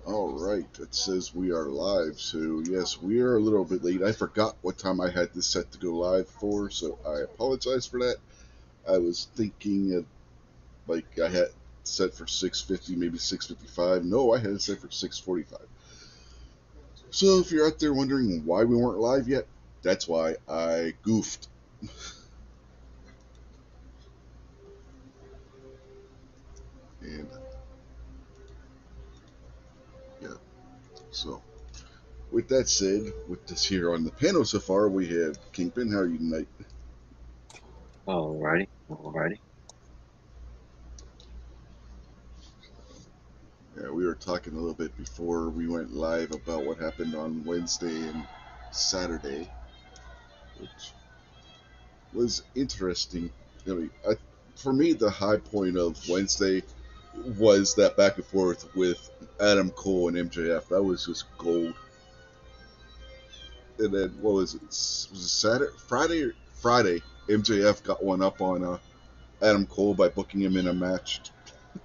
All right, it says we are live, so yes, we are a little bit late. I forgot what time I had this set to go live for, so I apologize for that. I was thinking of, like, I had set for 6:50, maybe 6:55. No, I had it set for 6:45. So if you're out there wondering why we weren't live yet, that's why I goofed. And yeah, so with that said, with this here on the panel so far, we have Kingpin. How are you tonight? Alrighty, alrighty. Yeah, we were talking a little bit before we went live about what happened on Wednesday and Saturday, which was interesting. I mean, for me, the high point of Wednesday was that back and forth with Adam Cole and MJF. That was just gold. And then what was it? Was it Saturday, Friday? Friday, MJF got one up on Adam Cole by booking him in a match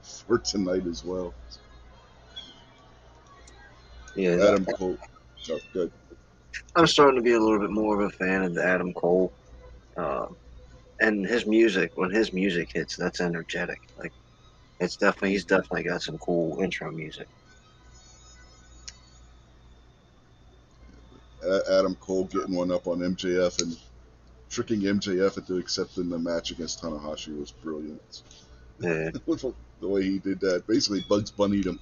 for tonight as well. Yeah, Adam Cole, oh, good. I'm starting to be a little bit more of a fan of the Adam Cole, uh, and his music. When his music hits, that's energetic. Like he's definitely got some cool intro music. Adam Cole getting one up on MJF and tricking MJF into accepting the match against Tanahashi was brilliant. Yeah, The way he did that, basically Bugs Bunny'd him.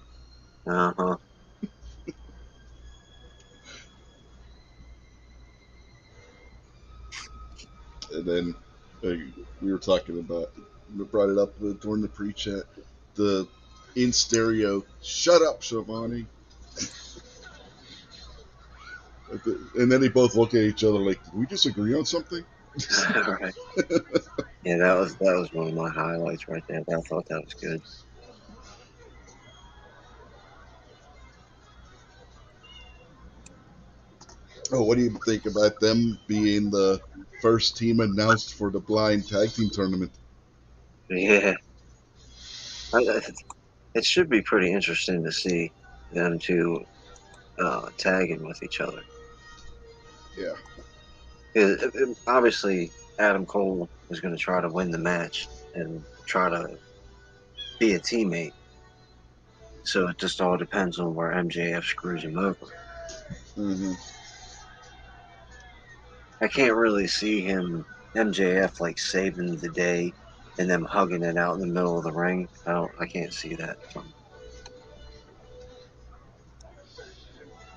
uh-huh. And then we were talking about, we brought it up during the pre-chat, the in stereo, shut up, Shivani. And then they both look at each other like, did we disagree on something? Right. Yeah, that was one of my highlights right there. I thought that was good. Oh, what do you think about them being the first team announced for the blind tag team tournament? Yeah, I, it should be pretty interesting to see them two tagging with each other. Yeah. Obviously, Adam Cole is going to try to win the match and try to be a teammate. So it just all depends on where MJF screws him over. Mm-hmm. I can't really see him MJF like saving the day and them hugging it out in the middle of the ring. I can't see that from.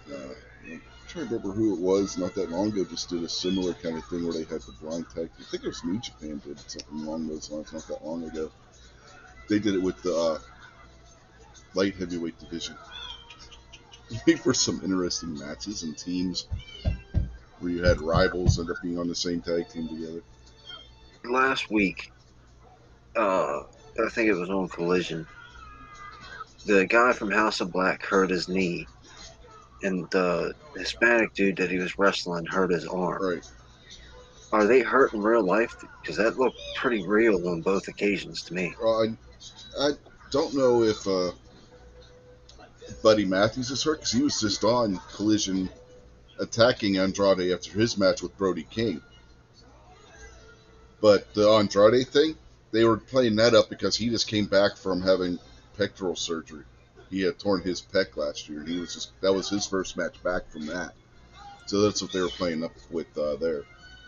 I'm trying to remember who it was not that long ago. Just did a similar kind of thing where they had the blind tag. I think it was New Japan did something along those lines not that long ago. They did it with the light heavyweight division. Made for some interesting matches and teams where you had rivals end up being on the same tag team together. Last week, uh, I think it was on Collision. The guy from House of Black hurt his knee, and the Hispanic dude that he was wrestling hurt his arm. Right. Are they hurt in real life? Because that looked pretty real on both occasions to me. I don't know if Buddy Matthews is hurt because he was just on Collision attacking Andrade after his match with Brody King. But the Andrade thing, they were playing that up because he just came back from having pectoral surgery. He had torn his pec last year, and he was just that was his first match back from that. So that's what they were playing up with there.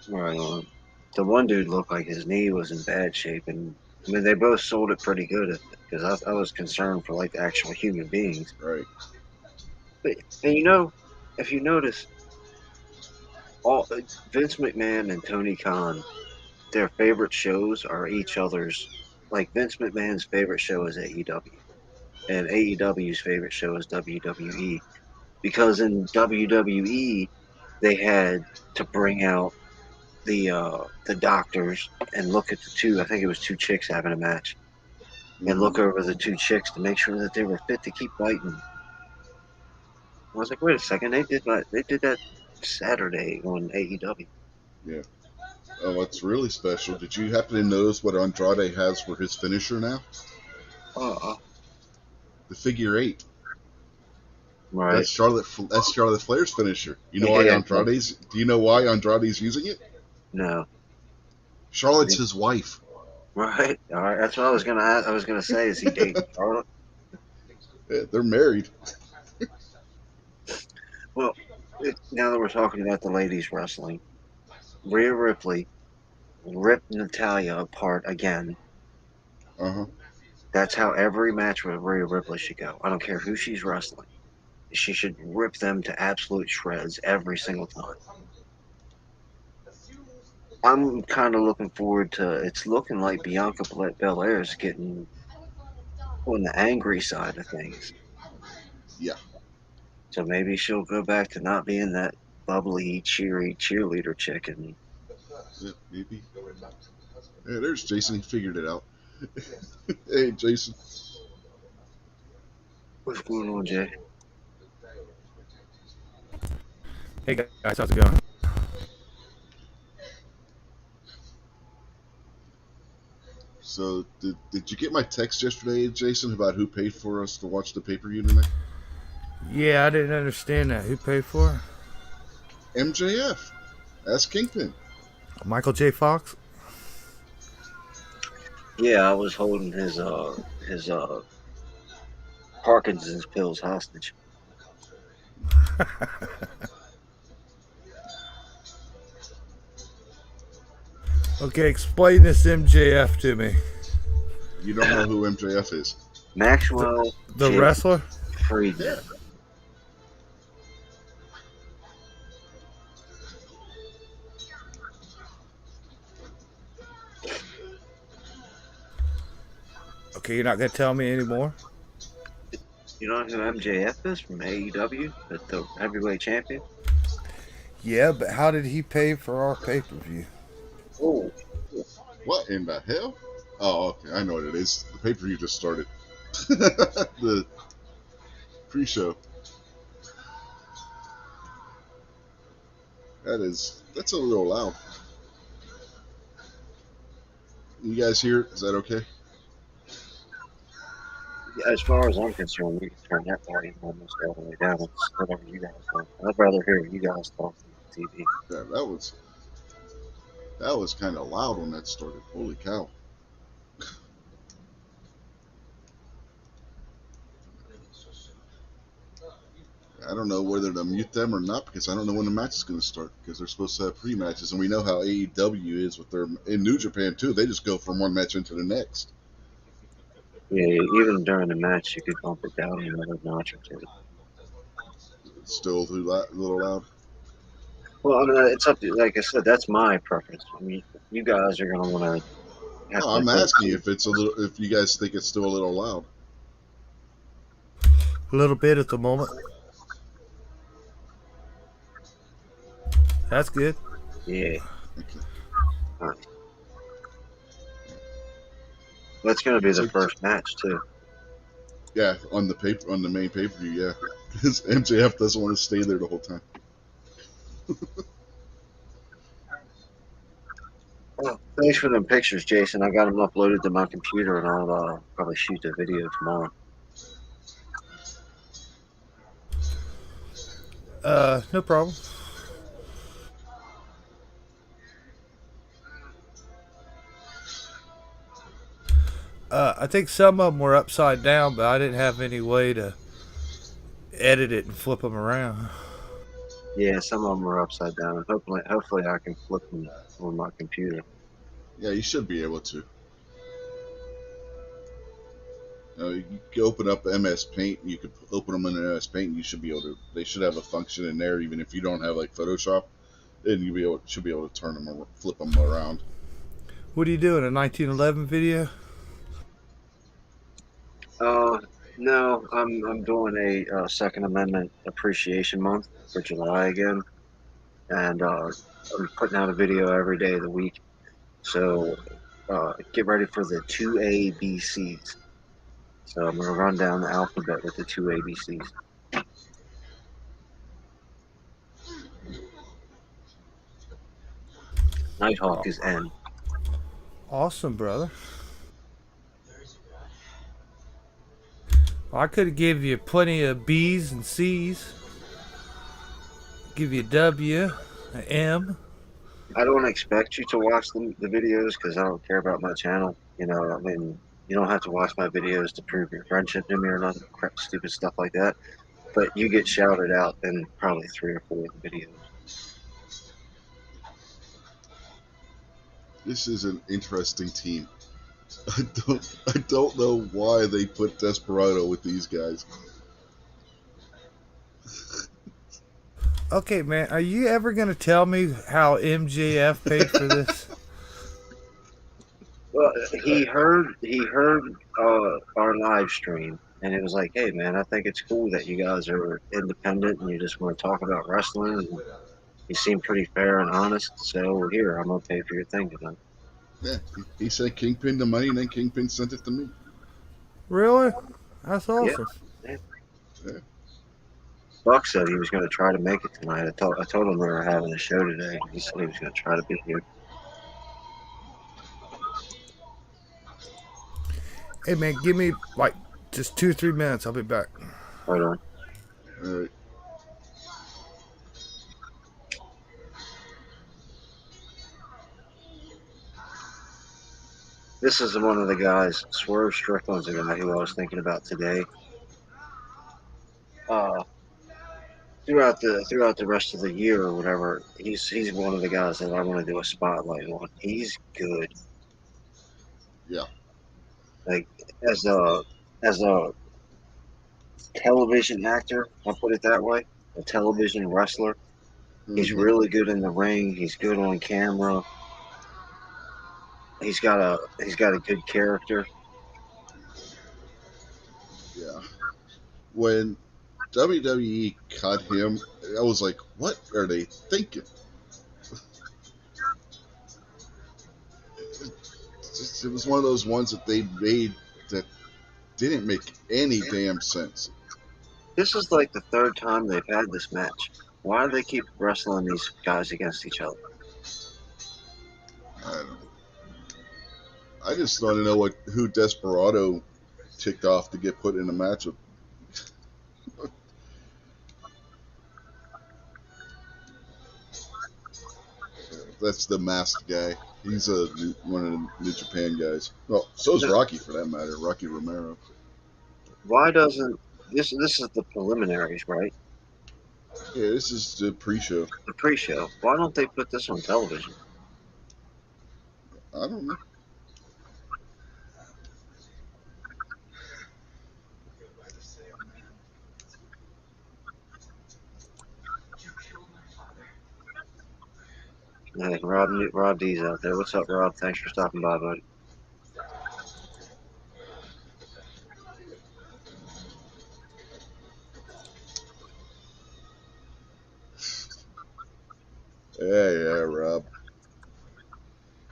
Right on. The one dude looked like his knee was in bad shape, and I mean they both sold it pretty good because I was concerned for like the actual human beings. Right. But and you know, if you notice, all Vince McMahon and Tony Khan, their favorite shows are each other's. Like Vince McMahon's favorite show is AEW, and AEW's favorite show is WWE. Because in WWE they had to bring out the doctors and look at the two. I think it was two chicks having a match, and Mm-hmm. look over the two chicks to make sure that they were fit to keep fighting. I was like, wait a second, they did that Saturday on AEW. Yeah. What's really special? Did you happen to notice what Andrade has for his finisher now? Uh, The figure eight. Right. That's Charlotte Flair's finisher. You know why Yeah. Andrade's? Do you know why Andrade's using it? No. Charlotte's his wife. Right. All right. That's what I was gonna ask. I was gonna say, is he dating Charlotte? Yeah, they're married. Well, now that we're talking about the ladies wrestling, Rhea Ripley ripped Natalia apart again. Uh huh. That's how every match with Rhea Ripley should go. I don't care who she's wrestling. She should rip them to absolute shreds every single time. I'm kind of looking forward to. It's looking like Bianca Belair is getting on the angry side of things. Yeah. So maybe she'll go back to not being that bubbly, cheery cheerleader chick. And Yeah, maybe. Yeah, there's Jason. He figured it out. Hey, Jason. what's going on, Jay? Hey guys, how's it going? So, did you get my text yesterday, Jason, about who paid for us to watch the pay-per-view tonight? Yeah, I didn't understand that. Who paid for it? MJF. That's Kingpin. Michael J. Fox? Yeah, I was holding his Parkinson's pills hostage. Okay, explain this MJF to me. You don't know who MJF is. Maxwell The J. wrestler? Friedman. Yeah. Okay, you're not going to tell me anymore? You know who MJF is from AEW? The heavyweight champion? Yeah, but how did he pay for our pay-per-view? Oh, What in the hell? Oh, okay. I know what it is. The pay-per-view just started. The pre-show. That's a little loud. You guys hear it? Is that okay? as far as I'm concerned, you can turn that volume almost all the way down. It's whatever you guys want. I'd rather hear you guys talk on TV. Yeah, that was kind of loud when that started. Holy cow! I don't know whether to mute them or not because I don't know when the match is going to start because they're supposed to have pre-matches and we know how AEW is with their in New Japan too. They just go from one match into the next. Yeah, even during the match, you could bump it down another notch or two. It's still a little loud. Well, I mean, it's up to, like I said, that's my preference. I mean, you guys are going to want to have No, to I'm go asking you to. if it's a little. If you guys think it's still a little loud. A little bit at the moment. That's good. Yeah. Okay. All right. That's going to be the So first match, too. yeah, on the main pay-per-view, yeah, because MJF doesn't want to stay there the whole time. Well, thanks for them pictures, Jason. I got them uploaded to my computer, and I'll probably shoot the video tomorrow. No problem. I think some of them were upside down, but I didn't have any way to edit it and flip them around. Yeah, some of them are upside down. Hopefully, I can flip them on my computer. Yeah, you should be able to. You can open up MS Paint. You could open them in MS Paint. And you should be able to. They should have a function in there, even if you don't have like Photoshop. Then should be able to turn them or flip them around. What are you doing, a 1911 video? No, I'm doing a Second Amendment Appreciation Month for July again, and I'm putting out a video every day of the week. So get ready for the two ABCs. So I'm gonna run down the alphabet with the two ABCs. Nighthawk is N. Awesome, brother. I could have give you plenty of B's and C's. Give you a W, an M. I don't expect you to watch the videos because I don't care about my channel. You know, I mean, you don't have to watch my videos to prove your friendship to me or nothing, crap, stupid stuff like that. But you get shouted out in probably 3 or 4 of the videos. This is an interesting team. I don't know why they put Desperado with these guys. Okay, man, are you ever gonna tell me how MJF paid for this? Well, he heard our live stream, and it was like, hey man, I think it's cool that you guys are independent and you just want to talk about wrestling. And you seem pretty fair and honest, so here I'm gonna pay for your thing tonight. Yeah, he sent Kingpin the money, and then Kingpin sent it to me. Really? That's Yeah, awesome. yeah. Yeah. Buck said he was going to try to make it tonight. I told him we were having a show today. And he said he was going to try to be here. Hey, man, give me like just 2 or 3 minutes. I'll be back. Right on. All right. This is one of the guys. Swerve Strickland's a guy who I was thinking about today. Uh, throughout the rest of the year or whatever, he's one of the guys that I want to do a spotlight on. He's good. Yeah. Like as a television actor, I'll put it that way. A television wrestler. He's Mm-hmm. really good in the ring. He's good on camera. He's got a good character. Yeah. When WWE cut him, I was like, what are they thinking? It was one of those ones that they made that didn't make any damn sense. This is like the third time they've had this match. Why do they keep wrestling these guys against each other? I don't know. I just want to know who Desperado ticked off to get put in a match with. That's the masked guy. He's one of the New Japan guys. Well, so's Rocky for that matter. Rocky Romero. Why doesn't this is the preliminaries, right? Yeah, this is the pre-show. The pre-show. Why don't they put this on television? I don't know. Hey, Rob D's out there. What's up, Rob? Thanks for stopping by, buddy. Yeah, Rob.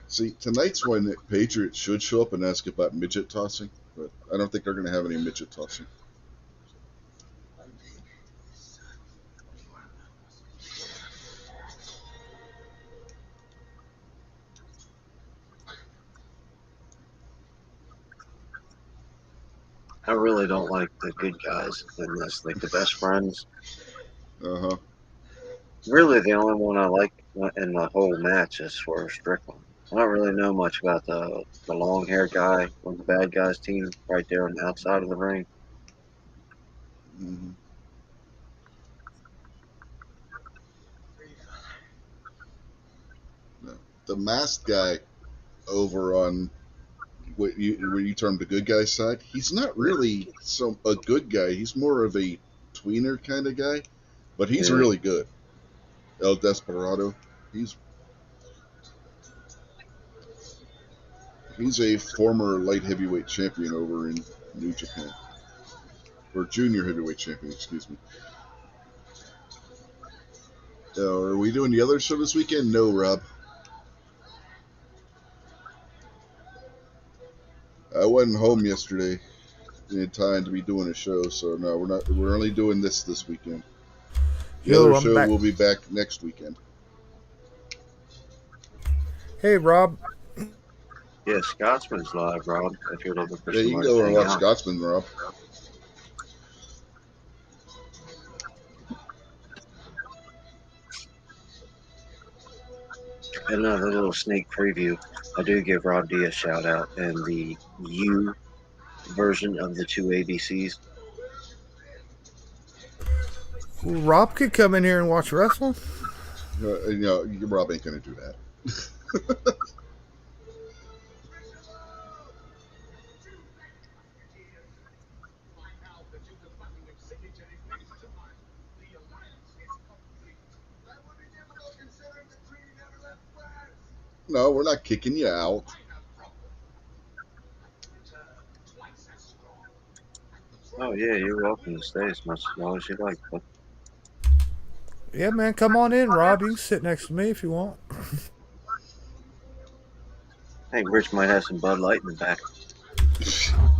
See, tonight's when the Patriots should show up and ask about midget tossing, but I don't think they're going to have any midget tossing. I really don't like the good guys in this, like the best friends. Uh-huh. Really, the only one I like in the whole match is for Strickland. I don't really know much about the long haired guy on the bad guys team right there on the outside of the ring. Mm-hmm. No. The masked guy over on what you term the good guy side, he's not really a good guy. He's more of a tweener kind of guy, but he's really good. El Desperado. He's a former light heavyweight champion over in New Japan. Or junior heavyweight champion, excuse me. Are we doing the other show this weekend? No, Rob. I wasn't home yesterday in time to be doing a show, so no, we're not. We're only doing this weekend. The other I'm show back. will be back next weekend. Hey, Rob. Yeah, Scotsman's live, Rob. If you're looking for Yeah, you somewhere can go to and hang watch out. Scotsman, Rob. another little sneak preview. I do give Rob D a shout out and the U version of the two ABCs. Rob could come in here and watch wrestling. Rob ain't gonna do that. No, we're not kicking you out. Oh yeah, you're welcome to stay as long as you like. But Yeah, man, come on in, Rob. You can sit next to me if you want. I think Rich might have some Bud Light in the back.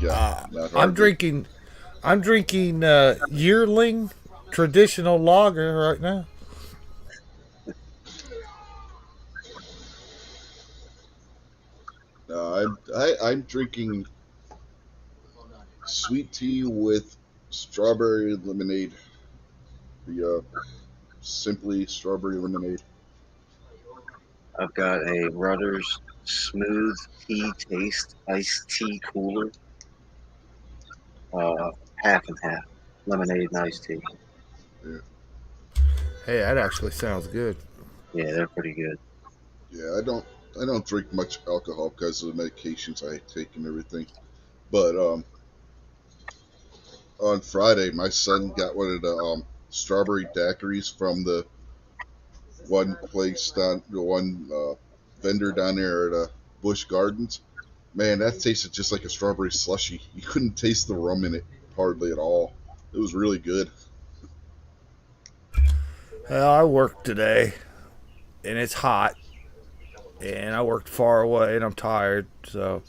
Yeah, I'm drinking yearling traditional lager right now. I'm drinking sweet tea with strawberry lemonade. The simply strawberry lemonade. I've got a Rutter's Smooth Tea Taste iced tea cooler. Half and half. Lemonade and iced tea. Yeah. Hey, that actually sounds good. Yeah, they're pretty good. Yeah, I don't drink much alcohol because of the medications I take and everything. But on Friday, my son got one of the strawberry daiquiris from the one vendor down there at Busch Gardens. Man, that tasted just like a strawberry slushy. You couldn't taste the rum in it hardly at all. It was really good. Well, I worked today, and it's hot, and I worked far away, and I'm tired, so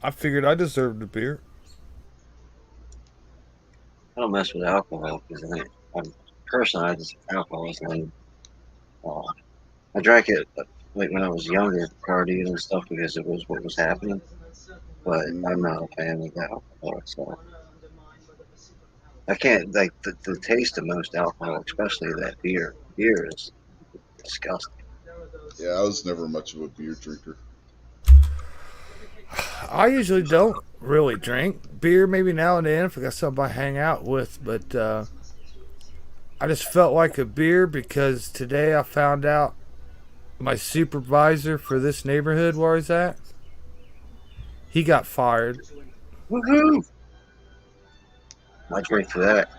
I figured I deserved a beer. I don't mess with alcohol because personally, I just alcohol is lame. I drank it like when I was younger, partying and stuff because it was what was happening. But I'm not a fan of alcohol, so I can't like the taste of most alcohol, especially that beer. Beer is disgusting. Yeah, I was never much of a beer drinker. I usually don't really drink beer, maybe now and then if I got somebody I hang out with, but I just felt like a beer because today I found out my supervisor for this neighborhood where he's at, he got fired. Woohoo! I drink for that.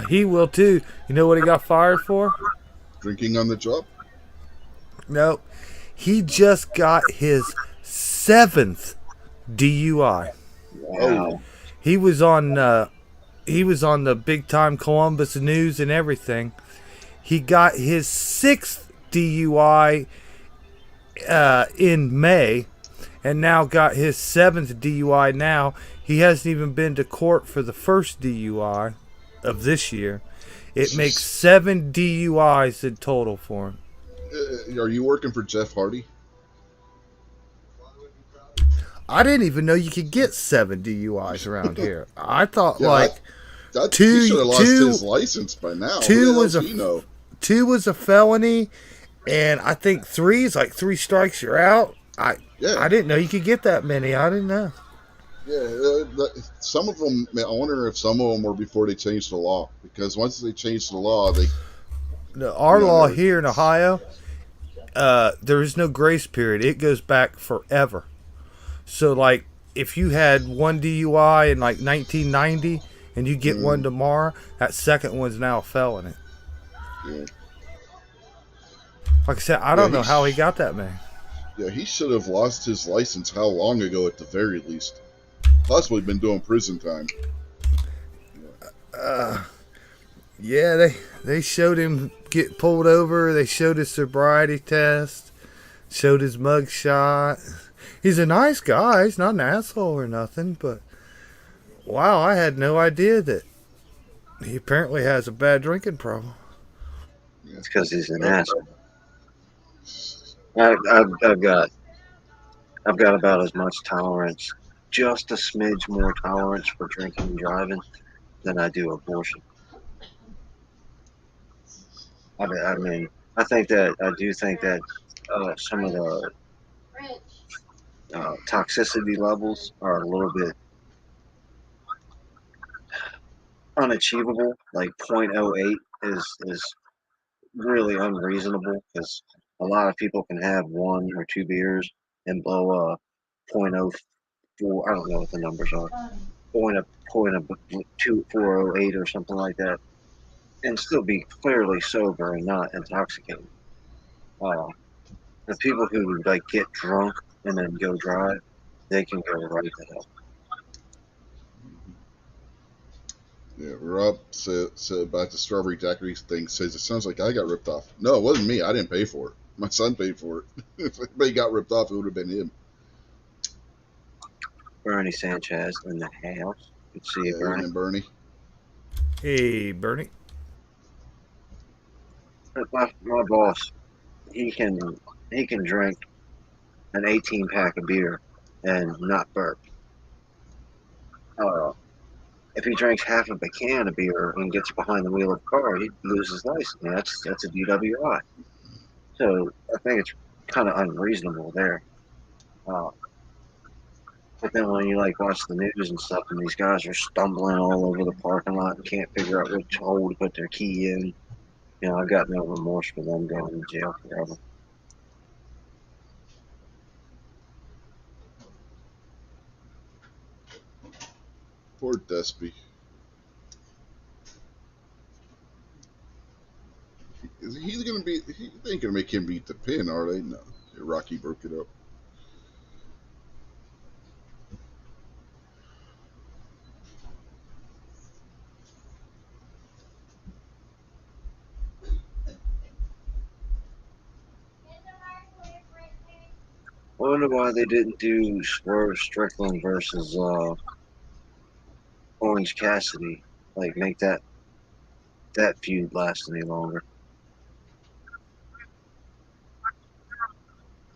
He will too. You know what he got fired for? Drinking on the job? Nope. He just got his 7th DUI. Wow. He was on the big time Columbus news and everything. He got his 6th DUI in May, and now got his 7th DUI now. He hasn't even been to court for the first DUI of this year. It makes 7 DUIs in total for him. Are you working for Jeff Hardy? I didn't even know you could get 7 DUIs around here. I thought Yeah, he should have lost his license by now. Two was a felony, and I think 3 is like 3 strikes you're out. I didn't know you could get that many. I didn't know. Yeah, some of them. I wonder if some of them were before they changed the law. Because once they changed the law, our law here in Ohio, there is no grace period. It goes back forever. So, like, if you had 1 DUI in like 1990 and you get one tomorrow, that second one's now a felony. Yeah. Like I said, I don't know how he got that many. Yeah, he should have lost his license how long ago at the very least. Possibly been doing prison time. Yeah, they showed him get pulled over. They showed his sobriety test, showed his mug shot. He's a nice guy. He's not an asshole or nothing, but wow, I had no idea that he apparently has a bad drinking problem. It's because he's an asshole. I've got about as much tolerance, just a smidge more tolerance for drinking and driving than I do abortion. I do think that some of the toxicity levels are a little bit unachievable. Like point oh 0.08 is really unreasonable because a lot of people can have one or two beers and blow a point oh 0.04. I don't know what the numbers are. Point of 2408 or something like that, and still be clearly sober and not intoxicated. Uh, the people who like get drunk and then go drive, they can go right to hell. Yeah, Rob said about the strawberry daiquiri thing. Says it sounds like I got ripped off. No, it wasn't me. I didn't pay for it. My son paid for it. If anybody got ripped off, it would have been him. Bernie Sanchez in the house. Good to see you, Yeah, Bernie. evening, Bernie. Hey, Bernie. My boss, he can drink an 18 pack of beer and not burp. Uh, if he drinks half of a can of beer and gets behind the wheel of the car, he'd lose his license. That's a DWI. So I think it's kind of unreasonable there. Uh, but then when you like watch the news and stuff, and these guys are stumbling all over the parking lot and can't figure out which hole to put their key in, I've got no remorse for them going to jail forever. Poor Despy. Is he gonna be? They ain't gonna make him beat the pin, are they? No. Rocky broke it up. I wonder why they didn't do Swerve Strickland versus Orange Cassidy. Like make that feud last any longer.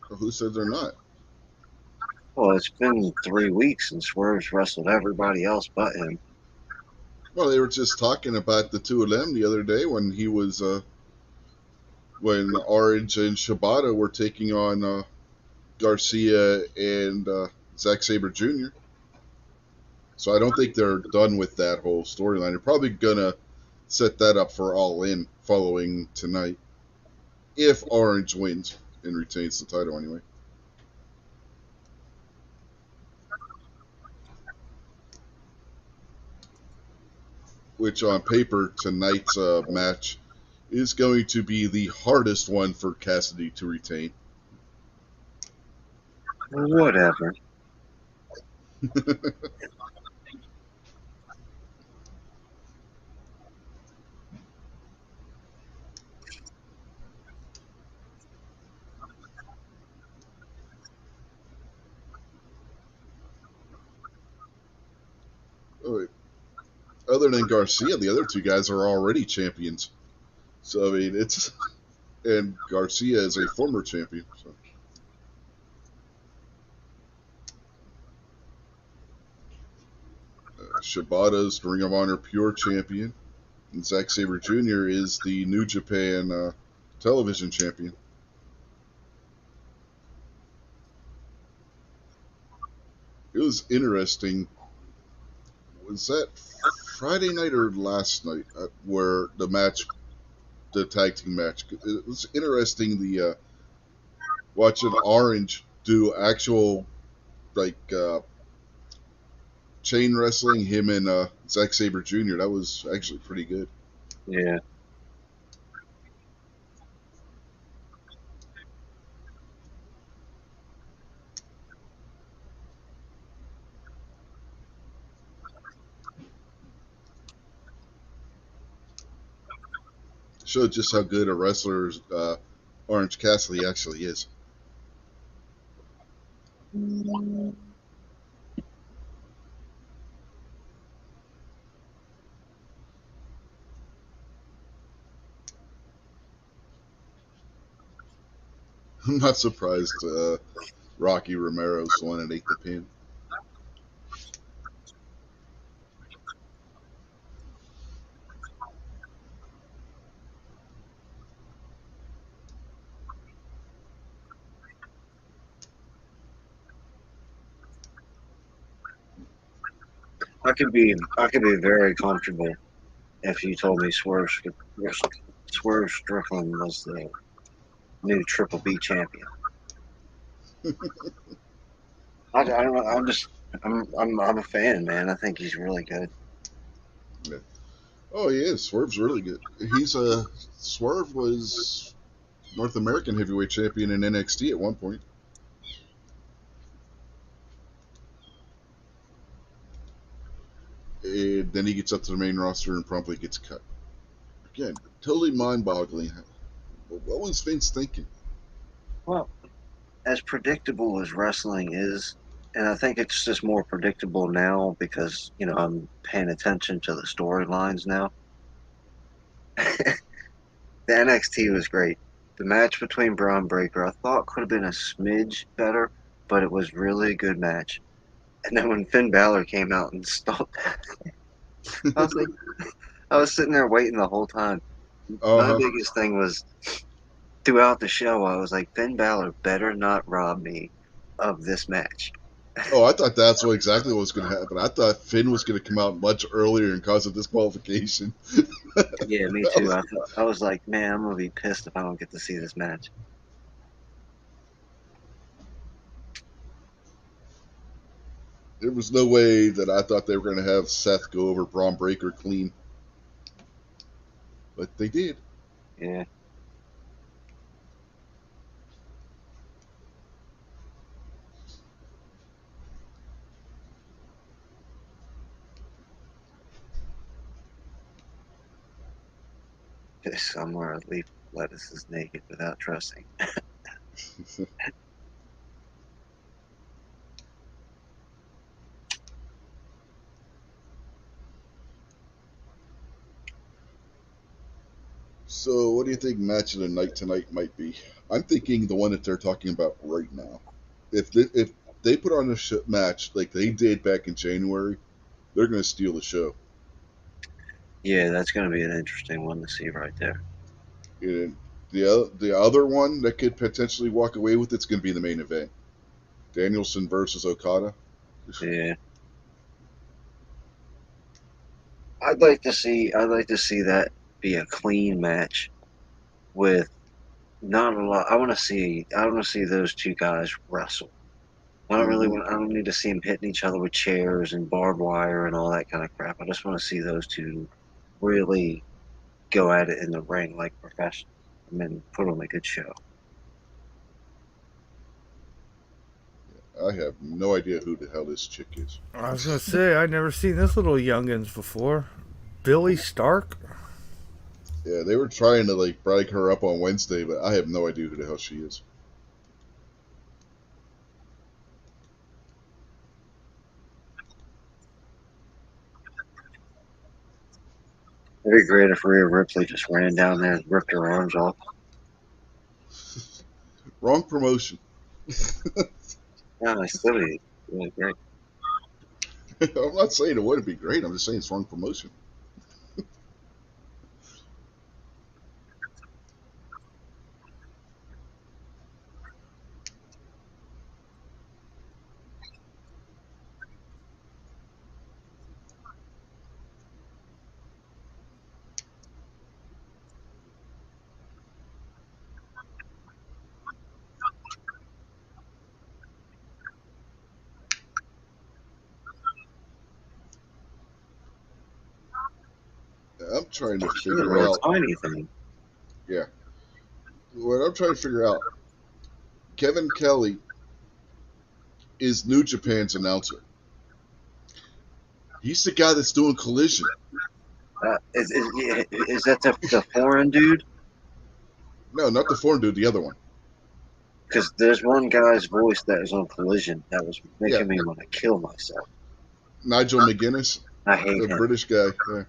Well, who said they're not? Well, it's been 3 weeks and Swerve's wrestled everybody else but him. Well, they were just talking about the two of them the other day when he was when Orange and Shibata were taking on Garcia and Zack Sabre Jr. So I don't think they're done with that whole storyline. They're probably gonna set that up for All In following tonight, if Orange wins and retains the title anyway. Which on paper tonight's match is going to be the hardest one for Cassidy to retain. Whatever. Other than Garcia, the other two guys are already champions. So I mean, it's and Garcia is a former champion. So. Shibata's Ring of Honor Pure Champion, and Zack Sabre Jr. is the New Japan Television Champion. It was interesting. Was that Friday night or last night where the tag team match? It was interesting. Watching Orange do actual like chain wrestling. Him and Zack Sabre Jr. That was actually pretty good. Yeah. Showed just how good a wrestler Orange Cassidy actually is. I'm not surprised Rocky Romero's the one that ate the pin. I could be very comfortable if you told me Swerve Strickland was the new Triple B champion. I don't know. I'm a fan, man. I think he's really good. Yeah. Oh, he is. Swerve's really good. Swerve was North American heavyweight champion in NXT at one point. And then he gets up to the main roster and promptly gets cut. Again, totally mind-boggling. What was Vince thinking? Well, as predictable as wrestling is, and I think it's just more predictable now because I'm paying attention to the storylines now. The NXT was great. The match between Braun Breaker I thought could have been a smidge better, but it was really a good match. And then when Finn Balor came out and stopped, I was like, I was sitting there waiting the whole time. My Uh-huh. biggest thing was throughout the show, I was like, Finn Balor better not rob me of this match. Oh, I thought that's exactly what was going to happen. I thought Finn was going to come out much earlier and cause a disqualification. Yeah, me too. I was like, man, I'm gonna be pissed if I don't get to see this match. There was no way that I thought they were going to have Seth go over Braun Breaker clean. But they did. Yeah. Somewhere leaf lettuce is naked without trusting. So, what do you think match of the night tonight might be? I'm thinking the one that they're talking about right now. If they put on a match like they did back in January, they're going to steal the show. Yeah, that's gonna be an interesting one to see right there. And the other one that could potentially walk away with it's going to be the main event. Danielson versus Okada. Yeah. I'd like to see that be a clean match with not a lot. I want to see those two guys wrestle. Mm-hmm. I don't need to see them hitting each other with chairs and barbed wire and all that kind of crap. I just want to see those two really go at it in the ring like professionals and then put on a good show. I have no idea who the hell this chick is. I was gonna say I'd never seen this little youngins before. Billy Stark. Yeah, they were trying to like brag her up on Wednesday, but I have no idea who the hell she is. It'd be great if Rhea Ripley just ran down there and ripped her arms off. Wrong promotion. Yeah, I still be really great. I'm not saying it wouldn't be great. I'm just saying it's wrong promotion. I'm trying to She's a figure little out. tiny thing. Yeah, what I'm trying to figure out. Kevin Kelly is New Japan's announcer. He's the guy that's doing Collision. Is that the foreign dude? No, not the foreign dude. The other one. Because there's one guy's voice that was on Collision that was Yeah, making me want to kill myself. Nigel McGuinness, I hate the him. British guy. Yeah.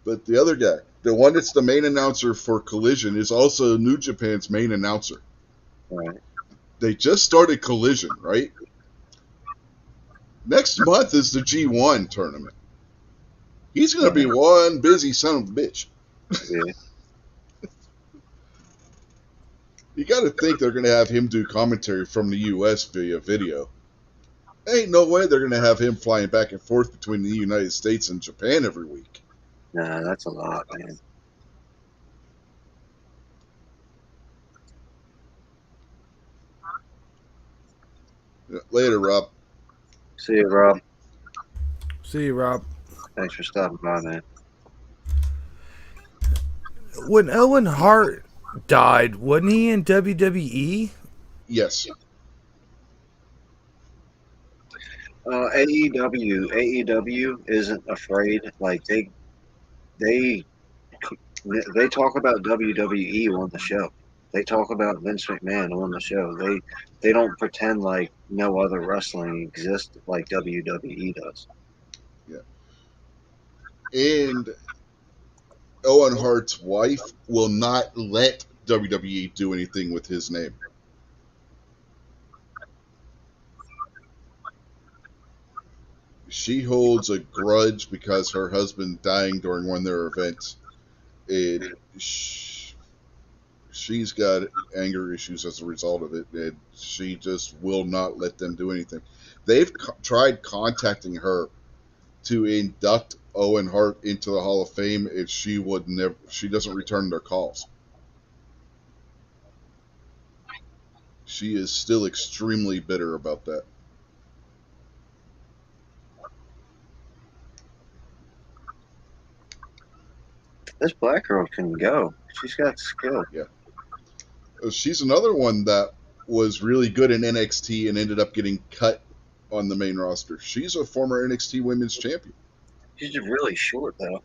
But the other guy, the one that's the main announcer for Collision, is also New Japan's main announcer. Right. They just started Collision, right? Next month is the G1 tournament. He's going to be one busy son of a bitch. Yeah. You got to think they're going to have him do commentary from the U.S. via video. Ain't no way they're going to have him flying back and forth between the United States and Japan every week. Nah, that's a lot, man. Later, Rob. See you, Rob. See you, Rob. Thanks for stopping by, man. When Owen Hart died, wasn't he in WWE? Yes. AEW isn't afraid. Like they talk about WWE on the show. They talk about Vince McMahon on the show. They don't pretend like no other wrestling exists like WWE does. Yeah. And Owen Hart's wife will not let WWE do anything with his name. She holds a grudge because her husband dying during one of their events. She's got anger issues as a result of it, and she just will not let them do anything. They've tried contacting her to induct Owen Hart into the Hall of Fame, and she would never. She doesn't return their calls. She is still extremely bitter about that. This black girl can go. She's got skill. Yeah. She's another one that was really good in NXT and ended up getting cut on the main roster. She's a former NXT Women's Champion. She's just really short, though.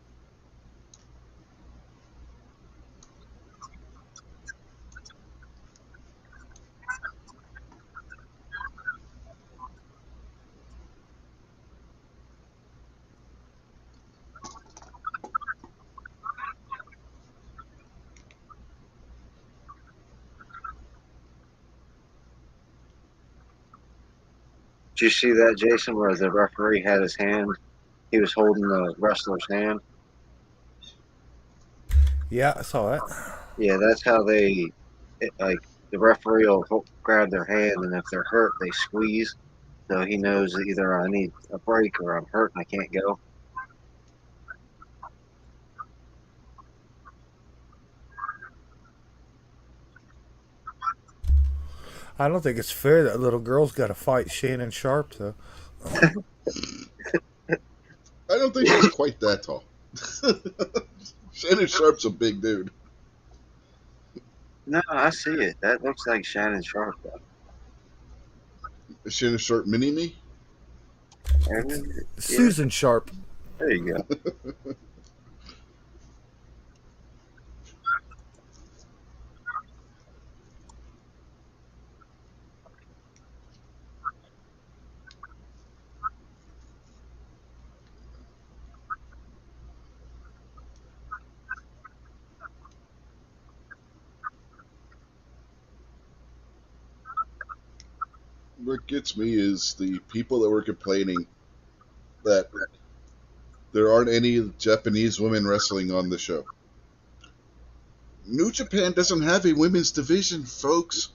Did you see that, Jason, where the referee had his hand? He was holding the wrestler's hand. Yeah, I saw it. Yeah, that's how like the referee will grab their hand, and if they're hurt, they squeeze. So he knows either I need a break or I'm hurt and I can't go. I don't think it's fair that little girl's got to fight Shannon Sharp, though. I don't think she's quite that tall. Shannon Sharp's a big dude. No, I see it. That looks like Shannon Sharp, though. Is Shannon Sharp mini me? Susan Sharp. There you go. What gets me is the people that were complaining that there aren't any Japanese women wrestling on the show. New Japan doesn't have a women's division, folks.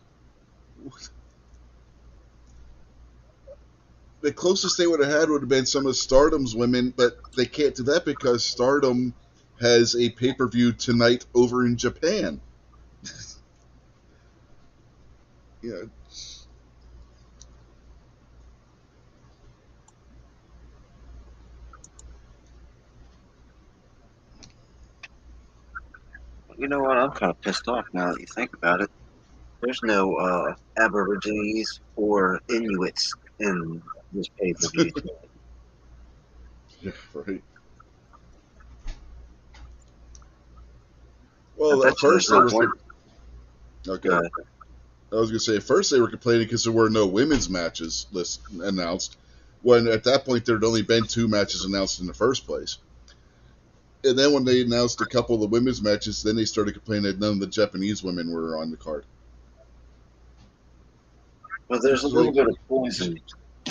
The closest they would have had would have been some of Stardom's women, but they can't do that because Stardom has a pay-per-view tonight over in Japan. Yeah. You know what? I'm kind of pissed off now that you think about it. There's no Aborigines or Inuits in this pay-per-view. Yeah, right. Well, at first they were. Okay. I was going to say, at first they were complaining because there were no women's matches announced, when at that point there had only been 2 matches announced in the first place. And then when they announced a couple of the women's matches, then they started complaining that none of the Japanese women were on the card. Well, there's a little bit of poison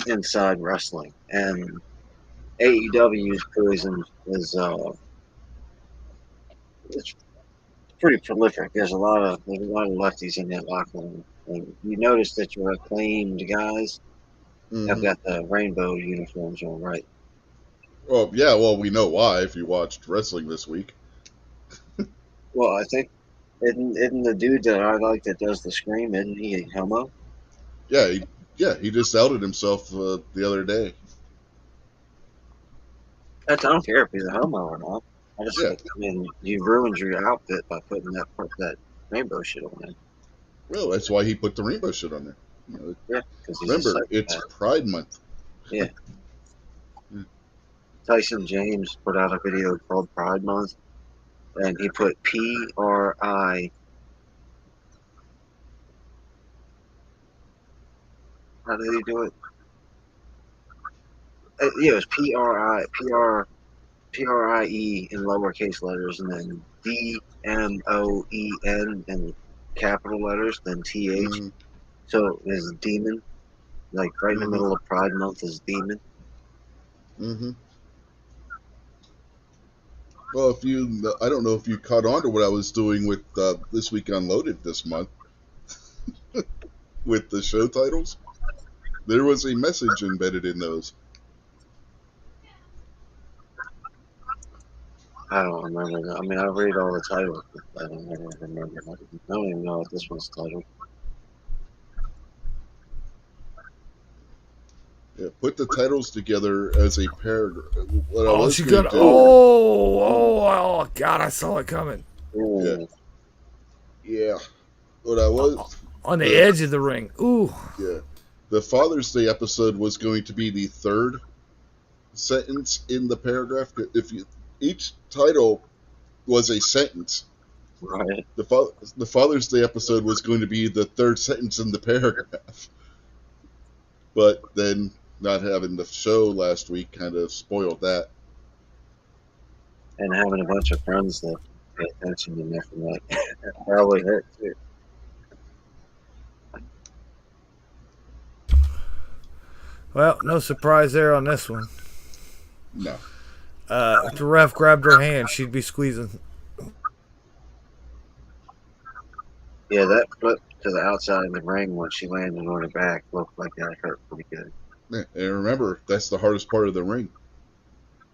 inside wrestling, and AEW's poison is it's pretty prolific. There's a lot of lefties in that locker room. And you notice that your acclaimed guys have Hmm. got the rainbow uniforms on, right? Well, yeah. Well, we know why if you watched wrestling this week. Well, I think isn't the dude that I like that does the scream? Isn't he a homo? Yeah, he just outed himself the other day. I don't care if he's a homo or not. I just Yeah. think, I mean, you ruined your outfit by putting that rainbow shit on there. Well, that's why he put the rainbow shit on there. You know, Yeah, because he's a remember, it's psychopath. Pride Month. Yeah. Yeah. Tyson James put out a video called Pride Month, and he put PRI. How did he do it? Yeah, it was PRIE in lowercase letters, and then DMOEN in capital letters, then TH. Mm-hmm. So there's demon, like right in the Mm-hmm. middle of Pride Month is demon. Mm-hmm. Well, I don't know if you caught on to what I was doing with this week unloaded this month with the show titles. There was a message embedded in those. I don't remember that. I mean, I read all the titles, but I don't ever remember. I don't even know what this one's titled. Yeah, put the titles together as a paragraph. What I Oh, was she going got. to do, Oh, God! I saw it coming yeah, Ooh, yeah. What I was on the the edge of the ring. Ooh. yeah, the Father's Day episode was going to be the third sentence in the paragraph. If you each title was a sentence, right. the Father's Day episode was going to be the third sentence in the paragraph. But then not having the show last week kind of spoiled that. And having a bunch of friends that pay attention to me from that probably hurt too. Well, no surprise there on this one. No. If the ref grabbed her hand, she'd be squeezing. Yeah, that flip to the outside of the ring when she landed on her back looked like that hurt pretty good. Yeah, and remember, that's the hardest part of the ring.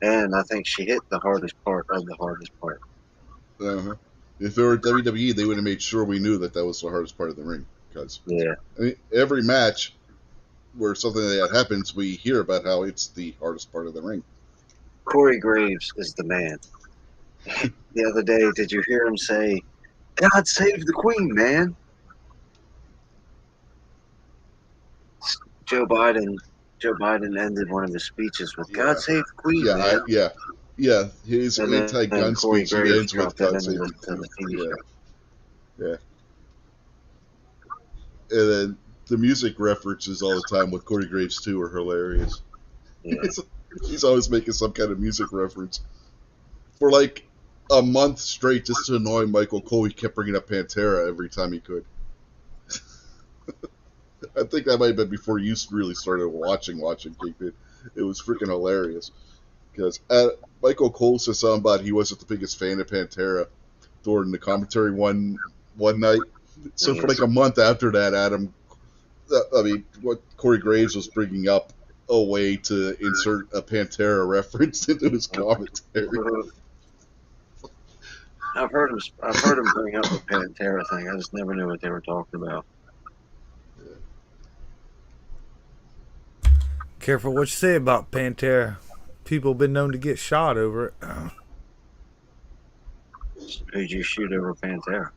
And I think she hit the hardest part of the hardest part. Uh-huh. If it were WWE, they would have made sure we knew that was the hardest part of the ring. Because Yeah. I mean, every match where something like that happens, we hear about how it's the hardest part of the ring. Corey Graves is the man. The other day, did you hear him say, God save the Queen, man? Joe Biden Joe Biden ended one of his speeches with "God Yeah, save the Queen, yeah, man," yeah. His and then anti-gun Corey speech. He Graves ends with dropped that "God into save the, the to Queen." the TV Yeah, show. yeah. And then the music references all the time with Corey Graves too are hilarious. Yeah, He's always making some kind of music reference. For like a month straight, just to annoy Michael Cole, he kept bringing up Pantera every time he could. I think that might have been before you really started watching Kingpin. It was freaking hilarious because Michael Cole said something about he wasn't the biggest fan of Pantera during the commentary one night. So for yeah. like a month after that, what Corey Graves was bringing up a way to insert a Pantera reference into his commentary. I've heard him bring up the Pantera thing. I just never knew what they were talking about. Careful what you say about Pantera. People have been known to get shot over it. Who'd you shoot over Pantera?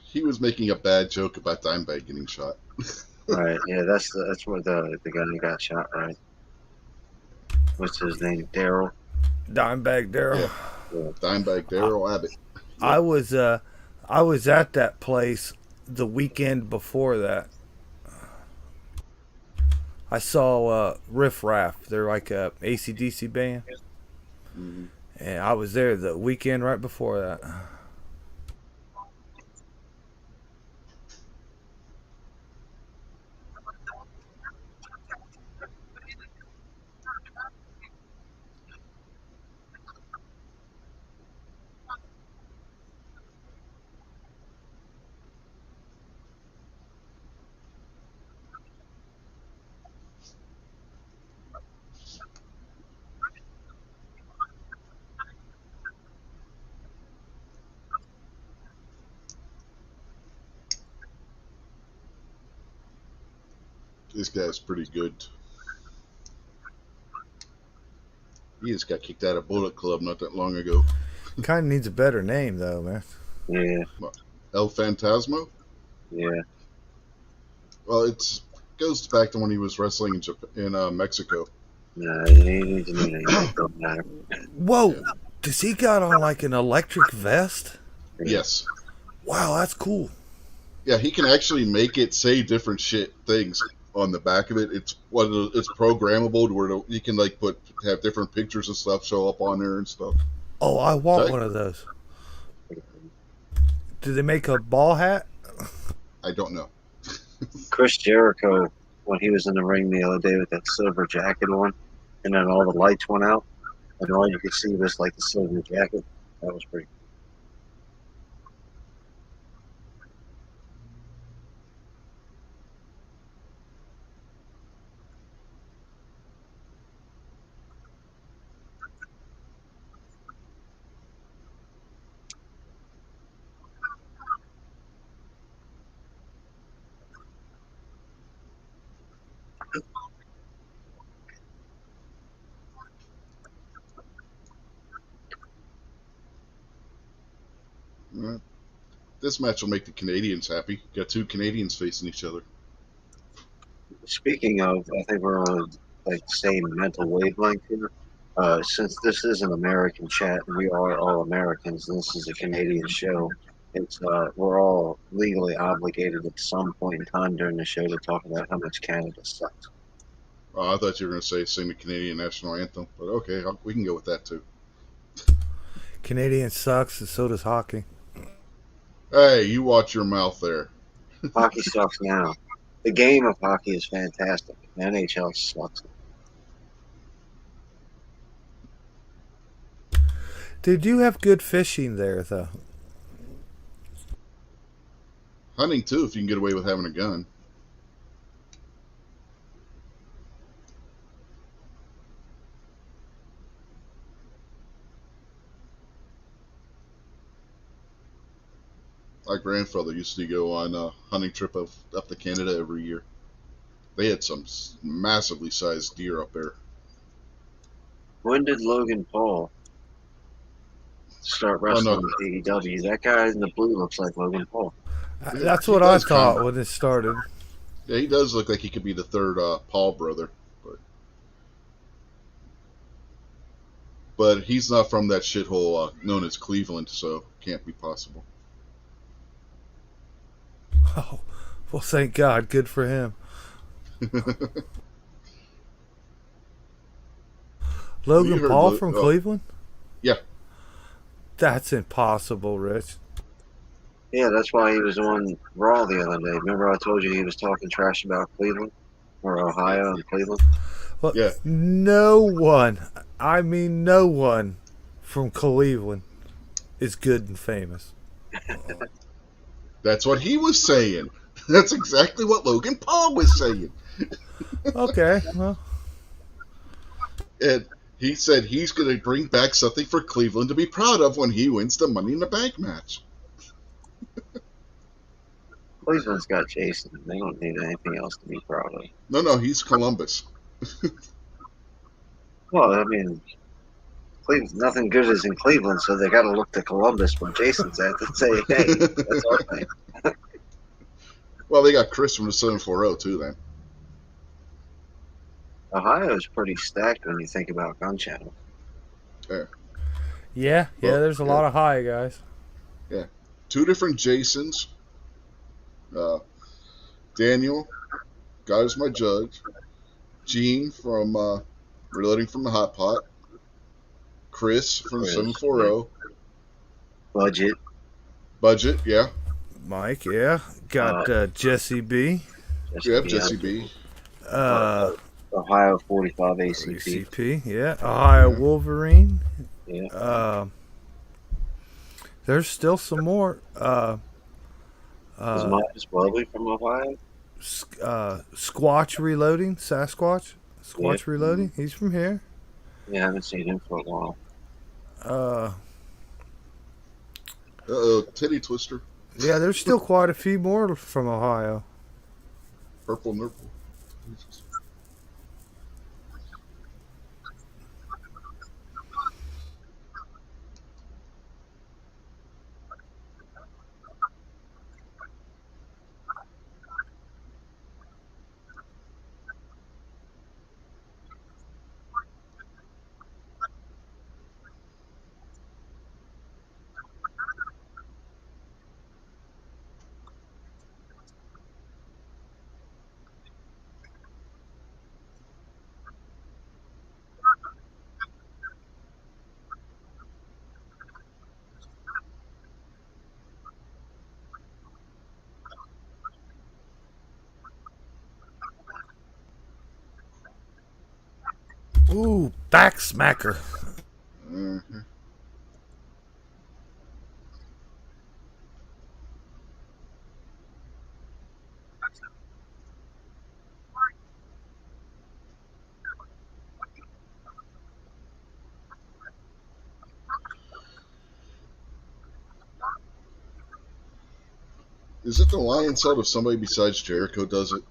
He was making a bad joke about Dimebag getting shot. Right. Yeah, that's where the guy who got shot. Right. What's his name? Daryl. Dimebag Daryl. Yeah, Yeah. Dimebag Daryl Abbott. I Yep. was I was at that place the weekend before that. I saw Riff Raff. They're like a ACDC band, Mm-hmm. and I was there the weekend right before that. This guy's pretty good. He just got kicked out of Bullet Club not that long ago. Kind of needs a better name, though, man. Yeah, El Fantasma? yeah. Well, it goes back to when he was wrestling in Mexico. No, he needs a new name. It don't matter. Whoa! Does he got on like an electric vest? Yes. Wow, that's cool. Yeah, he can actually make it say different things on the back of it. It's programmable to where you can like have different pictures and stuff show up on there and stuff. Oh, I want one of those. Do they make a ball hat? I don't know. Chris Jericho, when he was in the ring the other day with that silver jacket on, and then all the lights went out, and all you could see was like the silver jacket. That was pretty. This match will make the Canadians happy. Got two Canadians facing each other. Speaking of, I think we're on like the same mental wavelength here. Since this is an American chat and we are all Americans, and this is a Canadian show, it's we're all legally obligated at some point in time during the show to talk about how much Canada sucks. Oh, I thought you were going to say sing the Canadian national anthem, but okay, we can go with that too. Canadian sucks, and so does hockey. Hey, you watch your mouth there. Hockey sucks now. The game of hockey is fantastic. The NHL sucks. Did you have good fishing there, though? Hunting too, if you can get away with having a gun. My grandfather used to go on a hunting trip up to Canada every year. They had some massively sized deer up there. When did Logan Paul start wrestling with AEW? That guy in the blue looks like Logan Paul. That's what I thought when it started. Yeah, he does look like he could be the third Paul brother. But he's not from that shithole known as Cleveland, so can't be possible. Oh, well, thank God. Good for him. Logan Paul from Cleveland? Yeah. That's impossible, Rich. Yeah, that's why he was on Raw the other day. Remember I told you he was talking trash about Cleveland? Or Ohio and Cleveland? Well, yeah. No one from Cleveland is good and famous. That's what he was saying. That's exactly what Logan Paul was saying. Okay, well. And he said he's going to bring back something for Cleveland to be proud of when he wins the Money in the Bank match. Cleveland's got Jason. They don't need anything else to be proud of. No, he's Columbus. Well, I mean, nothing good is in Cleveland, so they got to look to Columbus where Jason's at to say, hey, that's our thing. Well, they got Chris from the 740 too, then. Ohio's pretty stacked when you think about gun channel. Yeah, there's a lot of high guys. Yeah. Two different Jasons. Daniel, God is my judge. Gene from Reloading from the Hot Pot. Chris from the 740. Budget, yeah. Mike, yeah. Got Jesse B. Jesse B. Ohio 45 ACP. ACP, yeah. Ohio Wolverine. Yeah. There's still some more. Is Miles Lovely from Ohio? Squatch Reloading, Sasquatch. Squatch Reloading. He's from here. Yeah, I haven't seen him for a while. Titty Twister. Yeah, there's still quite a few more from Ohio. Purple Nurple. Ooh, back smacker. Mm-hmm. Is it the lion salt if somebody besides Jericho does it?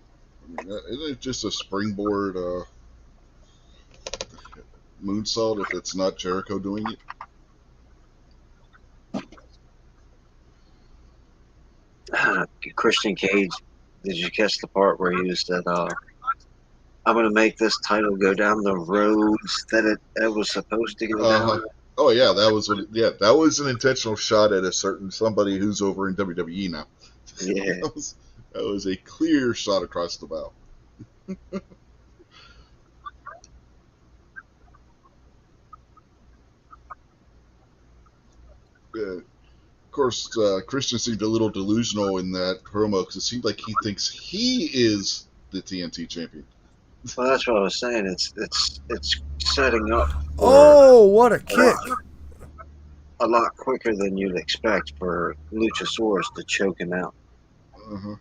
I mean, isn't it just a springboard moonsault if it's not Jericho doing it? Christian Cage. Did you catch the part where he said, "I'm going to make this title go down the roads that it was supposed to go Uh down"? huh. Oh yeah, that was what. Yeah, that was an intentional shot at a certain somebody who's over in WWE now. Yeah, That was a clear shot across the bow. Of course, Christian seemed a little delusional in that promo because it seemed like he thinks he is the TNT champion. well, that's what I was saying. It's setting up for Oh, what a a lot, kick. a lot quicker than you'd expect for Luchasaurus to choke him out. Uh-huh.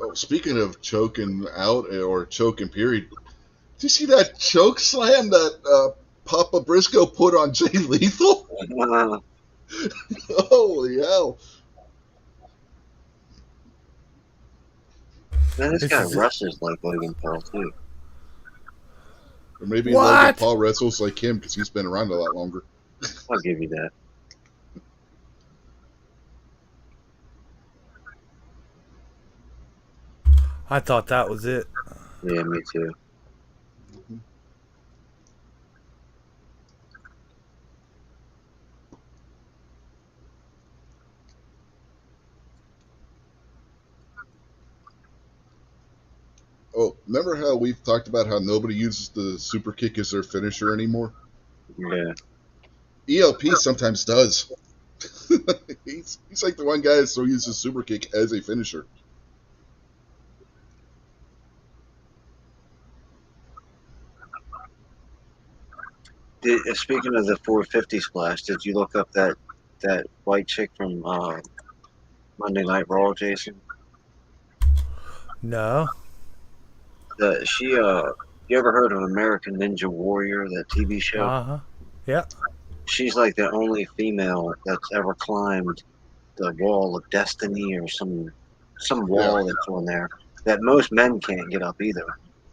Oh, speaking of choking out or choking period, did you see that choke slam that Papa Briscoe put on Jay Lethal? Holy hell! Man, this This guy is it. wrestles like Logan Paul too. Or maybe Logan What? Paul wrestles like him because he's been around a lot longer. I'll give you that. I thought that was it. Yeah, me too. Oh, remember how we've talked about how nobody uses the super kick as their finisher anymore? Yeah. ELP sometimes does. He's like the one guy that still uses super kick as a finisher. Speaking of the 450 splash, did you look up that white chick from Monday Night Raw, Jason? No. She you ever heard of American Ninja Warrior, that TV show? Uh huh. Yeah. She's like the only female that's ever climbed the wall of destiny or some Yeah, wall that's on there that most men can't get up either.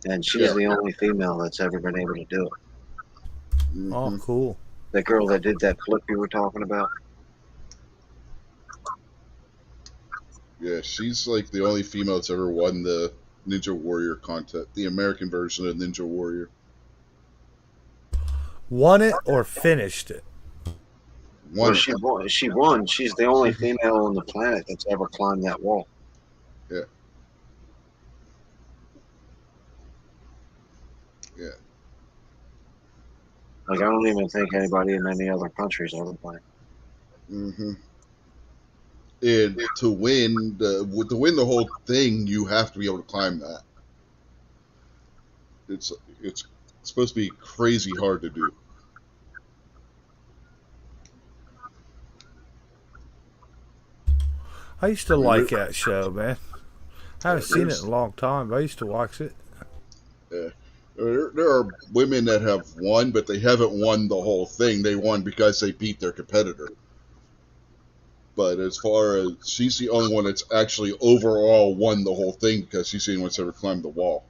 And she's yeah. the only female that's ever been able to do it. Oh, Hmm. cool. The girl that did that flip you were talking about. Yeah, she's like the only female that's ever won the Ninja Warrior contest, the American version of Ninja Warrior. Won it or finished it? Well, Won it. she won. She won. She's the only female on the planet that's ever climbed that wall. Yeah, yeah. Like I don't even think anybody in any other countries ever climbed. Hmm. And to win the whole thing, you have to be able to climb that. It's supposed to be crazy hard to do. I used to I mean, like that show, man. I haven't seen it in there's a long time, but I used to watch it. uh, there are women that have won, but they haven't won the whole thing. They won because they beat their competitor. But as far as she's the only one that's actually overall won the whole thing because she's the only one that's ever climbed the wall.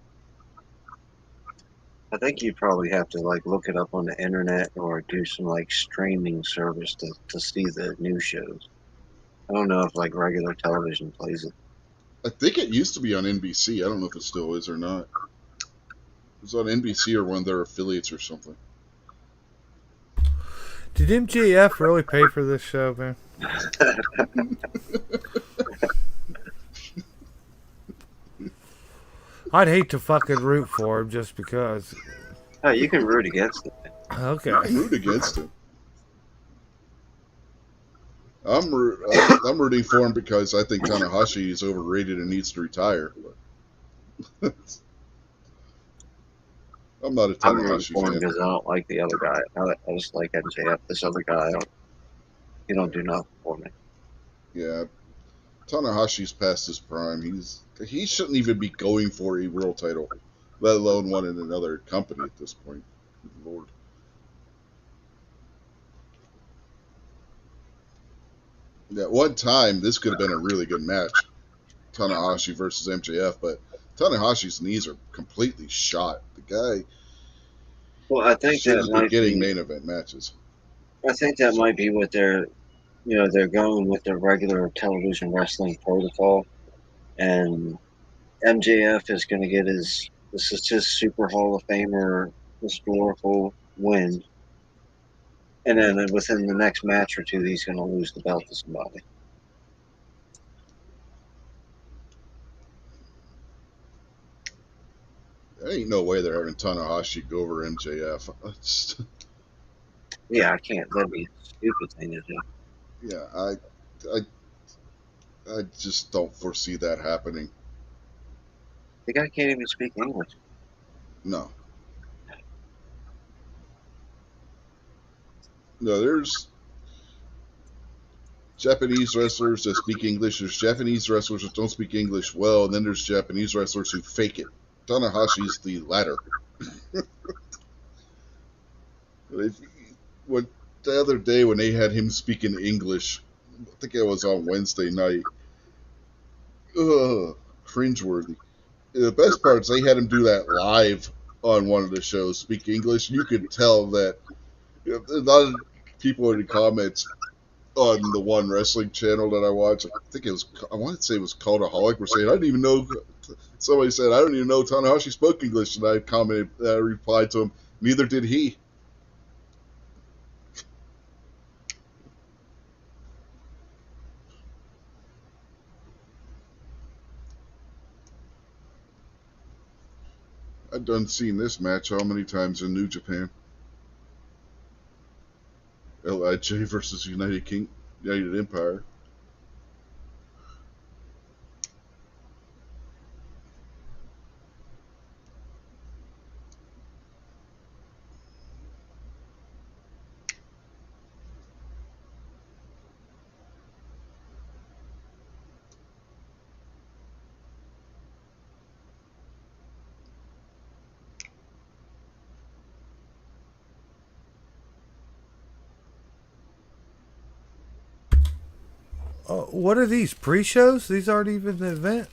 I think you probably have to like look it up on the internet or do some like streaming service to see the new shows. I don't know if like regular television plays it. I think it used to be on NBC. I don't know if it still is or not. It was on NBC or one of their affiliates or something. Did MJF really pay for this show, man? I'd hate to fucking root for him just because. Oh, you can root against it. Okay. You can root against him. I'm rooting for him because I think Tanahashi is overrated and needs to retire. But I'm not a I'm rooting Tanahashi for him fan. because I don't like the other guy. I just like NJF. This other guy, he don't do nothing for me. Yeah, Tanahashi's past his prime. He shouldn't even be going for a world title, let alone one in another company at this point. Good Lord. At one time, this could have been a really good match, Tanahashi versus MJF, but Tanahashi's knees are completely shot. The guy Well, I think that shouldn't be might getting be. main event matches. I think that might be what they're going with their regular television wrestling protocol, and MJF is going to get this is his Super Hall of Famer historical win, and then within the next match or two, he's going to lose the belt to somebody. There ain't no way they're having Tanahashi go over MJF. Yeah, I can't. That'd be a stupid thing to do. Yeah, I just don't foresee that happening. The guy can't even speak English. No. No, there's Japanese wrestlers that speak English. There's Japanese wrestlers that don't speak English well, and then there's Japanese wrestlers who fake it. Tanahashi's the latter. When the other day when they had him speaking English, I think it was on Wednesday night. Ugh, cringeworthy. The best part is they had him do that live on one of the shows, speak English. You could tell that a lot of people in the comments on the one wrestling channel that I watch, I want to say it was Cultaholic, were saying, I didn't even know, somebody said, I don't even know Tanahashi spoke English, and I replied to him, neither did he. I've done seen this match how many times in New Japan? LIJ versus United Empire. What are these pre-shows? These aren't even the event.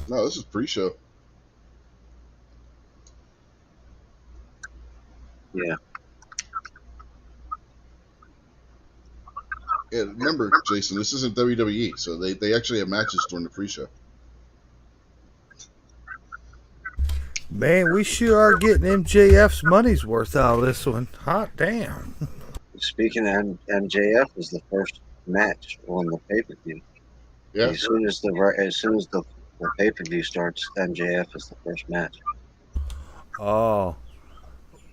No, this is pre-show. Yeah. Yeah, remember, Jason, this isn't WWE, so they actually have matches during the pre-show. Man, we sure are getting MJF's money's worth out of this one. Hot damn. Speaking of MJF, is the first match on the pay per view. Yeah, As soon as the pay per view starts, MJF is the first match. Oh.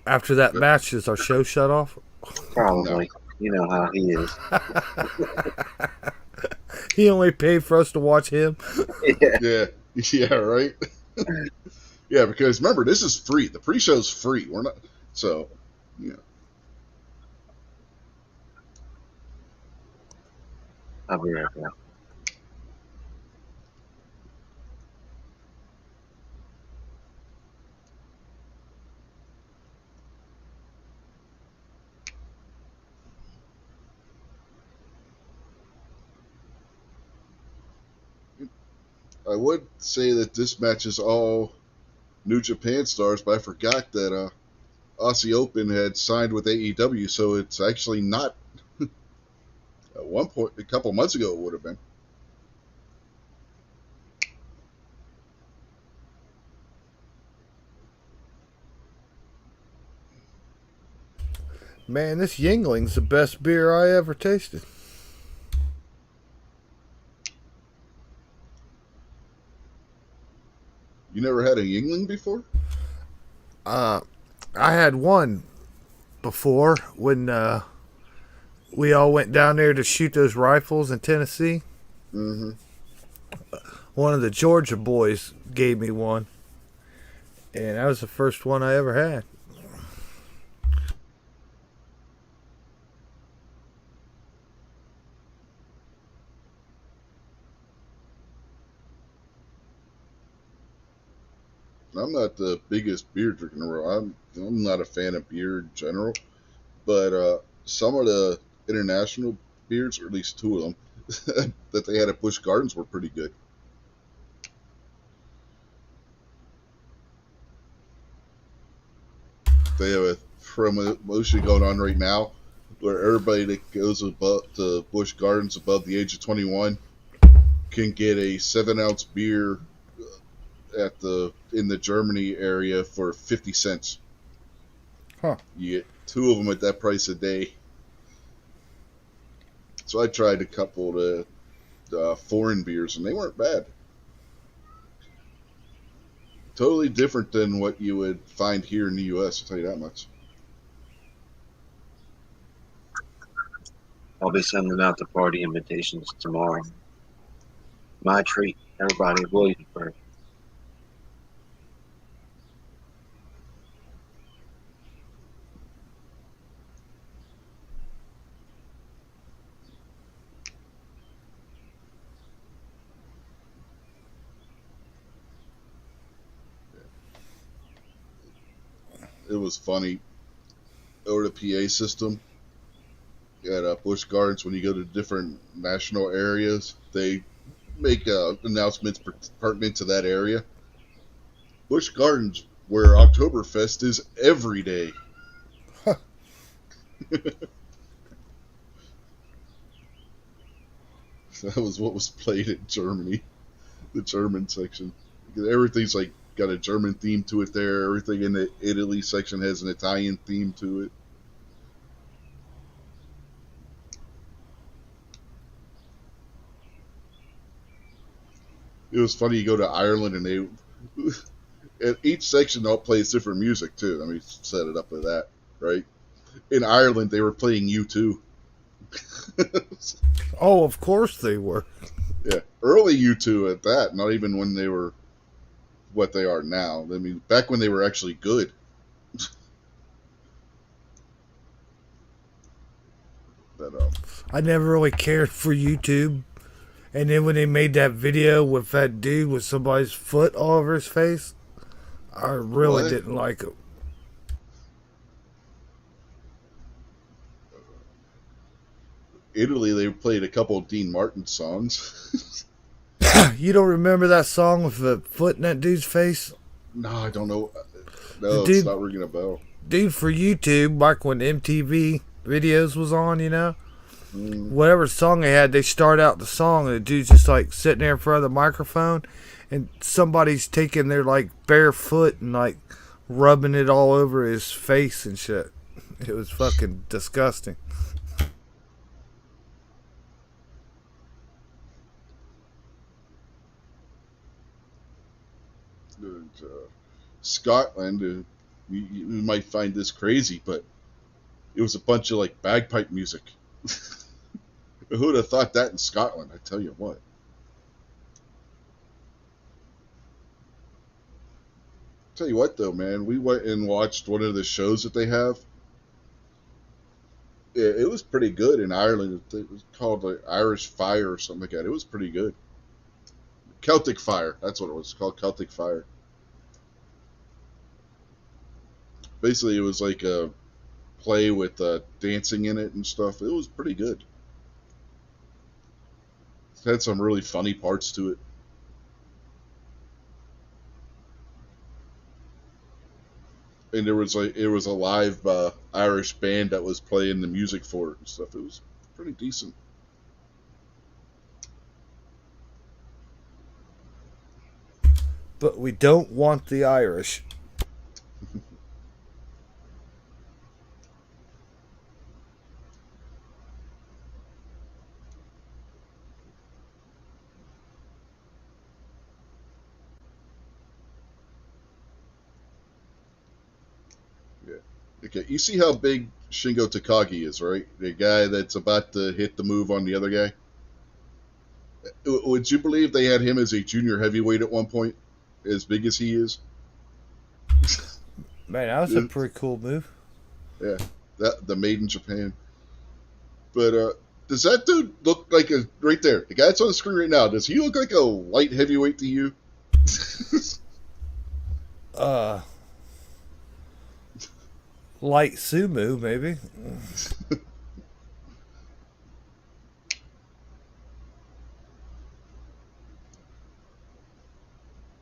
After that match, is our show shut off? Probably. No. You know how he is. He only paid for us to watch him. Yeah. Yeah, right. Yeah, because remember, this is free. The pre-show's free. We're not, so yeah. I'll be right back. I would say that this match is all New Japan stars, but I forgot that Aussie Open had signed with AEW, so it's actually not. At one point, a couple months ago, it would have been. Man, this Yingling's the best beer I ever tasted. You never had a Yingling before? I had one before when we all went down there to shoot those rifles in Tennessee. Mm-hmm. One of the Georgia boys gave me one, and that was the first one I ever had. I'm not the biggest beer drinker in the world. I'm not a fan of beer in general, but some of the international beers, or at least two of them, that they had at Busch Gardens were pretty good. They have a promotion going on right now where everybody that goes above to Busch Gardens above the age of 21 can get a 7-ounce beer in the Germany area for 50 cents. Huh. You get two of them at that price a day. So I tried a couple of foreign beers, and they weren't bad. Totally different than what you would find here in the U.S., I'll tell you that much. I'll be sending out the party invitations tomorrow. My treat, everybody in Williamsburg. It was funny. Over the PA system at Busch Gardens, when you go to different national areas, they make announcements pertinent to that area. Busch Gardens, where Oktoberfest is every day. Huh. That was what was played in Germany, the German section. Everything's like got a German theme to it there. Everything in the Italy section has an Italian theme to it. It was funny. You go to Ireland and they, at each section, all plays different music too. Let me set it up with that, right? In Ireland, they were playing U2. Oh, of course they were. Yeah, early U2 at that. Not even when they were what they are now. I mean, back when they were actually good. But I never really cared for YouTube. And then when they made that video with that dude with somebody's foot all over his face, I really What? didn't like it. Italy, they played a couple of Dean Martin songs. You don't remember that song with the foot in that dude's face? No, I don't know. No, Dude- it's not ringing a bell. Dude, for YouTube, back when MTV videos was on, you know, Mm. whatever song they had, they start out the song and the dude's just like sitting there in front of the microphone and somebody's taking their like bare foot and like rubbing it all over his face and shit. It was fucking disgusting. Scotland, you might find this crazy, but it was a bunch of like bagpipe music. Who would have thought that in Scotland? I tell you what. Tell you what though, man, we went and watched one of the shows that they have. It was pretty good in Ireland. It was called like Irish Fire or something like that. It was pretty good. Celtic Fire, that's what it was called. Celtic Fire. Basically, it was like a play with dancing in it and stuff. It was pretty good. It had some really funny parts to it. and it was a live Irish band that was playing the music for it and stuff. It was pretty decent. But we don't want the Irish. Yeah. Okay, you see how big Shingo Takagi is, right? The guy that's about to hit the move on the other guy. Would you believe they had him as a junior heavyweight at one point, as big as he is? Man, that was a pretty cool move. Yeah, that the Made in Japan. But does that dude look like a right there? The guy that's on the screen right now. Does he look like a light heavyweight to you? Uh, Light sumo, maybe.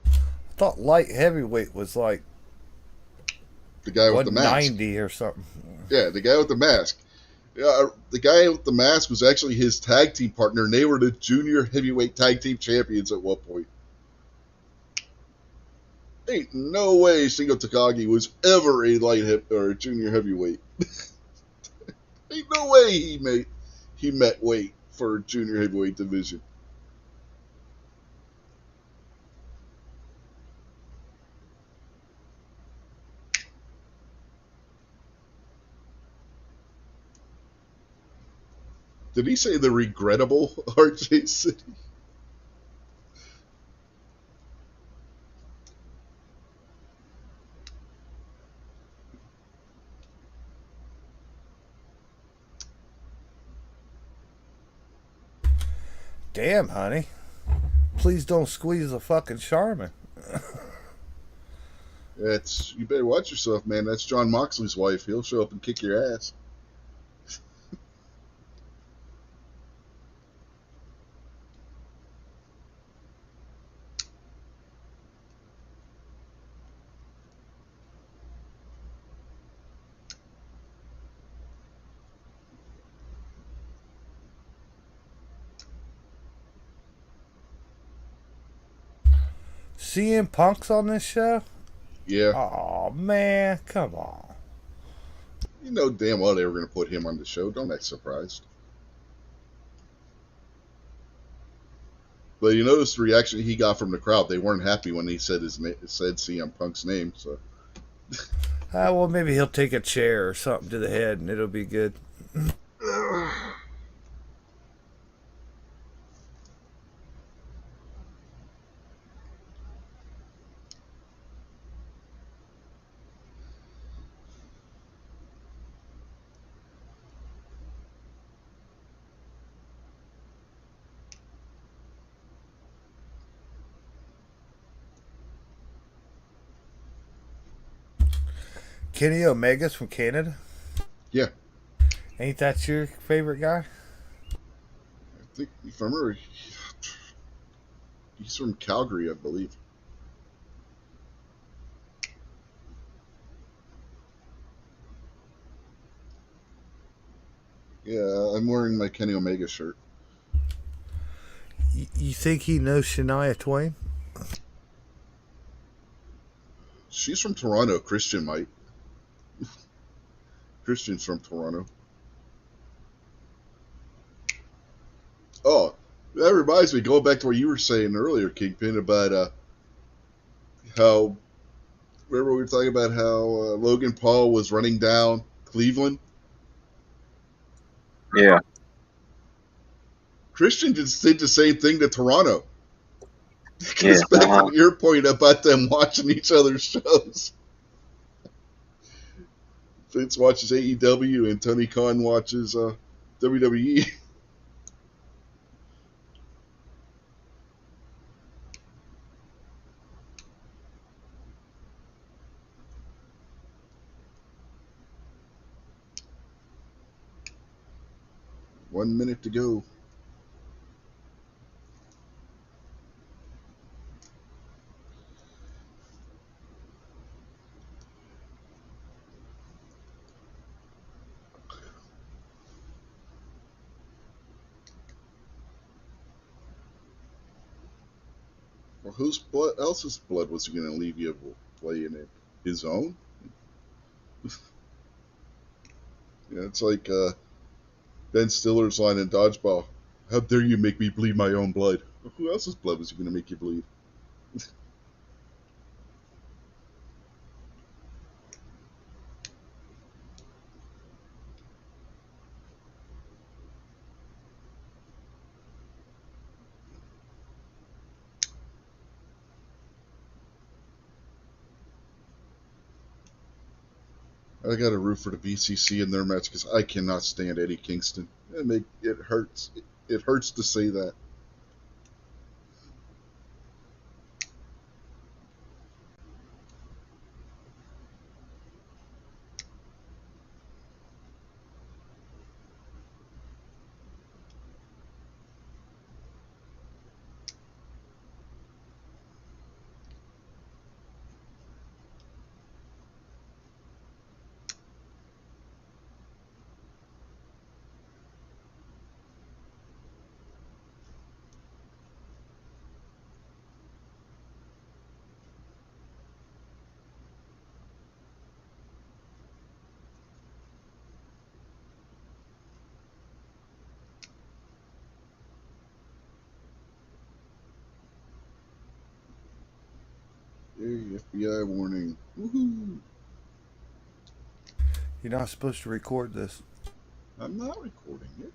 I thought light heavyweight was like The guy with the mask. 190 or something. Yeah, the guy with the mask. Yeah, the guy with the mask was actually his tag team partner, and they were the junior heavyweight tag team champions at one point. Ain't no way Shingo Takagi was ever a or a junior heavyweight. Ain't no way he met weight for a junior heavyweight division. Did he say the regrettable RJ City? Damn, honey. Please don't squeeze a fucking Charmin. You better watch yourself, man. That's John Moxley's wife. He'll show up and kick your ass. CM Punk's on this show? Yeah. Oh man, come on. You know damn well they were going to put him on the show. Don't act surprised. But you notice the reaction he got from the crowd. They weren't happy when he said said CM Punk's name. So. Well, maybe he'll take a chair or something to the head and it'll be good. 'Kenny Omega's from Canada? Yeah. Ain't that your favorite guy? I think, if I remember, he's from Calgary, I believe. Yeah, I'm wearing my Kenny Omega shirt. You think he knows Shania Twain? She's from Toronto. Christian might. Christian's from Toronto. Oh, that reminds me, going back to what you were saying earlier, Kingpin, about how, remember we were talking about how Logan Paul was running down Cleveland? Yeah. Christian just did the same thing to Toronto. Yeah, Back to your point about them watching each other's shows. Vince watches AEW and Tony Khan watches WWE. One minute to go. Well, whose blood else's blood was he going to leave you playing it? His own? Yeah, it's like Ben Stiller's line in Dodgeball. How dare you make me bleed my own blood? Well, who else's blood was he going to make you bleed? I got to root for the BCC in their match because I cannot stand Eddie Kingston. It hurts. It hurts to say that. Yay, FBI warning. Woohoo! You're not supposed to record this. I'm not recording it.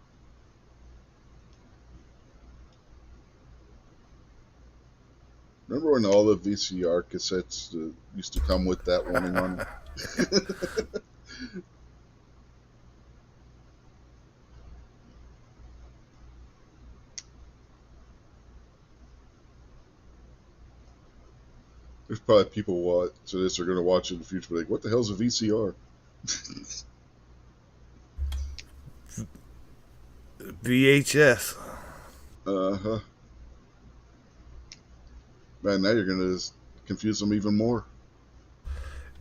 Remember when all the VCR cassettes used to come with that warning on them? There's probably people watch this are going to watch it in the future. Like, what the hell's a VCR? VHS. Uh-huh. Man, now you're going to confuse them even more.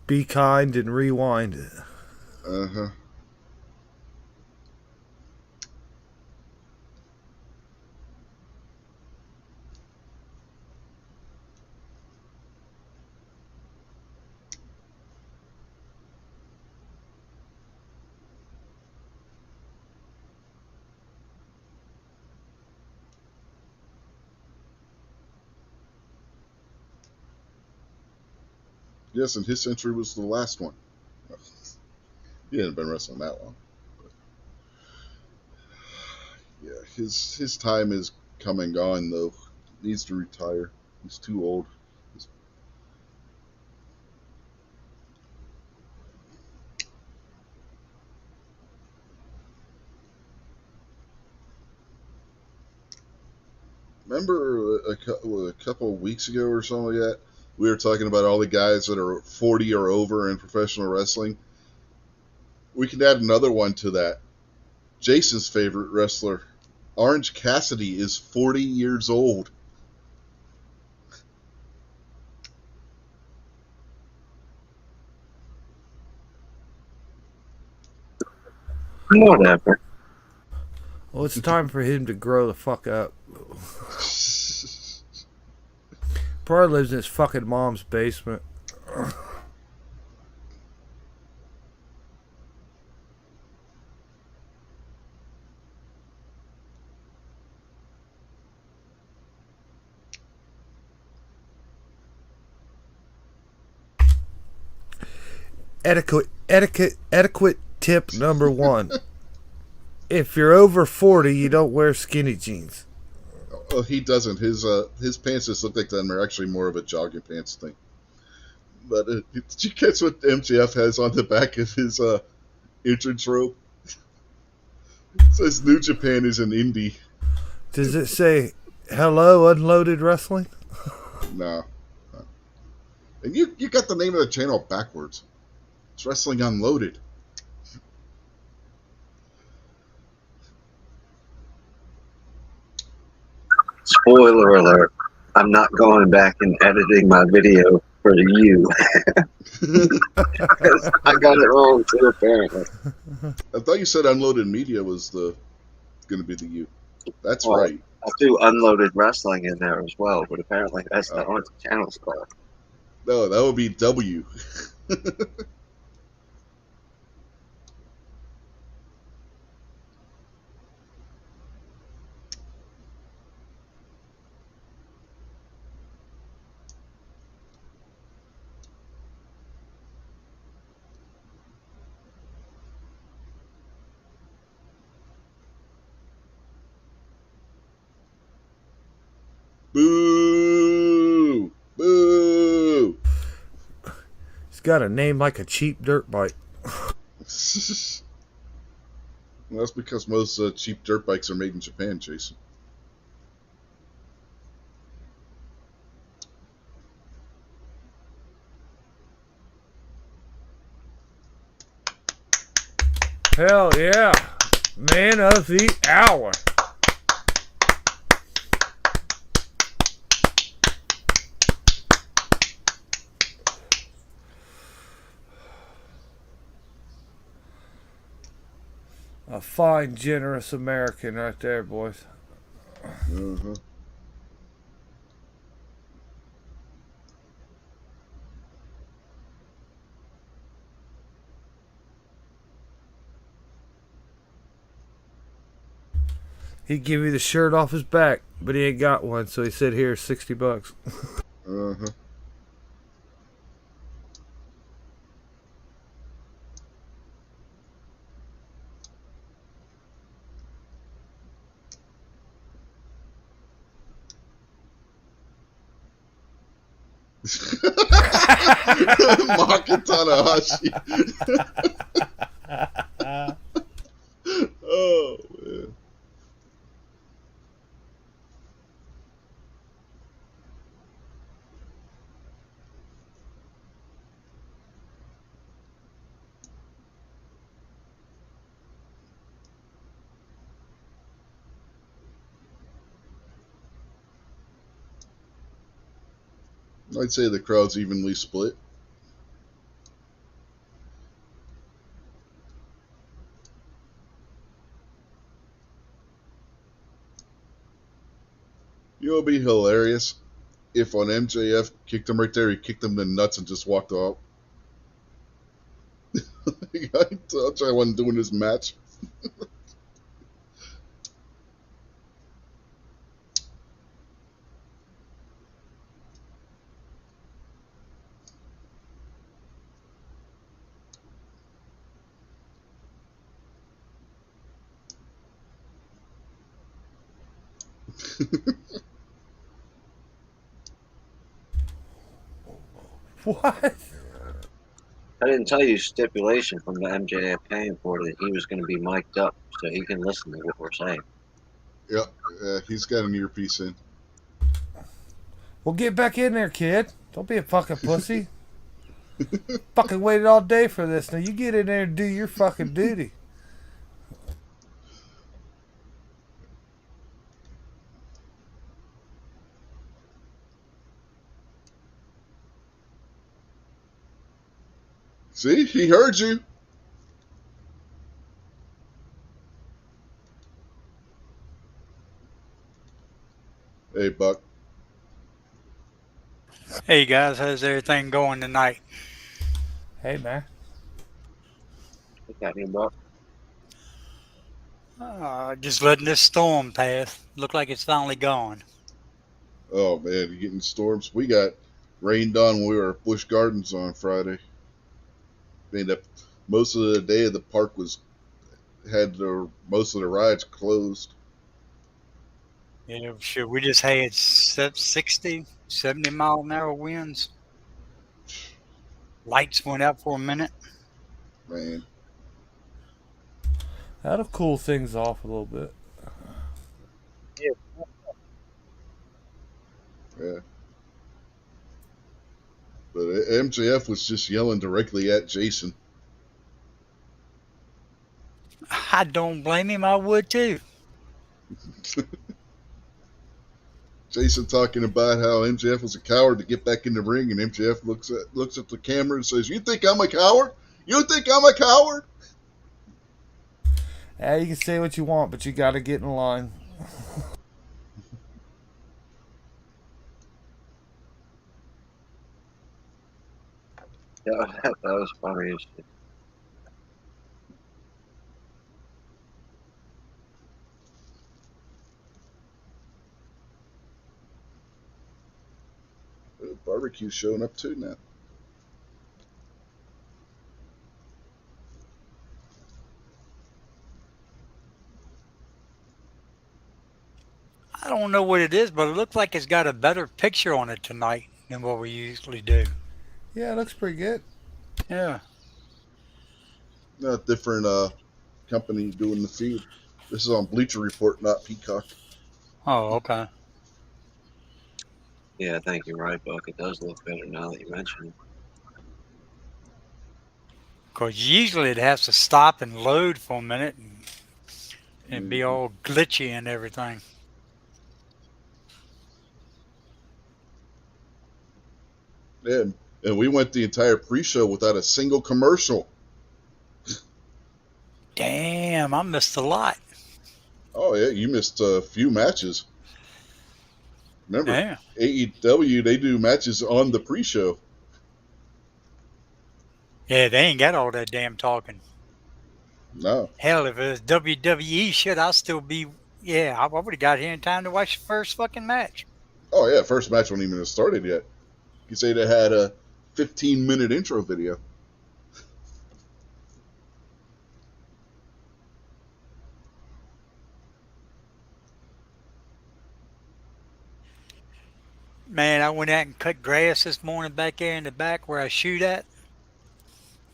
Be kind and rewind it. Uh-huh. Yes, and his century was the last one. He hadn't been wrestling that long. But yeah, his time is come and gone, though. He needs to retire. He's too old. Remember a couple of weeks ago or something like that, we were talking about all the guys that are 40 or over in professional wrestling. We can add another one to that. Jason's favorite wrestler, Orange Cassidy, is 40 years old. Whatever. Well, it's time for him to grow the fuck up. Probably lives in his fucking mom's basement. Etiquette tip number 1. If you're over 40, you don't wear skinny jeans. Well, he doesn't. His pants just look like them. They're actually more of a jogging pants thing. But did you catch what MJF has on the back of his entrance robe? It says New Japan is an indie. Does it say, hello, Unloaded Wrestling? No. And you got the name of the channel backwards. It's Wrestling Unloaded. Spoiler alert. I'm not going back and editing my video for you. I got it wrong too, apparently. I thought you said Unloaded Media was going to be the U. That's right. I threw Unloaded Wrestling in there as well, but apparently that's not what the channel's called. No, that would be W. Boo! Boo! He's got a name like a cheap dirt bike. Well, that's because most cheap dirt bikes are made in Japan, Jason. Hell yeah. Man of the hour. A fine, generous American right there, boys. Uh-huh. He'd give you the shirt off his back, but he ain't got one, so he said, "Here's $60." Uh-huh. Maki Tanahashi. Oh, man. I'd say the crowd's evenly split. You know, it'd be hilarious if on MJF kicked him right there, he kicked him in the nuts and just walked off. I'll try one doing this match. What? I didn't tell you stipulation from the MJF paying for it that he was going to be mic'd up so he can listen to what we're saying. Yeah, he's got an earpiece in. Well, get back in there, kid. Don't be a fucking pussy. Fucking waited all day for this. Now you get in there and do your fucking duty. See, he heard you. Hey, Buck. Hey guys, how's everything going tonight? Hey, man. Look at me, Buck. Just letting this storm pass. Look like it's finally gone. Oh, man, you getting storms? We got rained on when we were at Busch Gardens on Friday. Most of the day the park had most of the rides closed. Yeah, sure. We just had 60, 70 mile an hour winds. Lights went out for a minute. Man, That'll cool things off a little bit. yeah. But MJF was just yelling directly at Jason. I don't blame him. I would too. Jason talking about how MJF was a coward to get back in the ring, and MJF looks at the camera and says, "You think I'm a coward? You think I'm a coward?" Yeah, you can say what you want, but you gotta get in line. That was funny as shit. Barbecue's showing up too now. I don't know what it is, but it looks like it's got a better picture on it tonight than what we usually do. Yeah, it looks pretty good. Yeah. Different company doing the feed. This is on Bleacher Report, not Peacock. Oh, okay. Yeah, thank you, right, Buck. It does look better now that you mention it. Because usually it has to stop and load for a minute and be all glitchy and everything. Yeah, and we went the entire pre-show without a single commercial. Damn, I missed a lot. Oh yeah, you missed a few matches. Remember, Yeah. AEW, they do matches on the pre-show. Yeah, they ain't got all that damn talking. No. Hell, if it was WWE shit, I'd still be. Yeah, I would have got here in time to watch the first fucking match. Oh yeah, first match wasn't even started yet. You say they had a 15-minute intro video. Man, I went out and cut grass this morning back there in the back where I shoot at.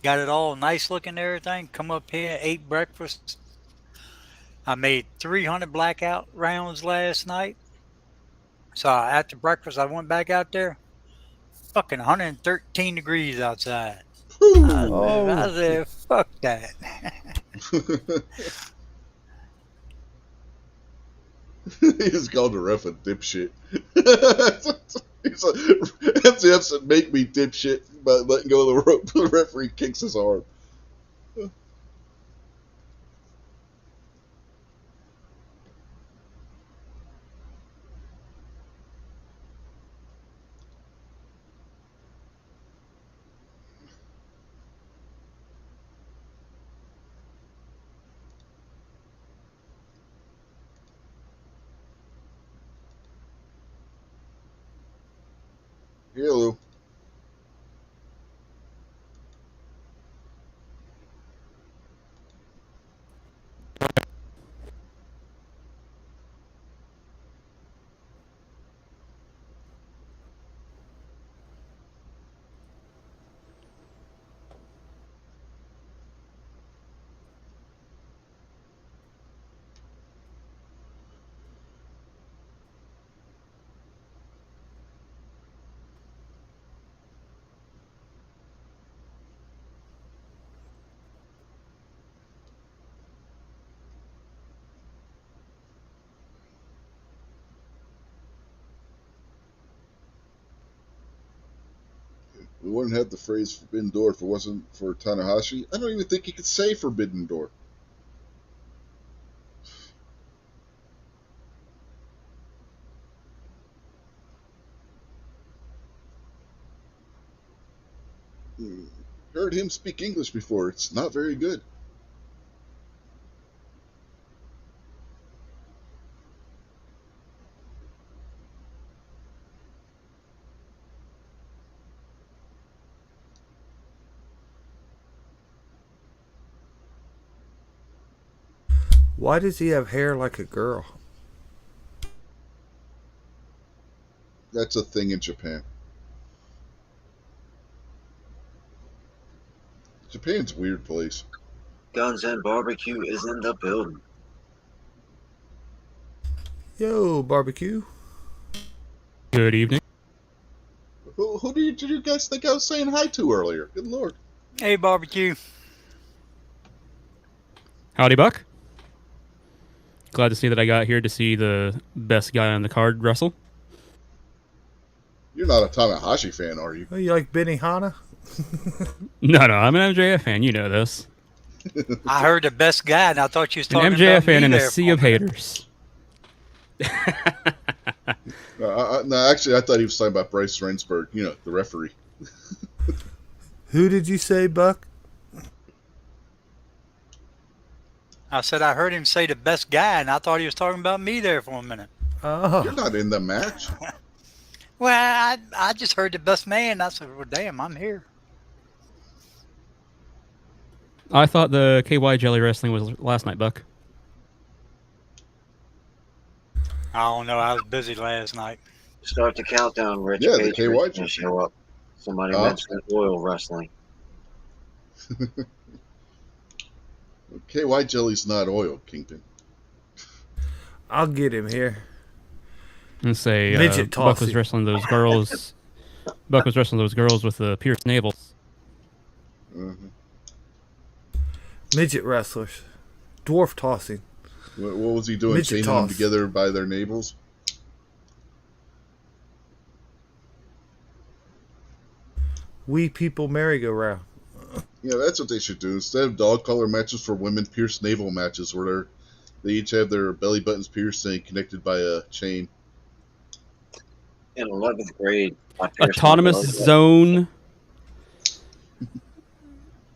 Got it all nice looking and everything. Come up here, ate breakfast. I made 300 blackout rounds last night. So after breakfast, I went back out there. Fucking 113 degrees outside. I said, fuck that. He just called the ref a dipshit. He's like, MCF said, make me dipshit by letting go of the rope. The referee kicks his arm. Hello. We wouldn't have the phrase Forbidden Door if it wasn't for Tanahashi. I don't even think he could say Forbidden Door. Heard him speak English before. It's not very good. Why does he have hair like a girl? That's a thing in Japan. Japan's a weird place. Guns and Barbecue is in the building. Yo, barbecue. Good evening. Who did you guys think I was saying hi to earlier? Good lord. Hey, barbecue. Howdy, Buck. Glad to see that I got here to see the best guy on the card wrestle. You're not a Tanahashi fan, are you? Oh, you like Benny Hanna? No, I'm an MJF fan. You know this. I heard the best guy, and I thought you was talking An MJF about fan me in a there sea for of minute. haters. No, actually, I thought he was talking about Bryce Rensburg, the referee. Who did you say, Buck? I said I heard him say the best guy, and I thought he was talking about me there for a minute. You're Oh, not in the match. Well, I just heard the best man. I said, well, damn, I'm here. I thought the KY Jelly Wrestling was last night, Buck. I don't know. I was busy last night. Start the countdown, Rich. Yeah, the Patriots KY gonna show up. Somebody Huh? mentioned oil wrestling. KY Jelly's not oil, Kingpin. I'll get him here. And say Midget Buck was tossing. wrestling those girls. Buck was wrestling those girls with the pierced navel. Uh-huh. Midget wrestlers. Dwarf tossing. What was he doing? Midget Chaining them toss. together by their navels? We people merry-go-round. Yeah, that's what they should do. Instead of dog collar matches for women, pierced navel matches where they each have their belly buttons pierced and connected by a chain. In 11th grade, I pierced Autonomous my belly button. Zone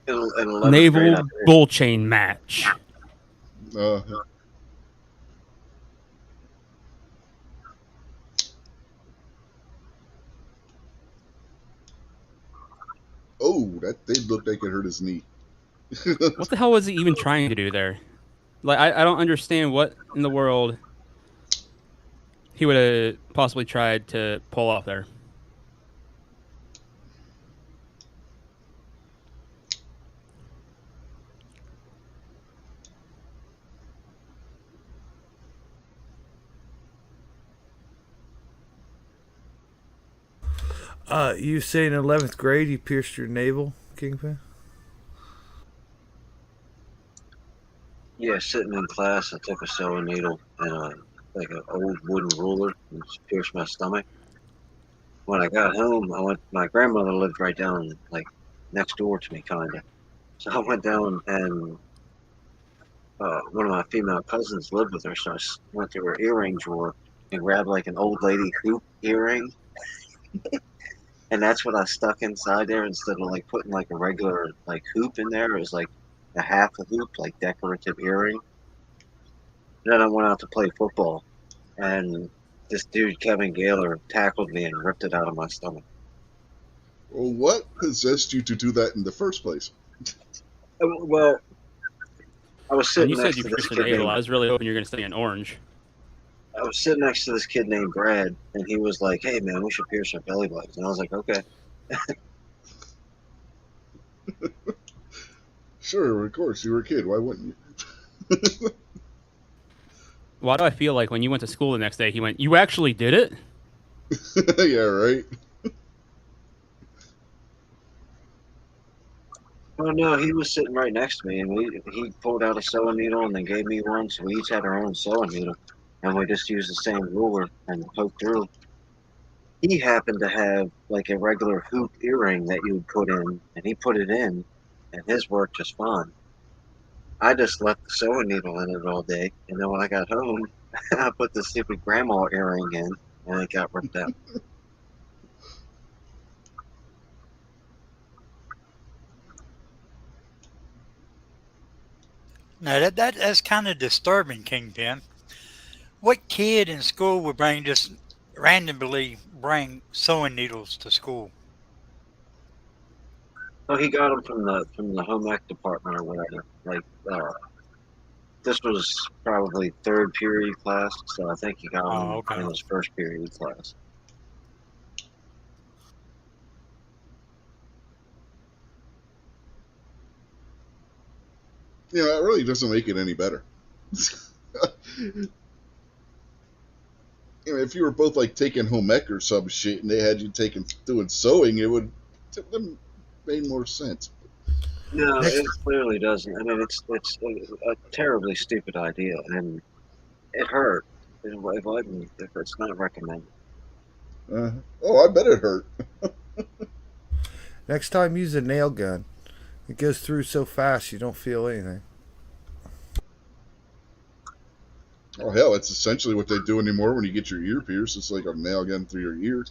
In 11th grade, Naval I pierced- Bull Chain match. Uh, oh, that did look like it hurt his knee. What the hell was he even trying to do there? Like, I don't understand what in the world he would have possibly tried to pull off there. You say in 11th grade you pierced your navel, Kingpin? Yeah, sitting in class, I took a sewing needle and like an old wooden ruler and just pierced my stomach. When I got home, my grandmother lived right down, like, next door to me, kinda. So I went down and one of my female cousins lived with her, so I went to her earring drawer and grabbed like an old lady hoop earring. And that's what I stuck inside there instead of like putting like a regular like hoop in there. It was like a half a hoop, like decorative earring. Then I went out to play football, and this dude Kevin Gaylor tackled me and ripped it out of my stomach. Well, what possessed you to do that in the first place? Well, I was When sitting you said next you to this pierced the kid navel, I named, was really hoping you were going to say an orange. I was sitting next to this kid named Brad, and he was like, "Hey man, we should pierce our belly buttons." And I was like, "Okay." Sure, of course, you were a kid. Why wouldn't you? Why do I feel like when you went to school the next day, he went, "You actually did it?" Yeah, right. Well, no, he was sitting right next to me, and he pulled out a sewing needle and then gave me one, so we each had our own sewing needle, and we just used the same ruler and poked through. He happened to have like a regular hoop earring that you would put in, and he put it in, and his worked just fine. I just left the sewing needle in it all day, and then when I got home, I put the stupid grandma earring in, and it got ripped out. Now that's kind of disturbing, Kingpin. What kid in school would randomly bring sewing needles to school? Oh, he got them from the home ec department or whatever. Like, this was probably third period class, so I think he got Oh, them okay. in his first period class. Yeah, that really doesn't make it any better. If you were both like taking home ec or some shit, and they had you doing sewing, it would have made more sense. No, Next- it clearly doesn't. I mean, it's a terribly stupid idea, and it hurt. It wasn't. It's not recommended. Oh, I bet it hurt. Next time, use a nail gun. It goes through so fast you don't feel anything. Oh hell, that's essentially what they do anymore when you get your ear pierced. It's like a nail gun through your ear.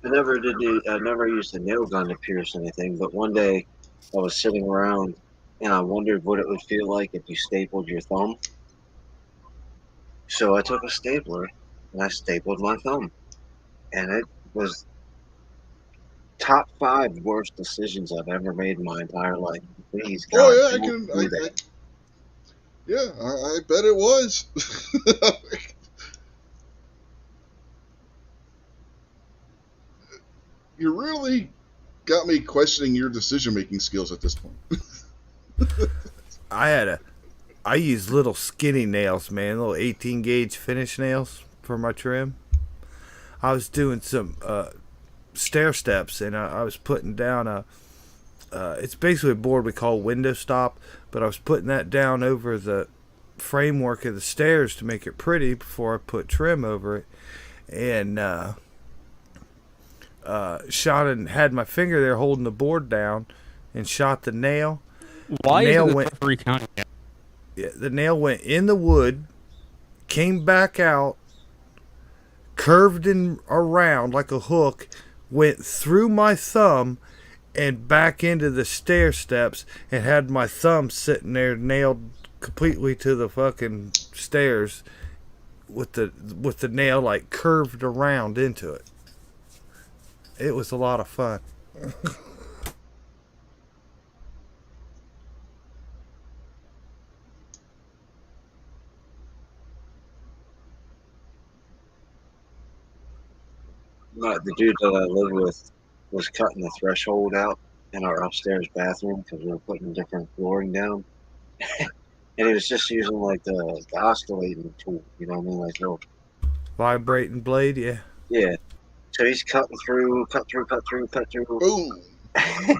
I never used a nail gun to pierce anything, but one day I was sitting around and I wondered what it would feel like if you stapled your thumb. So I took a stapler and I stapled my thumb. And it was top 5 worst decisions I've ever made in my entire life. Please, Oh God, yeah, I don't can. do that. Yeah, I bet it was. You really got me questioning your decision-making skills at this point. I use little skinny nails, man, little 18 gauge finish nails for my trim. I was doing some stair steps, and I was putting down it's basically a board we call window stop, but I was putting that down over the framework of the stairs to make it pretty before I put trim over it, and shot and had my finger there holding the board down, and shot the nail. Why nail isn't the went- referee counting it? Yeah, the nail went in the wood, came back out, curved in around like a hook, went through my thumb and back into the stair steps, and had my thumb sitting there nailed completely to the fucking stairs with the nail like curved around into it. It was a lot of fun. The dude that I live with was cutting the threshold out in our upstairs bathroom because we were putting different flooring down. And he was just using like the oscillating tool, you know what I mean? Like, little, Vibrating blade, yeah. yeah. So he's cutting through, cut through. Boom! I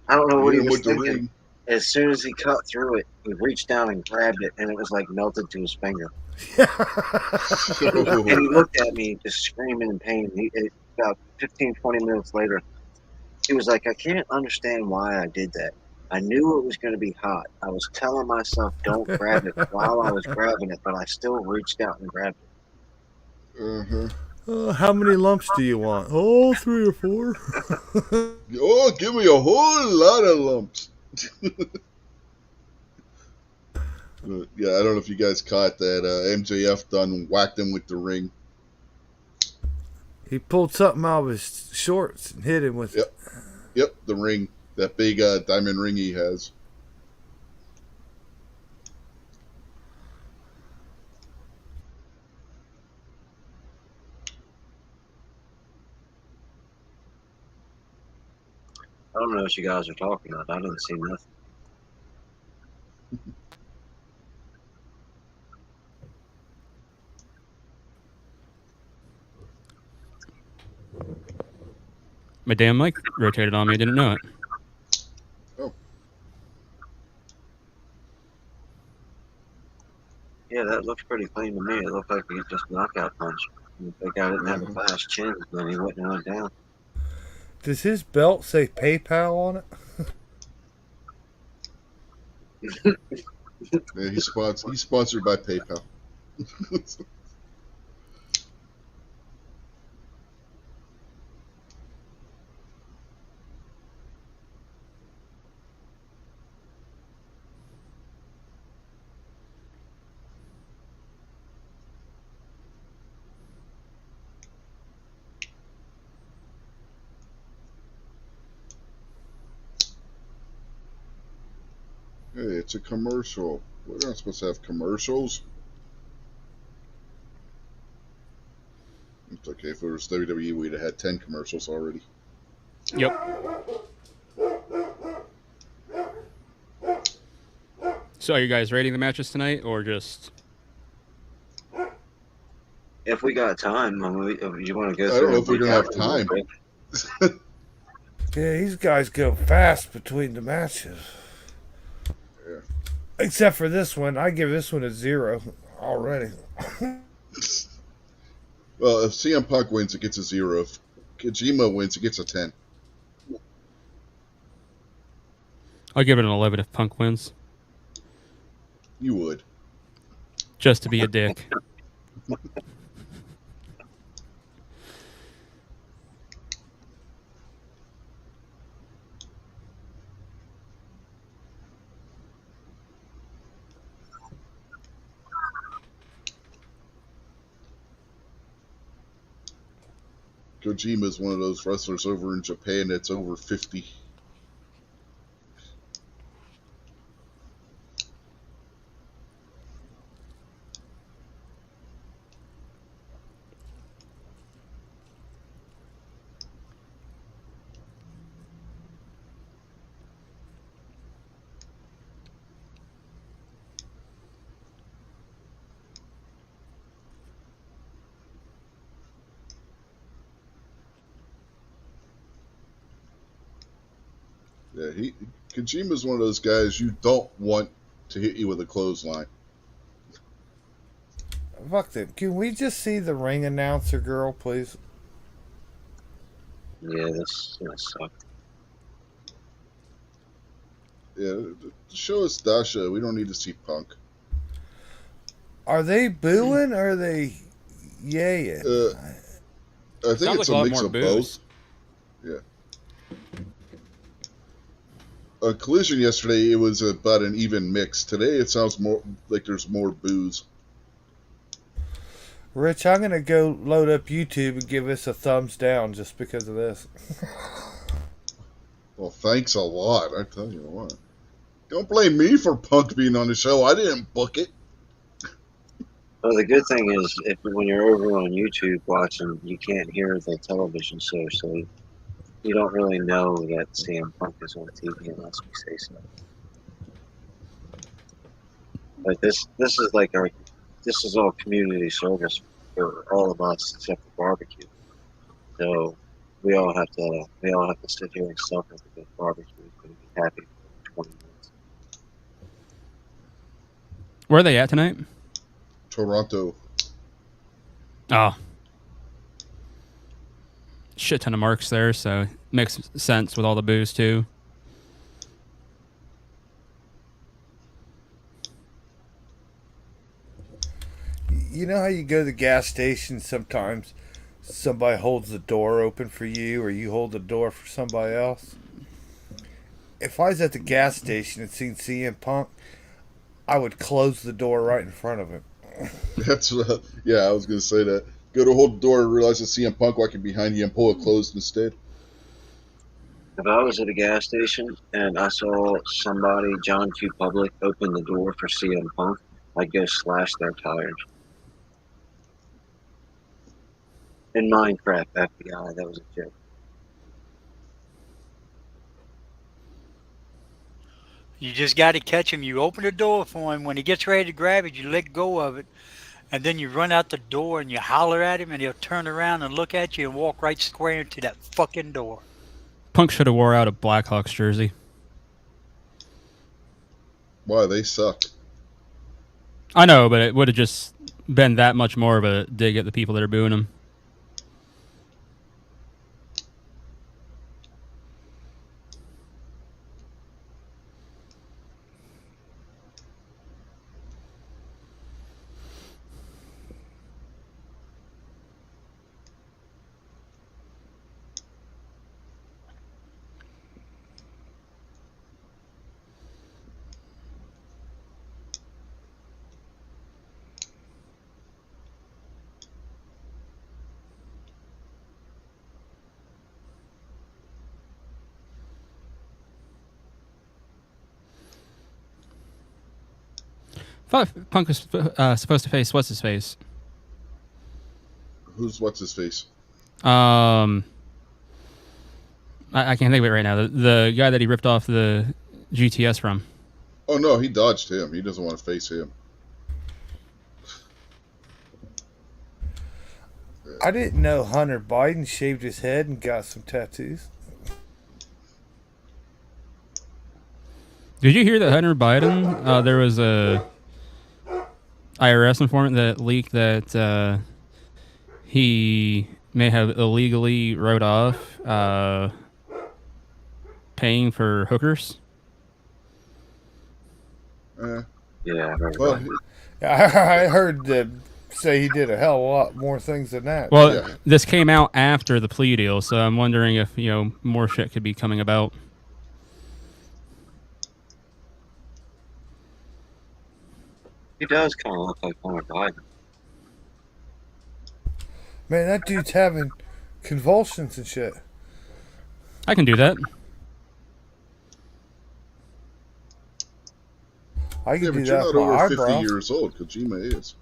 don't know what Hit he him was with the thinking. ring. As soon as he cut through it, he reached down and grabbed it, and it was like melted to his finger. And he looked at me just screaming in pain. About 15, 20 minutes later, he was like, I can't understand why I did that. I knew it was going to be hot. I was telling myself, don't grab it while I was grabbing it, but I still reached out and grabbed it. Uh-huh. How many lumps do you want? Oh, 3 or 4. Oh, give me a whole lot of lumps. Yeah, I don't know if you guys caught that. MJF done whacked him with the ring. He pulled something out of his shorts and hit him with Yep. Yep, the ring. That big diamond ring he has. I don't know what you guys are talking about. I didn't see nothing. My damn mic rotated on me. I didn't know it. Oh. Yeah, that looks pretty clean to me. It looked like he just knockout punch. If the guy didn't have a fast chin, then he wouldn't have went down. Does his belt say PayPal on it? Yeah, he's sponsored by PayPal. Hey, it's a commercial. We're not supposed to have commercials. It's okay. If it was WWE, we'd have had 10 commercials already. Yep. So, are you guys rating the matches tonight, or just? If we got time, I mean, if you want to go I through. don't know if we're gonna have time. Yeah, these guys go fast between the matches. Yeah. Except for this one. I give this one a 0 already. Well, if CM Punk wins, it gets a 0. If Kojima wins, it gets a 10. I'll give it an 11 if Punk wins, You would. just to be a dick. Kojima's one of those wrestlers over in Japan that's over 50. Yeah, Kojima's one of those guys you don't want to hit you with a clothesline. Fuck that. Can we just see the ring announcer girl, please? Yeah, this is gonna suck. Yeah, show us Dasha. We don't need to see Punk. Are they booing or are they yaying? I think it's a mix of both. Yeah. A Collision yesterday, it was about an even mix. Today, it sounds more like there's more boos. Rich, I'm going to go load up YouTube and give us a thumbs down just because of this. Well, thanks a lot. I tell you what. Don't blame me for Punk being on the show. I didn't book it. Well, the good thing is, when you're over on YouTube watching, you can't hear the television show, so you don't really know that CM Punk is on TV unless we say so. But this is like this is all community service for all of us except for barbecue. So we all have to sit here and suffer because barbecue is going to be happy for 20 minutes. Where are they at tonight? Toronto. Oh. Shit ton of marks there, so makes sense with all the booze too. You know how you go to the gas station sometimes somebody holds the door open for you or you hold the door for somebody else? If I was at the gas station and seen CM Punk, I would close the door right in front of him. That's yeah, I was going to say that. Go to hold the door and realize it's CM Punk walking behind you and pull it closed instead. If I was at a gas station and I saw somebody, John Q. Public, open the door for CM Punk, I'd go slash their tires. In Minecraft, FBI, that was a joke. You just got to catch him. You open the door for him. When he gets ready to grab it, you let go of it. And then you run out the door and you holler at him and he'll turn around and look at you and walk right square into that fucking door. Punk should have wore out a Blackhawks jersey. Why, they suck. I know, but it would have just been that much more of a dig at the people that are booing him. I thought Punk was supposed to face what's-his-face. Who's what's-his-face? I can't think of it right now. The guy that he ripped off the GTS from. Oh, no, he dodged him. He doesn't want to face him. I didn't know Hunter Biden shaved his head and got some tattoos. Did you hear that Hunter Biden, there was a IRS informant that leaked that he may have illegally wrote off paying for hookers? Yeah, I heard Well, that. I heard say he did a hell of a lot more things than that. Well, Yeah. This came out after the plea deal, so I'm wondering if, more shit could be coming about. He does kind of look like Hunter Biden. Man, that dude's having convulsions and shit. I can do that. I can Yeah, do but you're that not with my over 50 eyebrows. years old. Kojima is.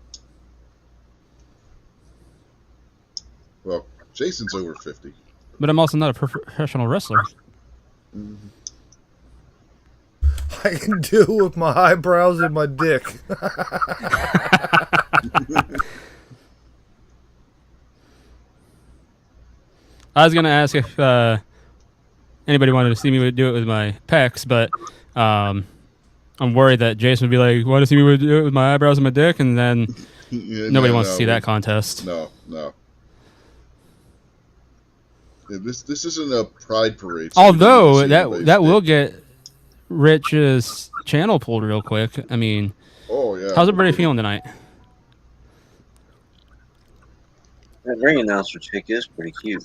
Well, Jason's over 50. But I'm also not a professional wrestler. I can do it with my eyebrows and my dick. I was gonna ask if anybody wanted to see me do it with my pecs, but I'm worried that Jason would be like, "Want to see me do it with my eyebrows and my dick?" And then Yeah, nobody wants to see that contest. No. Yeah, this isn't a pride parade. So Although you don't see anybody's that will dick. get Rich's channel pulled real quick. I mean, Oh yeah. how's everybody feeling tonight? That ring announcer chick is pretty cute.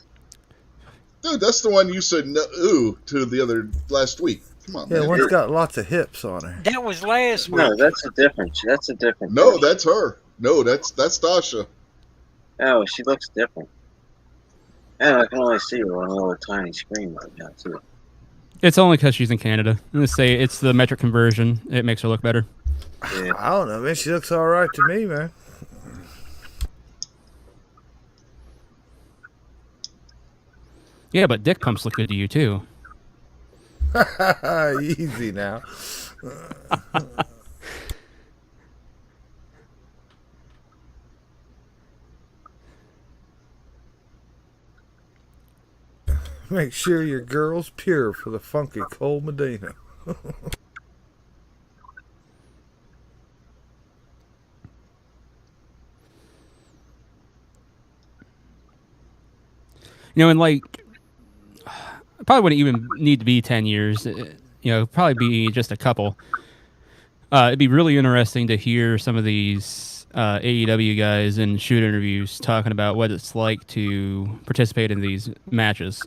Dude, that's the one you said no ooh to the other last week. Come on, Yeah, man. one's got lots of hips on her. That was last week. No, that's a different. That's a different. No, person. that's her. No, that's Dasha. Oh, she looks different. And I can only see her on a little tiny screen right now too. It's only because she's in Canada. I'm gonna say it's the metric conversion. It makes her look better. Yeah. I don't know, man. She looks all right to me, man. Yeah, but dick pumps look good to you too. Easy now. Make sure your girl's pure for the funky Cole Medina. You know, and like, it probably wouldn't even need to be 10 years. Probably be just a couple. It'd be really interesting to hear some of these AEW guys in shoot interviews talking about what it's like to participate in these matches.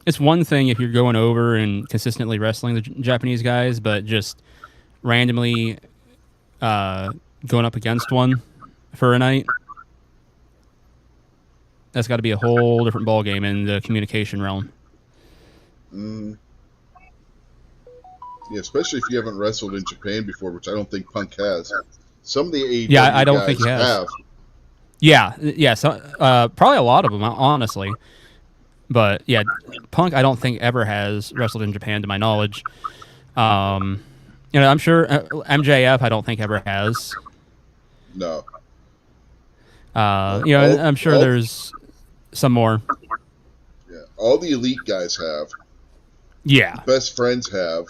It's one thing if you're going over and consistently wrestling the Japanese guys, but just randomly going up against one for a night, that's got to be a whole different ballgame in the communication realm. Yeah, especially if you haven't wrestled in Japan before, which I don't think Punk has. Some of the AEW Yeah, I don't guys think he has. have. Yeah. So, probably a lot of them, honestly. But yeah, Punk, I don't think ever has wrestled in Japan, to my knowledge. I'm sure MJF, I don't think ever has. No. I'm sure there's some more. Yeah, all the elite guys have. Yeah. Best friends have.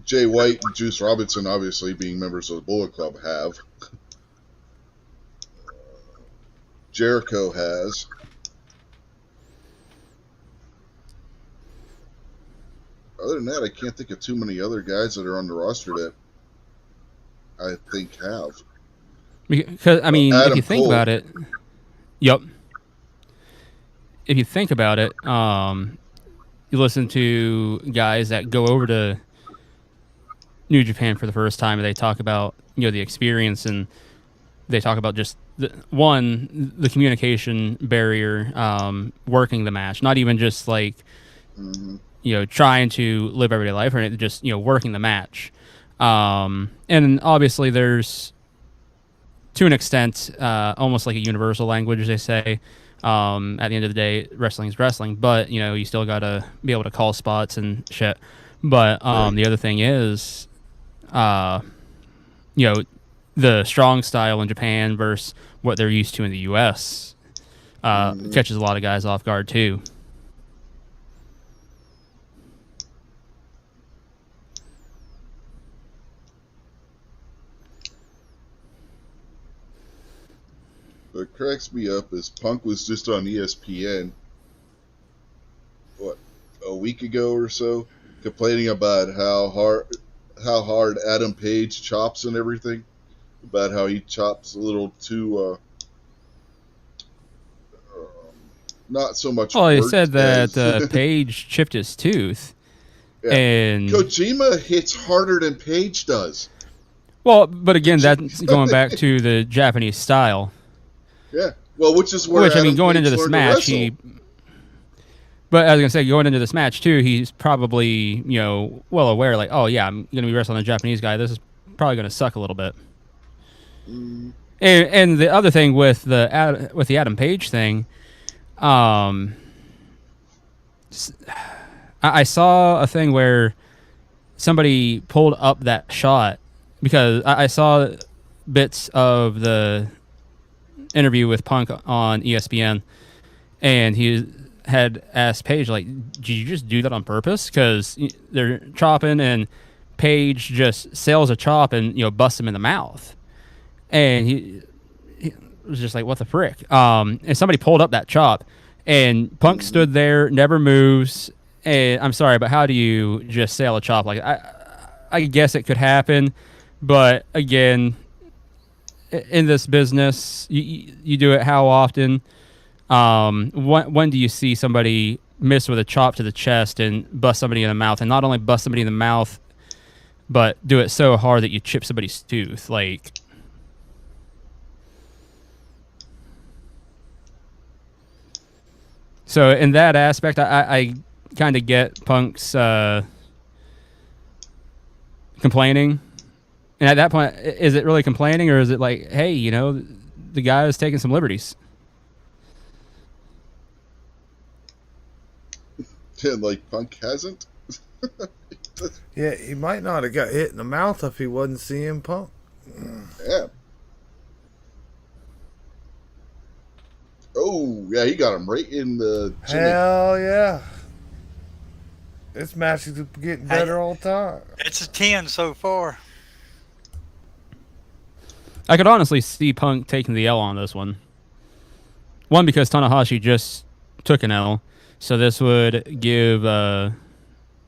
Jay White and Juice Robinson, obviously being members of the Bullet Club, have. Jericho has. Other than that, I can't think of too many other guys that are on the roster that I think have. Because, I mean, Adam if you think Cole. about it, yep. If you think about it, you listen to guys that go over to New Japan for the first time, and they talk about the experience, and they talk about just the communication barrier, working the match, not even just like trying to live everyday life, or just working the match. And obviously, there's to an extent almost like a universal language, they say. At the end of the day, wrestling is wrestling, but you still gotta be able to call spots and shit. But the other thing is, the strong style in Japan versus what they're used to in the U.S. Catches a lot of guys off guard too. What cracks me up is Punk was just on ESPN, a week ago or so, complaining about how hard Adam Page chops and everything, about how he chops a little too, not so much. Well, he work said that as- Page chipped his tooth, Yeah. and Kojima hits harder than Page does. Well, but again, that's going back to the Japanese style. Yeah. Well, which is where Which, I mean, Adam going Page into this learned match, to wrestle. But I was gonna say, going into this match too, he's probably well aware, like, oh yeah, I'm gonna be wrestling a Japanese guy. This is probably gonna suck a little bit. Mm, And the other thing with the Adam Page thing, um, I saw a thing where somebody pulled up that shot because I saw bits of the interview with Punk on ESPN, and he had asked Paige, like, did you just do that on purpose? Because they're chopping, and Paige just sails a chop and busts him in the mouth, and he was just like, what the frick? And somebody pulled up that chop, and Punk stood there, never moves. And I'm sorry, but how do you just sail a chop? Like, I guess it could happen, but again, in this business, you do it how often? When do you see somebody miss with a chop to the chest and bust somebody in the mouth, and not only bust somebody in the mouth, but do it so hard that you chip somebody's tooth? Like, so in that aspect, I kind of get Punk's complaining. And at that point, is it really complaining, or is it like, hey, the guy is taking some liberties? and like Punk hasn't. Yeah, he might not have got hit in the mouth if he wasn't CM Punk. Yeah. Oh, yeah, he got him right in the chin. Hell yeah. This match is getting better all the time. It's a 10 so far. I could honestly see Punk taking the L on this one. One, because Tanahashi just took an L, so this would give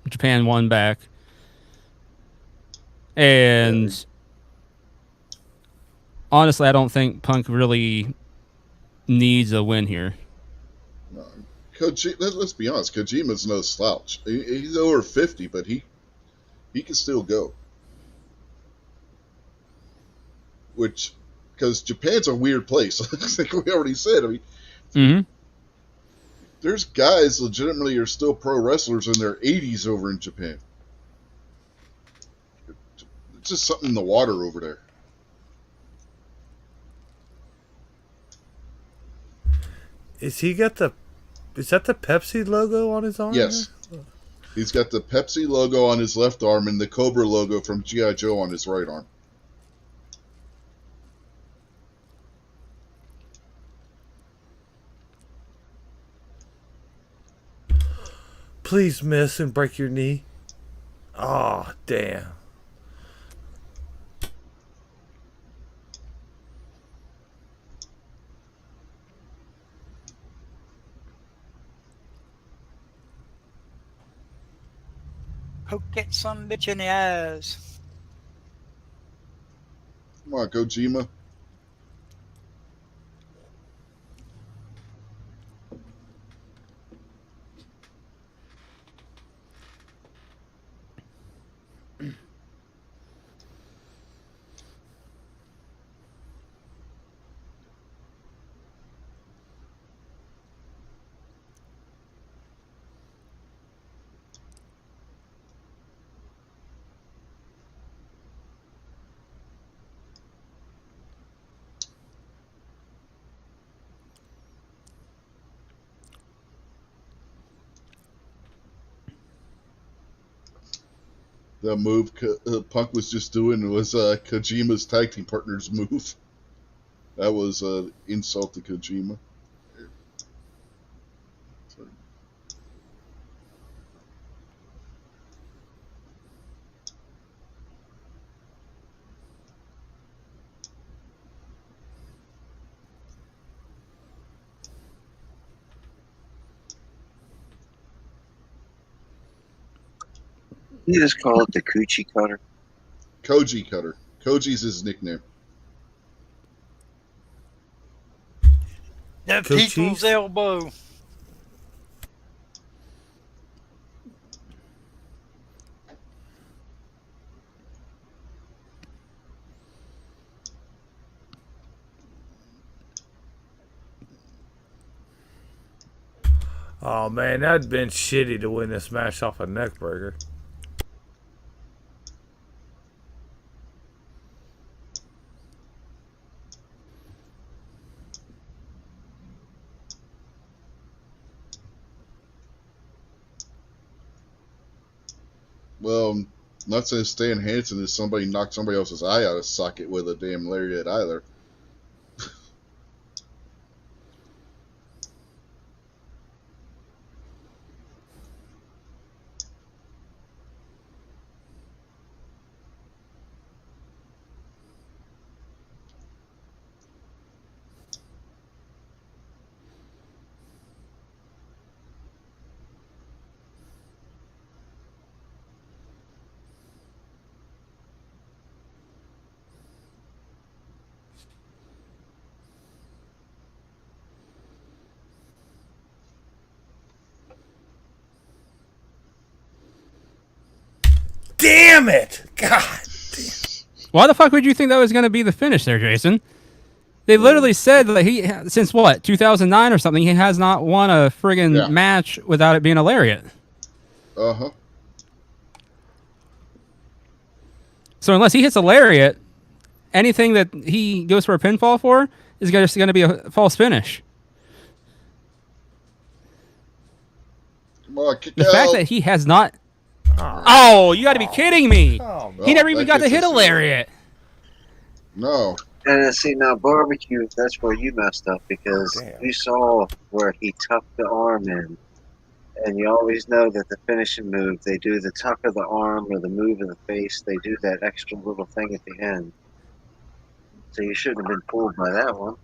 Japan one back. And honestly, I don't think Punk really needs a win here. No. Let's be honest, Kojima's no slouch. He's over 50, but he can still go. Which, because Japan's a weird place, like we already said. I mean, there's guys legitimately are still pro wrestlers in their 80s over in Japan. It's just something in the water over there. Is that the Pepsi logo on his arm? Yes. He's got the Pepsi logo on his left arm and the Cobra logo from G.I. Joe on his right arm. Please miss and break your knee. Oh, damn. Poke that son of a bitch in the eyes. Come on, Kojima. The move Punk was just doing was Kojima's tag team partner's move. That was insult to Kojima. You just call it the coochie cutter. Koji Cutter. Koji's his nickname. The Coach people's Cheese? elbow. Oh man, that'd been shitty to win this match off a neckbreaker. Well, I'm not saying Stan Hansen is somebody knocked somebody else's eye out of socket with a damn lariat either. Damn it! God. Why the fuck would you think that was going to be the finish there, Jason? They literally said that he, since what, 2009 or something, he has not won a friggin' match without it being a lariat. Uh-huh. So unless he hits a lariat, anything that he goes for a pinfall for is just going to be a false finish. Come on, kick The out. fact that he has not... Oh, you got to be kidding me. Oh, He never even got to hit a lariat. No. And see, now barbecue, that's where you messed up because you saw where he tucked the arm in. And you always know that the finishing move, they do the tuck of the arm or the move of the face. They do that extra little thing at the end. So you shouldn't have been fooled by that one.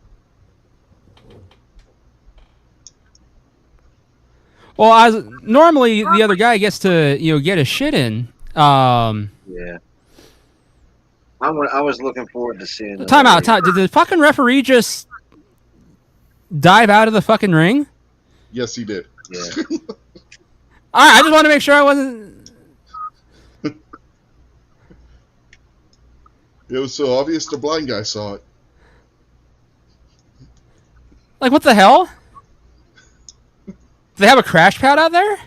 Well, normally the other guy gets to get his shit in. Yeah. I was looking forward to seeing. Time out. Did the fucking referee just dive out of the fucking ring? Yes, he did. Yeah. All right, I just want to make sure I wasn't. It was so obvious the blind guy saw it. Like, what the hell? Do they have a crash pad out there?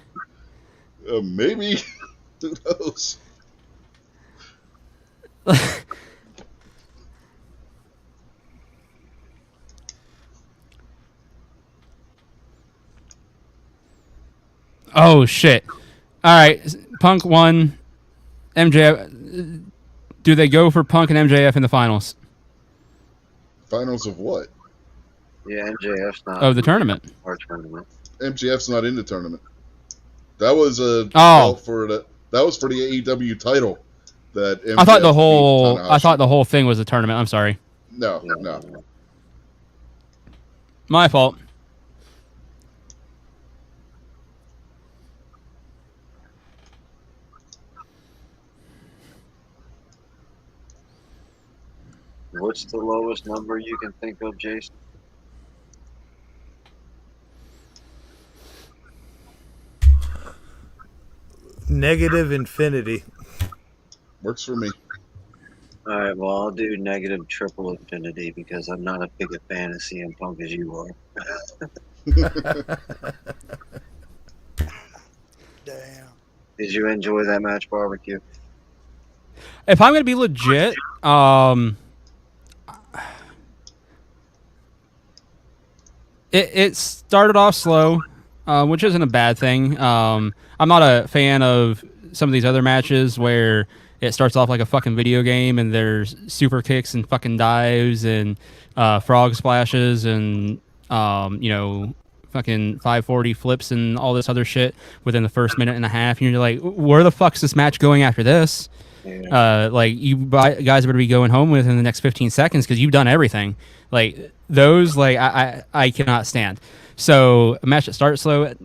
Maybe. Who knows? Oh shit! All right, Punk won. MJF. Do they go for Punk and MJF in the finals? Finals of what? Yeah, MJF's not. Of the tournament. Our tournament. MJF's not in the tournament. That was a that was for the AEW title. That MJF I thought the whole thing was a tournament. I'm sorry. No. My fault. What's the lowest number you can think of, Jason? Negative infinity. Works for me. All right, well, I'll do negative triple infinity because I'm not as big a fan of CM Punk as you are. Damn. Did you enjoy that match, barbecue? If I'm gonna be legit, it started off slow, which isn't a bad thing. I'm not a fan of some of these other matches where it starts off like a fucking video game and there's super kicks and fucking dives and frog splashes and fucking 540 flips and all this other shit within the first minute and a half. And you're like, where the fuck's this match going after this? Yeah. You guys better be going home within the next 15 seconds because you've done everything. Like those, I cannot stand. So a match that starts slow it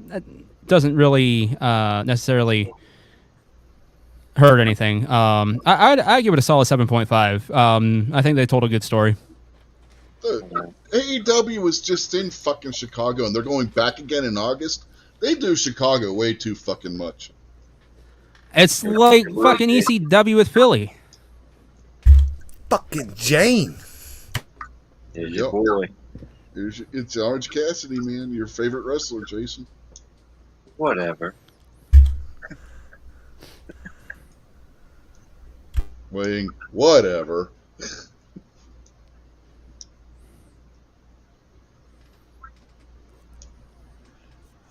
doesn't really necessarily hurt anything. I'd give it a solid 7.5. I think they told a good story. AEW was just in fucking Chicago and they're going back again in August. They do Chicago way too fucking much. It's like fucking ECW with Philly. Fucking Jane. Here's your boy. It's Orange Cassidy, man. Your favorite wrestler, Jason. Whatever. Weighing whatever.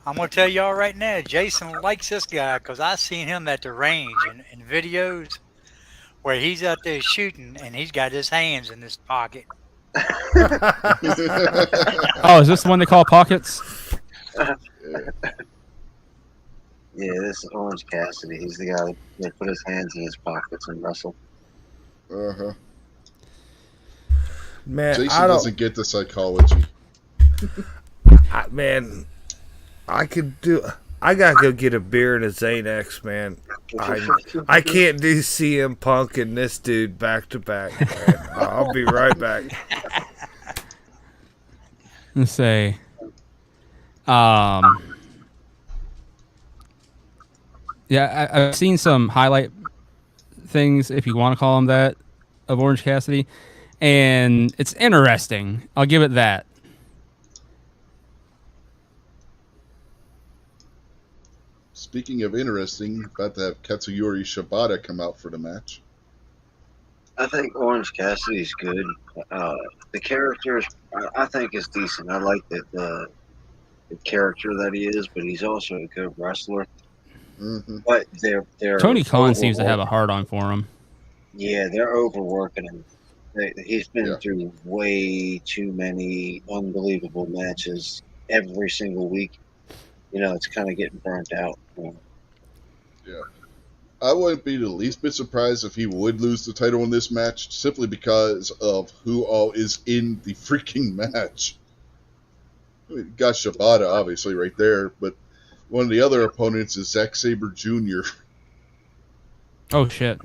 I'm gonna tell y'all right now, Jason likes this guy because I seen him at the range in videos where he's out there shooting and he's got his hands in his pocket. Oh, is this the one they call pockets? Yeah. Yeah, this is Orange Cassidy. He's the guy that put his hands in his pockets and wrestle. Uh-huh. Man, Jason I don't. doesn't get the psychology. Man, I could do. I gotta go get a beer and a Xanax, man. I can't do CM Punk and this dude back to back. Man. I'll be right back. Let's say, yeah, I've seen some highlight things, if you want to call them that, of Orange Cassidy, and it's interesting. I'll give it that. Speaking of interesting, about to have Katsuyori Shibata come out for the match. I think Orange Cassidy's good. The character, I think, is decent. I like the character that he is, but he's also a good wrestler. Mm-hmm. But they're Tony Khan seems to have a hard on for him. Yeah, they're overworking him. He's been Yeah. through way too many unbelievable matches every single week. You know, it's kind of getting burnt out. Yeah. I wouldn't be the least bit surprised if he would lose the title in this match, simply because of who all is in the freaking match. I mean, got Shibata, obviously, right there, but one of the other opponents is Zack Sabre Jr. Oh shit!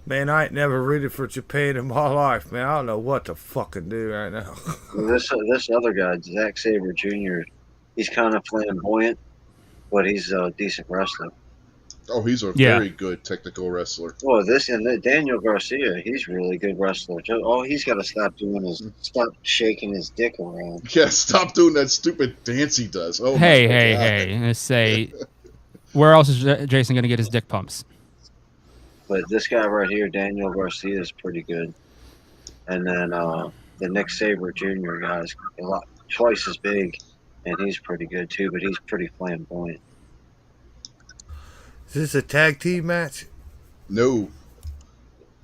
Man, I ain't never rooted for Japan in my life, man. I don't know what to fucking do right now. This other guy, Zack Sabre Jr., he's kind of flamboyant, but he's a decent wrestler. Oh, he's a Yeah. very good technical wrestler. Well, Daniel Garcia, he's a really good wrestler. All he's got to stop doing is stop shaking his dick around. Yeah, stop doing that stupid dance he does. Oh, Hey, my hey, God. hey! Let's say, where else is Jason gonna get his dick pumps? But this guy right here, Daniel Garcia, is pretty good. And then the Nick Sabre Jr. guy's twice as big, and he's pretty good too. But he's pretty flamboyant. Is this a tag team match? No.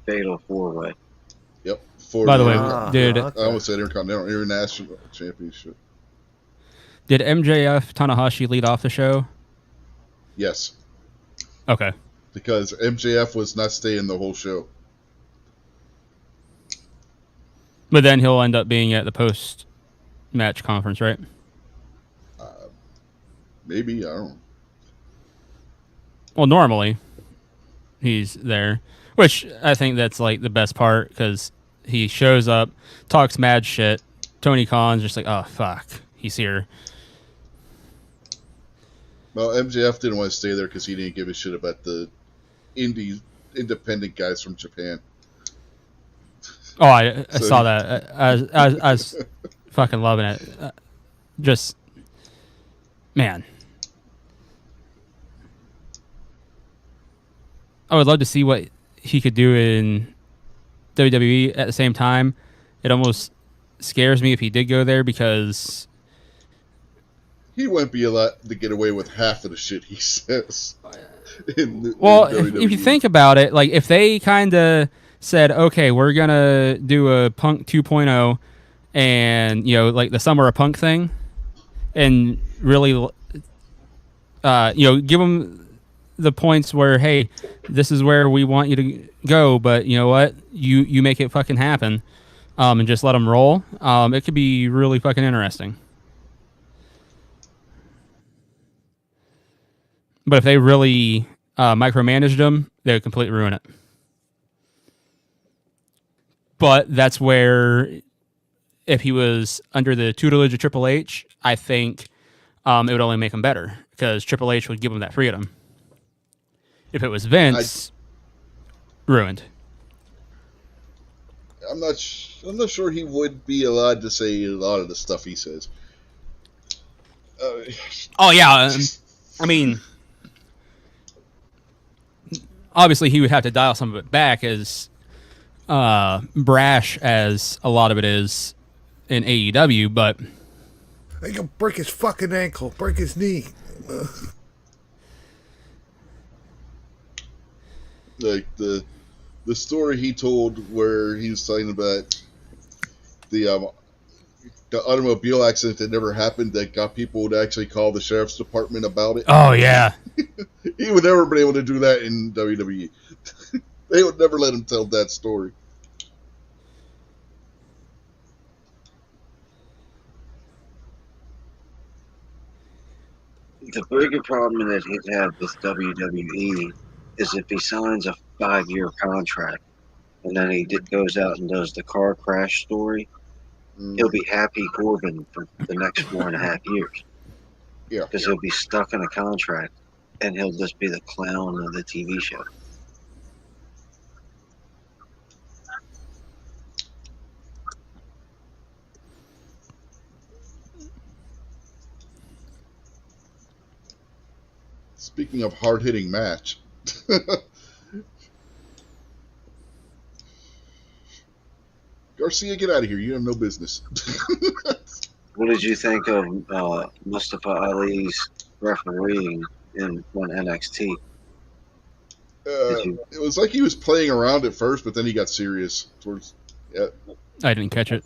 Fatal 4-way. Yep. By the way, dude, I almost said Intercontinental International Championship. did MJF Tanahashi lead off the show? Yes. Okay. Because MJF was not staying the whole show. But then he'll end up being at the post-match conference, right? Maybe, I don't know. Well, normally he's there, which I think that's like the best part because he shows up, talks mad shit. Tony Khan's just like, oh, fuck, he's here. Well, MJF didn't want to stay there because he didn't give a shit about the independent guys from Japan. Oh, I So- saw that. I was fucking loving it. Just, man. I would love to see what he could do in WWE at the same time. It almost scares me if he did go there because, He wouldn't be allowed to get away with half of the shit he says. well, if you think about it, like if they kind of said, okay, we're going to do a Punk 2.0 and, you know, like the Summer of Punk thing and really, you know, give them the points where, hey, this is where we want you to go, but you know what? You make it fucking happen, and just let them roll. It could be really fucking interesting. But if they really micromanaged them, they would completely ruin it. But that's where, if he was under the tutelage of Triple H, I think it would only make him better because Triple H would give him that freedom. If it was Vince, ruined. I'm not sure he would be allowed to say a lot of the stuff he says. Oh yeah, I mean, obviously he would have to dial some of it back as brash as a lot of it is in AEW, but They gonna break his fucking ankle, break his knee. Like the story he told where he was talking about the automobile accident that never happened that got people to actually call the sheriff's department about it. oh yeah, He would never be able to do that in WWE. They would never let him tell that story. The bigger problem that he'd have with WWE is if he signs a 5-year contract and then he goes out and does the car crash story, he'll be Happy Corbin for the next 4.5 years. Yeah. Because he'll be stuck in a contract and he'll just be the clown of the TV show. Speaking of hard-hitting match, Garcia, get out of here. You have no business. What did you think of Mustafa Ali's refereeing on NXT? It was like he was playing around at first, but then he got serious towards. Yeah. I didn't catch it.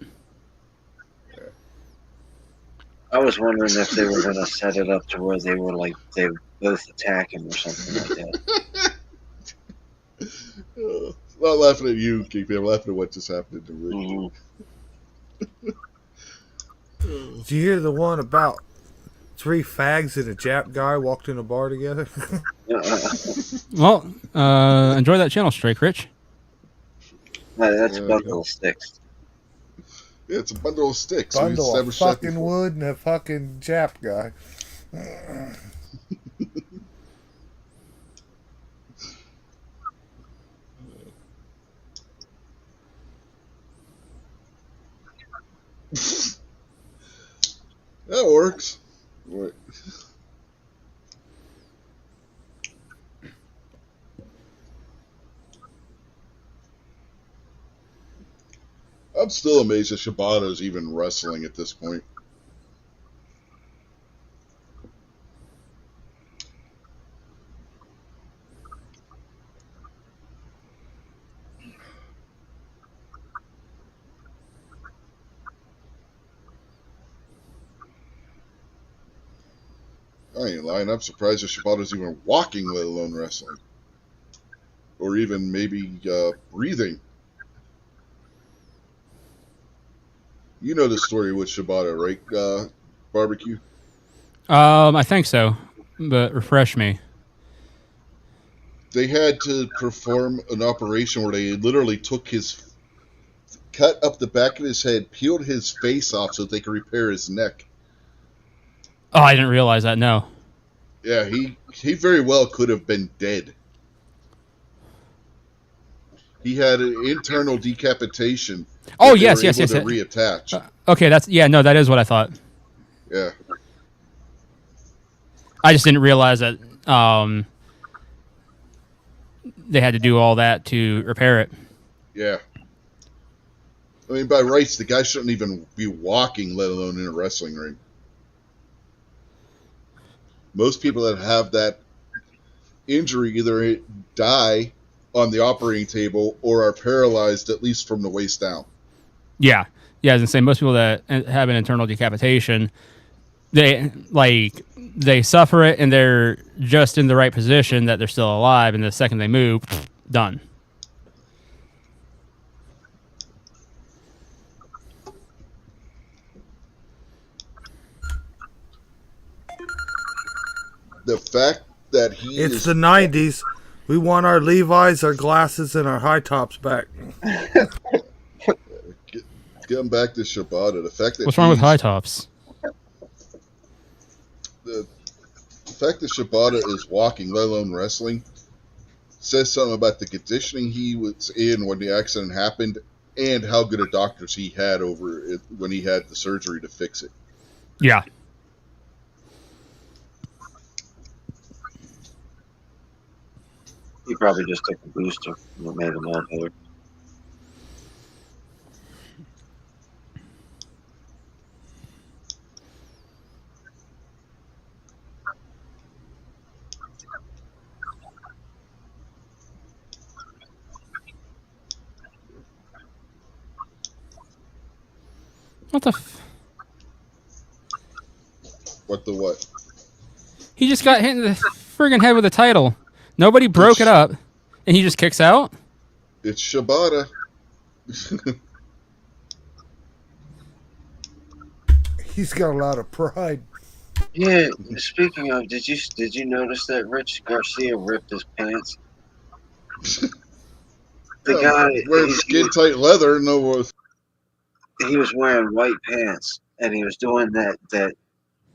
I was wondering if they were going to set it up to where they were like they both attack him or something like that. I'm not laughing at you, KP. I'm laughing at what just happened to Rick. Mm-hmm. Did you hear the one about 3 fags and a Jap guy walked in a bar together? Well, enjoy that channel streak, Rich. No, that's a bundle of sticks. Yeah, it's a bundle of sticks. Bundle of fucking wood and a fucking Jap guy. That works. Right. I'm still amazed that Shibata's even wrestling at this point. I ain't lying. I'm surprised that Shibata's even walking, let alone wrestling. Or even maybe breathing. You know the story with Shibata, right, Barbecue? I think so, but refresh me. They had to perform an operation where they literally took cut up the back of his head, peeled his face off so they could repair his neck. Oh, I didn't realize that. No. Yeah, he very well could have been dead. He had an internal decapitation. Oh, yes. To reattach. Okay, that is what I thought. Yeah. I just didn't realize that they had to do all that to repair it. Yeah. I mean, by rights, the guy shouldn't even be walking, let alone in a wrestling ring. Most people that have that injury either die on the operating table or are paralyzed, at least from the waist down. Yeah. Yeah, I was going to say, most people that have an internal decapitation, they suffer it and they're just in the right position that they're still alive, and the second they move, done. The fact that It's the 90s. We want our Levi's, our glasses, and our high tops back. Getting back to Shibata, the fact that what's wrong with high tops? The fact that Shibata is walking, let alone wrestling, says something about the conditioning he was in when the accident happened, and how good of doctors he had over it when he had the surgery to fix it. Yeah. He probably just took a booster and it made him all better. What the? What the what? He just got hit in the friggin' head with a title. Nobody broke it up, and he just kicks out. It's Shibata. He's got a lot of pride. Yeah. Speaking of, did you notice that Rich Garcia ripped his pants? The guy wearing skin tight leather. No, he was wearing white pants and he was doing that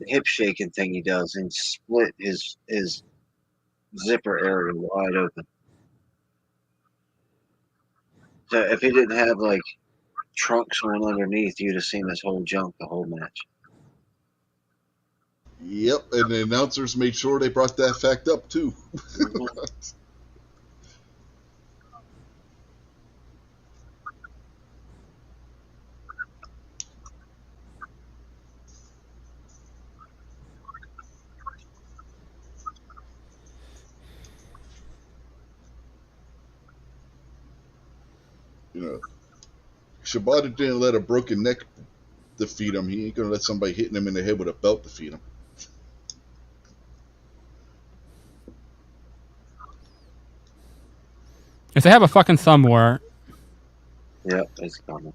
hip shaking thing he does and split his zipper area wide open. So if he didn't have like trunks on underneath, you'd have seen his whole junk the whole match. Yep, and the announcers made sure they brought that fact up too. Mm-hmm. You know, Shibata didn't let a broken neck defeat him. He ain't gonna let somebody hitting him in the head with a belt defeat him. If they have a fucking thumb war, Yeah, it's coming.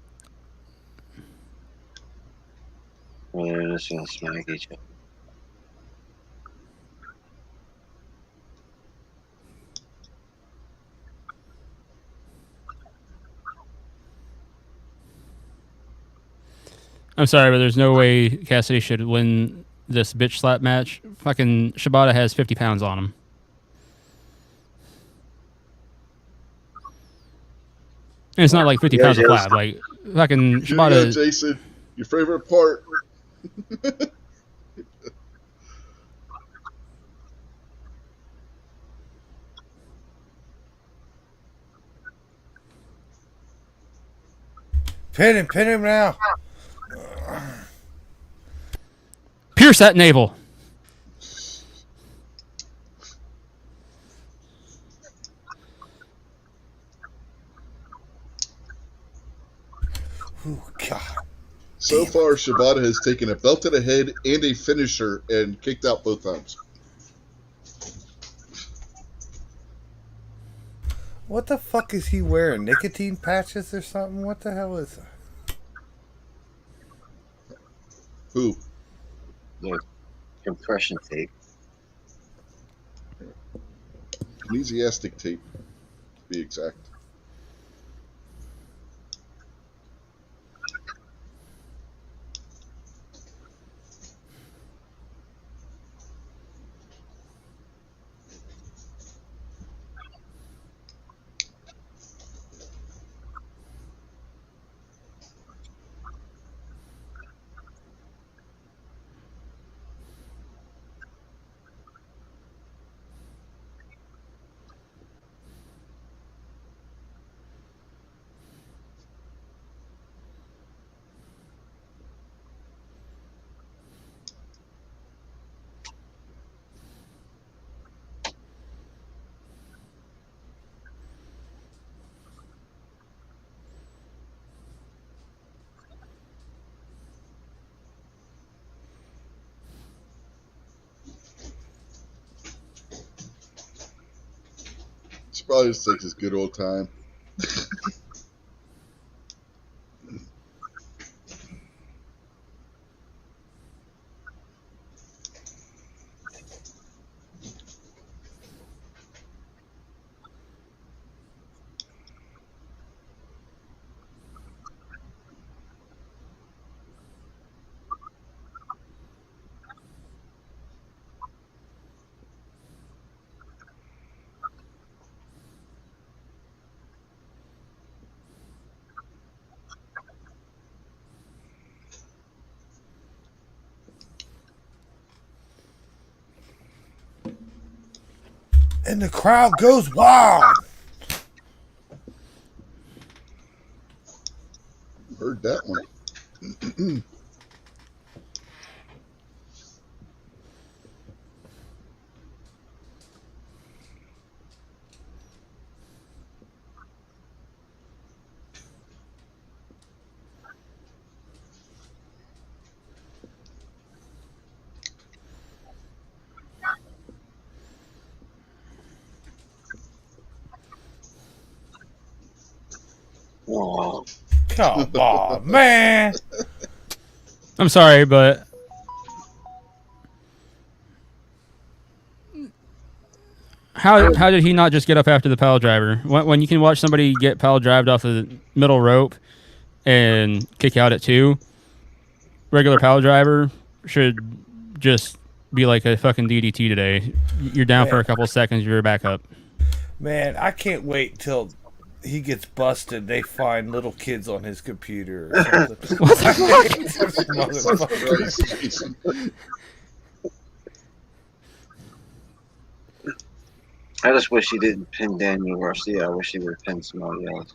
Well, they're just gonna smack each other. I'm sorry, but there's no way Cassidy should win this bitch slap match. Fucking Shibata has 50 pounds on him. And it's not like 50 pounds of flab. Like, fucking Shibata. Yeah, Jason, your favorite part. Pin him now. Pierce that navel. Oh, God. So far, Shibata has taken a belt to the head and a finisher and kicked out both times. What the fuck is he wearing? Nicotine patches or something? What the hell is that? Who? The compression tape. Kinesiastic tape, to be exact. Shibata just takes his good old time. And the crowd goes wild. Heard that one. Oh, Come on, man. I'm sorry, but how did he not just get up after the pile driver? When you can watch somebody get pile drived off the middle rope and kick out at 2, regular pile driver should just be like a fucking DDT today. You're down for a couple seconds, you're back up. Man, I can't wait till he gets busted. They find little kids on his computer or something. What the fuck? Christ, Jason. I just wish he didn't pin Daniel Garcia. I wish he would have pinned somebody else.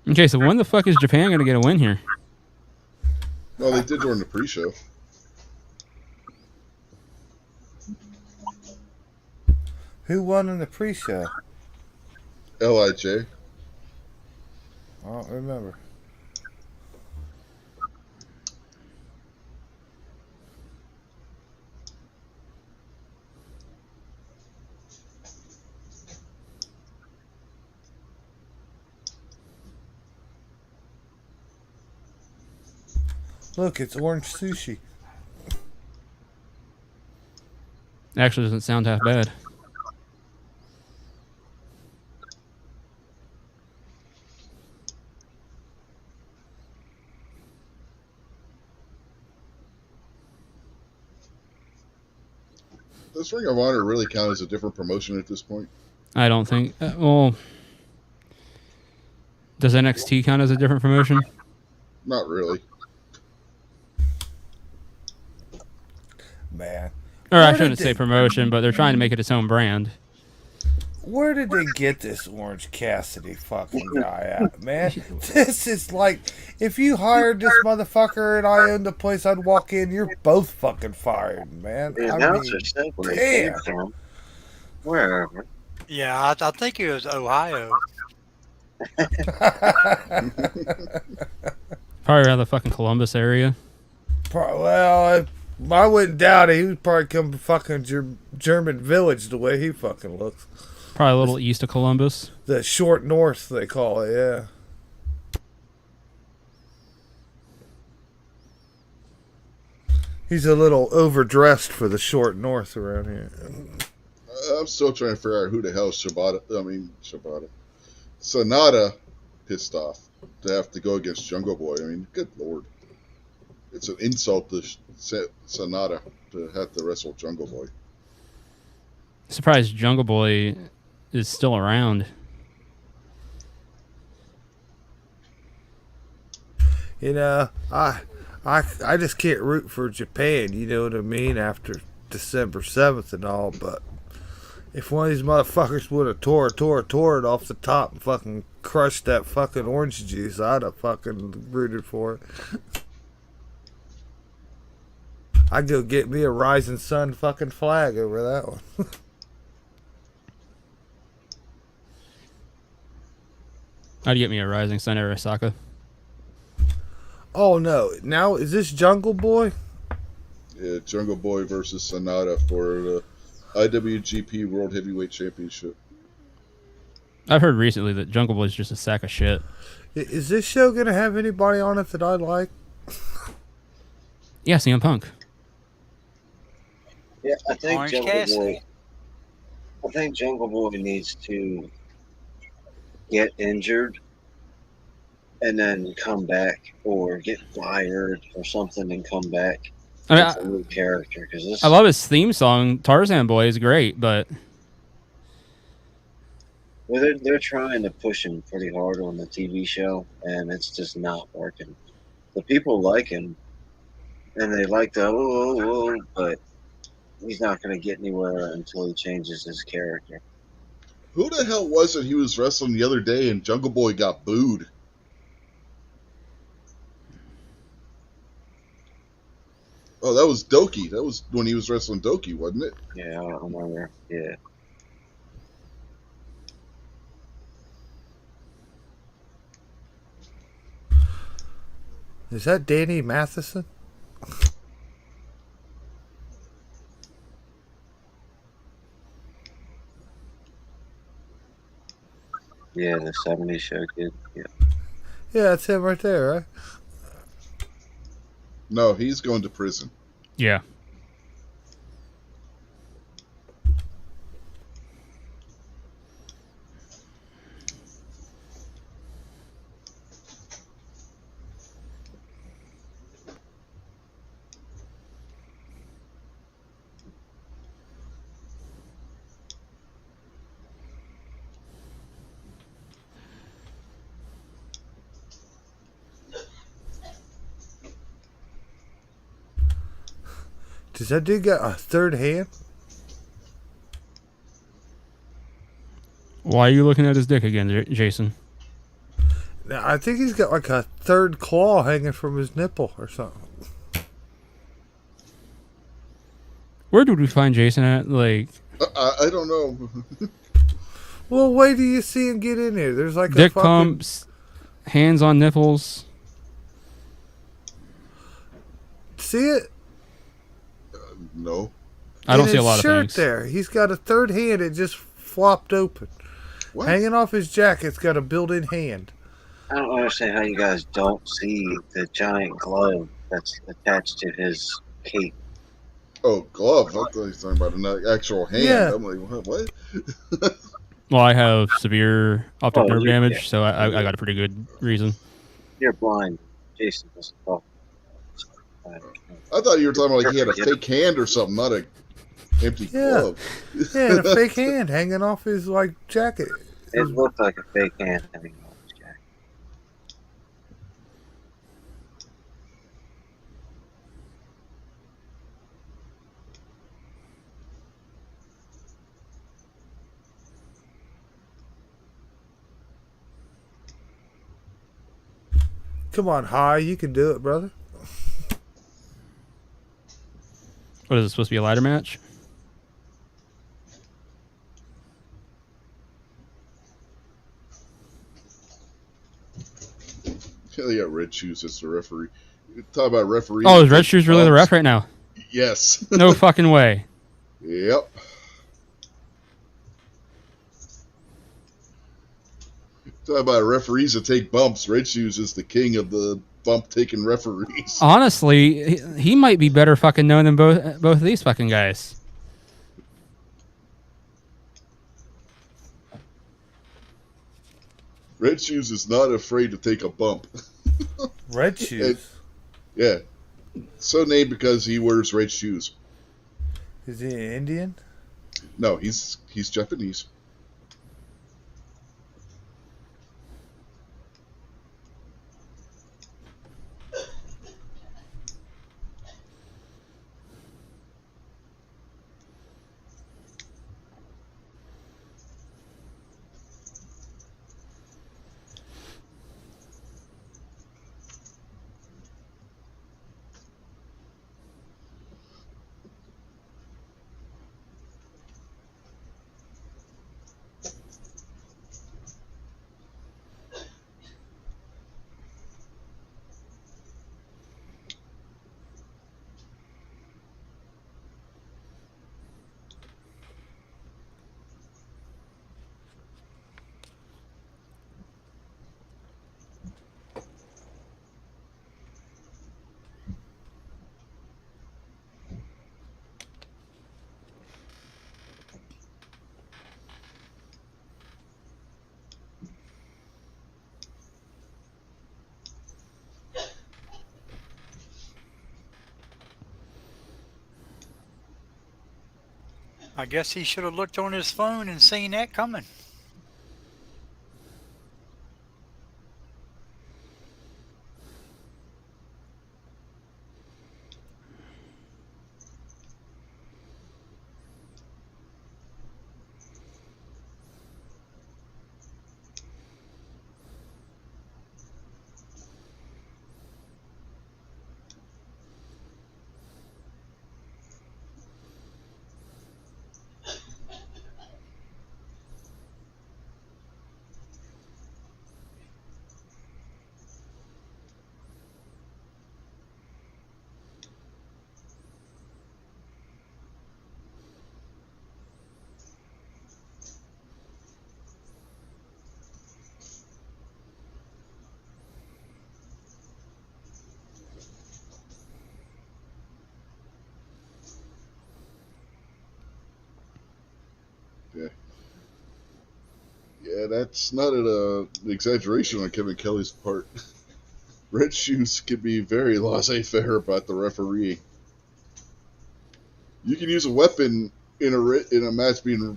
Okay, so when the fuck is Japan going to get a win here? Well, they did during the pre-show. Who won in the pre-show? LIJ. I don't remember. Look, it's orange sushi. Actually, doesn't sound half bad. Does Ring of Honor really count as a different promotion at this point? I don't think. Well, does NXT count as a different promotion? Not really. Man. Or I Where shouldn't did say they- promotion, but they're trying to make it its own brand. Where did they get this Orange Cassidy fucking guy at, man? This is like, if you hired this motherfucker and I owned the place, I'd walk in, you're both fucking fired, man. The I announcer mean, said where he came from. Wherever. Yeah, I think it was Ohio. Probably around the fucking Columbus area. well, I wouldn't doubt it. He would probably come from fucking German village the way he fucking looks. Probably a little east of Columbus. The short north, they call it, yeah. He's a little overdressed for the short north around here. I'm still trying to figure out who the hell Sonata pissed off to have to go against Jungle Boy. I mean, good lord. It's an insult to Sonata to have to wrestle Jungle Boy. Surprised Jungle Boy is still around. You know, I just can't root for Japan, you know what I mean, after December 7th and all, but if one of these motherfuckers would have tore it off the top and fucking crushed that fucking orange juice, I'd have fucking rooted for it. I'd go get me a Rising Sun fucking flag over that one. I'd get me a Rising Sun Arasaka. Oh no, now is this Jungle Boy? Yeah, Jungle Boy versus Sonata for the IWGP World Heavyweight Championship. I've heard recently that Jungle Boy's just a sack of shit. Is this show gonna have anybody on it that I like? Yeah, CM Punk. Yeah, I think Orange Jungle Cassidy. Boy. I think Jungle Boy needs to get injured and then come back, or get fired or something and come back. I mean, It's a new character, because this. I love his theme song. Tarzan Boy is great, but Well, they're trying to push him pretty hard on the TV show, and it's just not working. The people like him, And they like the but he's not going to get anywhere until he changes his character. Who the hell was it he was wrestling the other day and Jungle Boy got booed? Oh, that was Doki. That was when he was wrestling Doki, wasn't it? Yeah, I remember. Yeah. Is that Danny Matheson? Yeah, the 70s show kid. Yeah. Yeah, that's him right there, right? No, he's going to prison. Yeah. Does that dude got a third hand? Why are you looking at his dick again, Jason? I think he's got like a third claw hanging from his nipple or something. Where did we find Jason at? Like, I don't know. Well, wait till you see him get in here. There's like dick a fucking... pumps, hands on nipples. See it? No. I don't In see a his lot of shirt things. there. He's got a third hand. It just flopped open. What? Hanging off his jacket's got a built-in hand. I don't understand how you guys don't see the giant glove that's attached to his cape. Oh, glove. I thought he was talking about an actual hand. Yeah. I'm like, what? Well, I have severe optic nerve yeah. damage, so I got a pretty good reason. You're blind. Jason doesn't talk. I thought you were talking about like he had a fake hand or something, not a empty glove. Yeah, and a fake hand hanging off his like jacket. It looked like a fake hand hanging off his jacket. Come on, High, you can do it, brother. What is it supposed to be, a ladder match? They got Red Shoes as the referee. Talk about referee. Oh, is Red Shoes really the ref right now? Yes. No fucking way. Yep. Talk about referees that take bumps. Red Shoes is the king of the bump-taking referees. Honestly, he might be better fucking known than both of these fucking guys. Red Shoes is not afraid to take a bump. Red Shoes. Yeah. So named because he wears red shoes. Is he an Indian? No, he's Japanese. I guess he should have looked on his phone and seen that coming. Yeah. Yeah, that's not an exaggeration on Kevin Kelly's part. Red Shoes can be very laissez-faire about the referee. You can use a weapon in a match being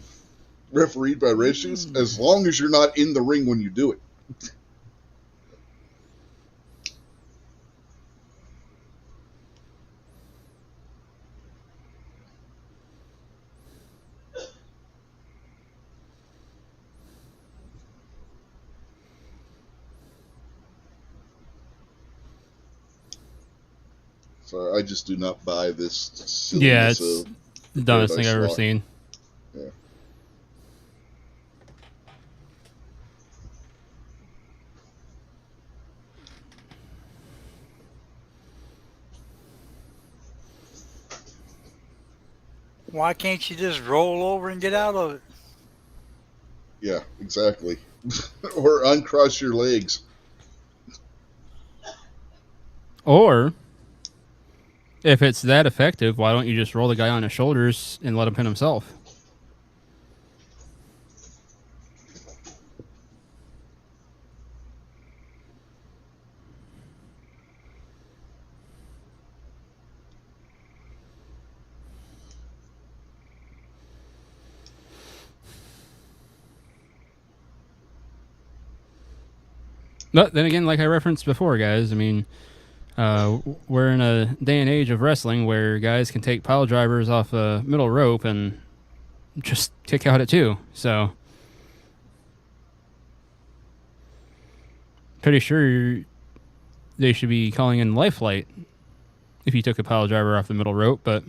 refereed by Red Shoes as long as you're not in the ring when you do it. So I just do not buy this Yeah, silliness it's of the dumbest thing Paradise I've ever Lock. seen. Yeah. Why can't you just roll over and get out of it? Yeah, exactly. Or uncross your legs. Or if it's that effective, why don't you just roll the guy on his shoulders and let him pin himself? But then again, like I referenced before, guys, I mean, we're in a day and age of wrestling where guys can take pile drivers off a middle rope and just kick out at two. So, pretty sure they should be calling in life flight if you took a pile driver off the middle rope, but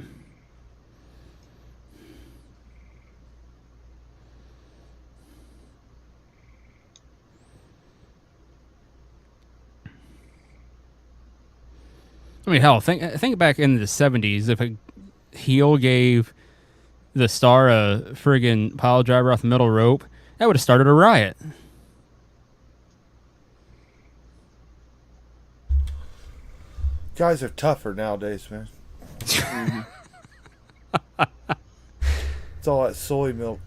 I mean, hell, think back in the 70s if a heel gave the star a friggin' pile driver off the middle rope, that would have started a riot. Guys are tougher nowadays, man. It's all that soy milk.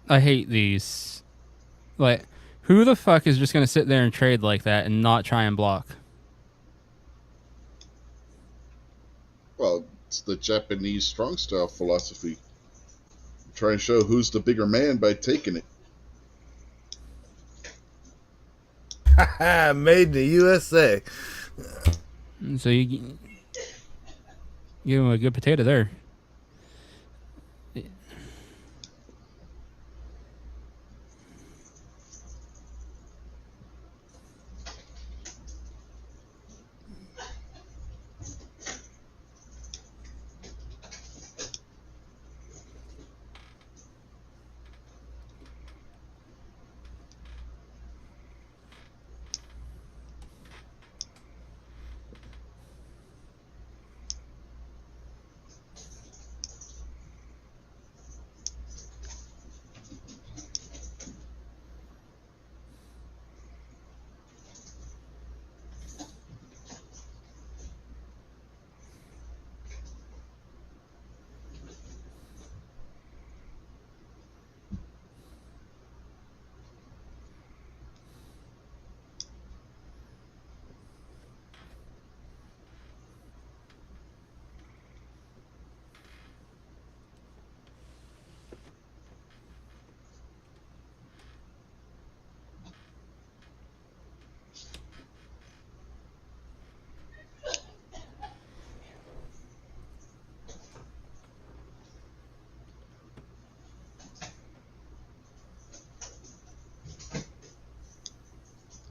I hate these. Like, who the fuck is just going to sit there and trade like that and not try and block? Well, it's the Japanese strong style philosophy. Try and show who's the bigger man by taking it. Made in the USA. So you give him a good potato there.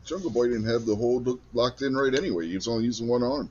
Jungle Boy didn't have the hold locked in right anyway. He was only using one arm.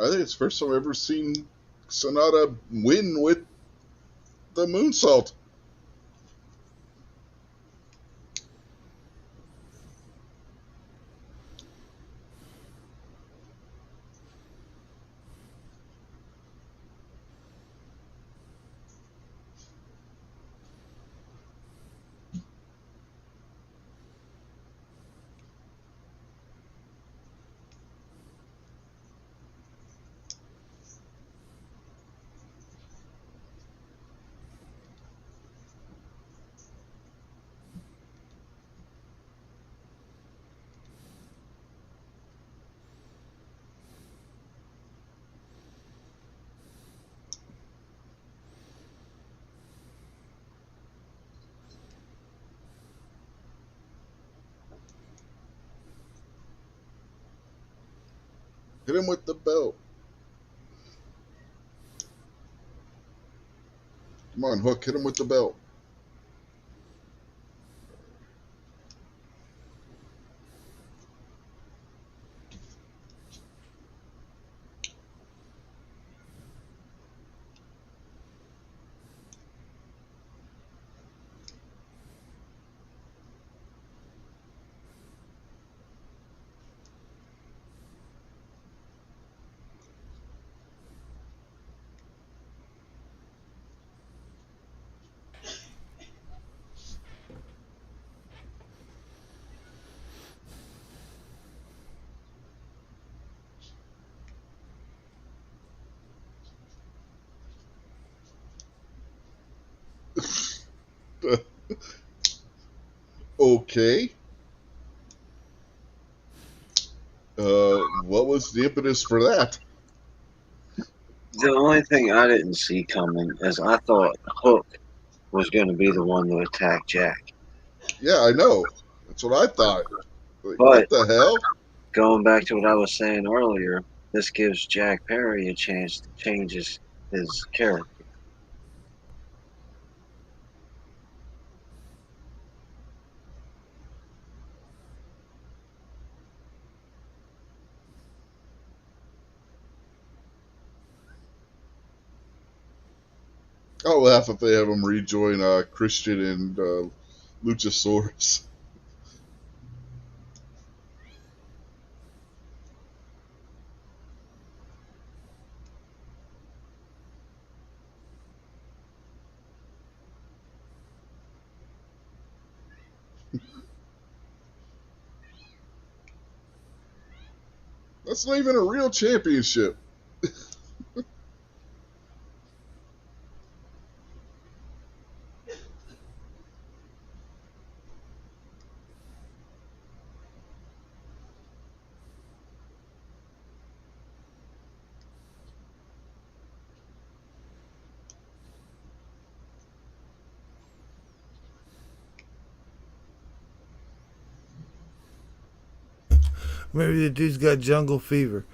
I think it's the first time I've ever seen Sonata win with the moonsault. Hit him with the belt. Come on, Hook, hit him with the belt. Okay. What was the impetus for that? The only thing I didn't see coming is I thought Hook was going to be the one to attack Jack. Yeah, I know. That's what I thought. Like, But what the hell? going back to what I was saying earlier, this gives Jack Perry a chance to change his character. I'll laugh if they have him rejoin Christian and Luchasaurus. That's not even a real championship. Maybe the dude's got jungle fever.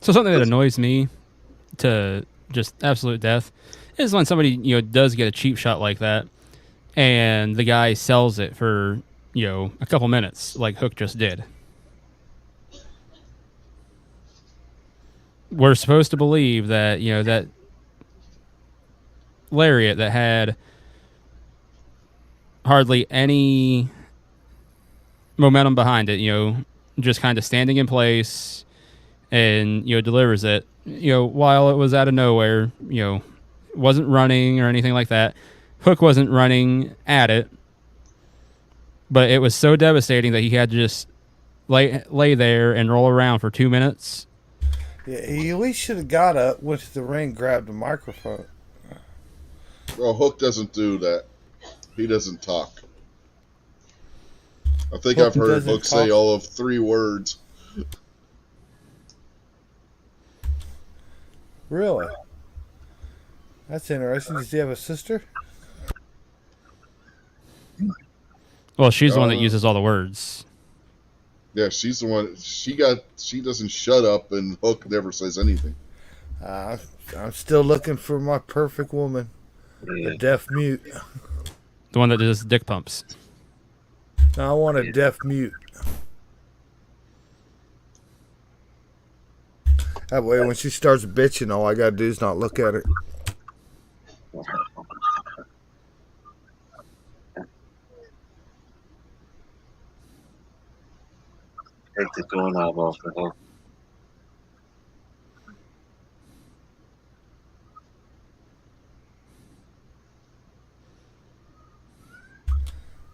So something that annoys me to just absolute death is when somebody, does get a cheap shot like that and the guy sells it for, a couple minutes like Hook just did. We're supposed to believe that, that lariat that had hardly any momentum behind it, just kind of standing in place and, delivers it, while it was out of nowhere, wasn't running or anything like that. Hook wasn't running at it, but it was so devastating that he had to just lay there and roll around for 2 minutes. Yeah, he at least should have got up, went to the ring, grabbed the microphone. Well, Hook doesn't do that. He doesn't talk. I think I've heard Hook say all of 3 words. Really? That's interesting. Does he have a sister? Well, she's the one that uses all the words. Yeah, she's the one. She doesn't shut up, and Hook never says anything. I'm still looking for my perfect woman. A deaf mute. The one that does dick pumps. No, I want a deaf mute. That way, when she starts bitching, all I gotta do is not look at her. Take the doorknob off the hook.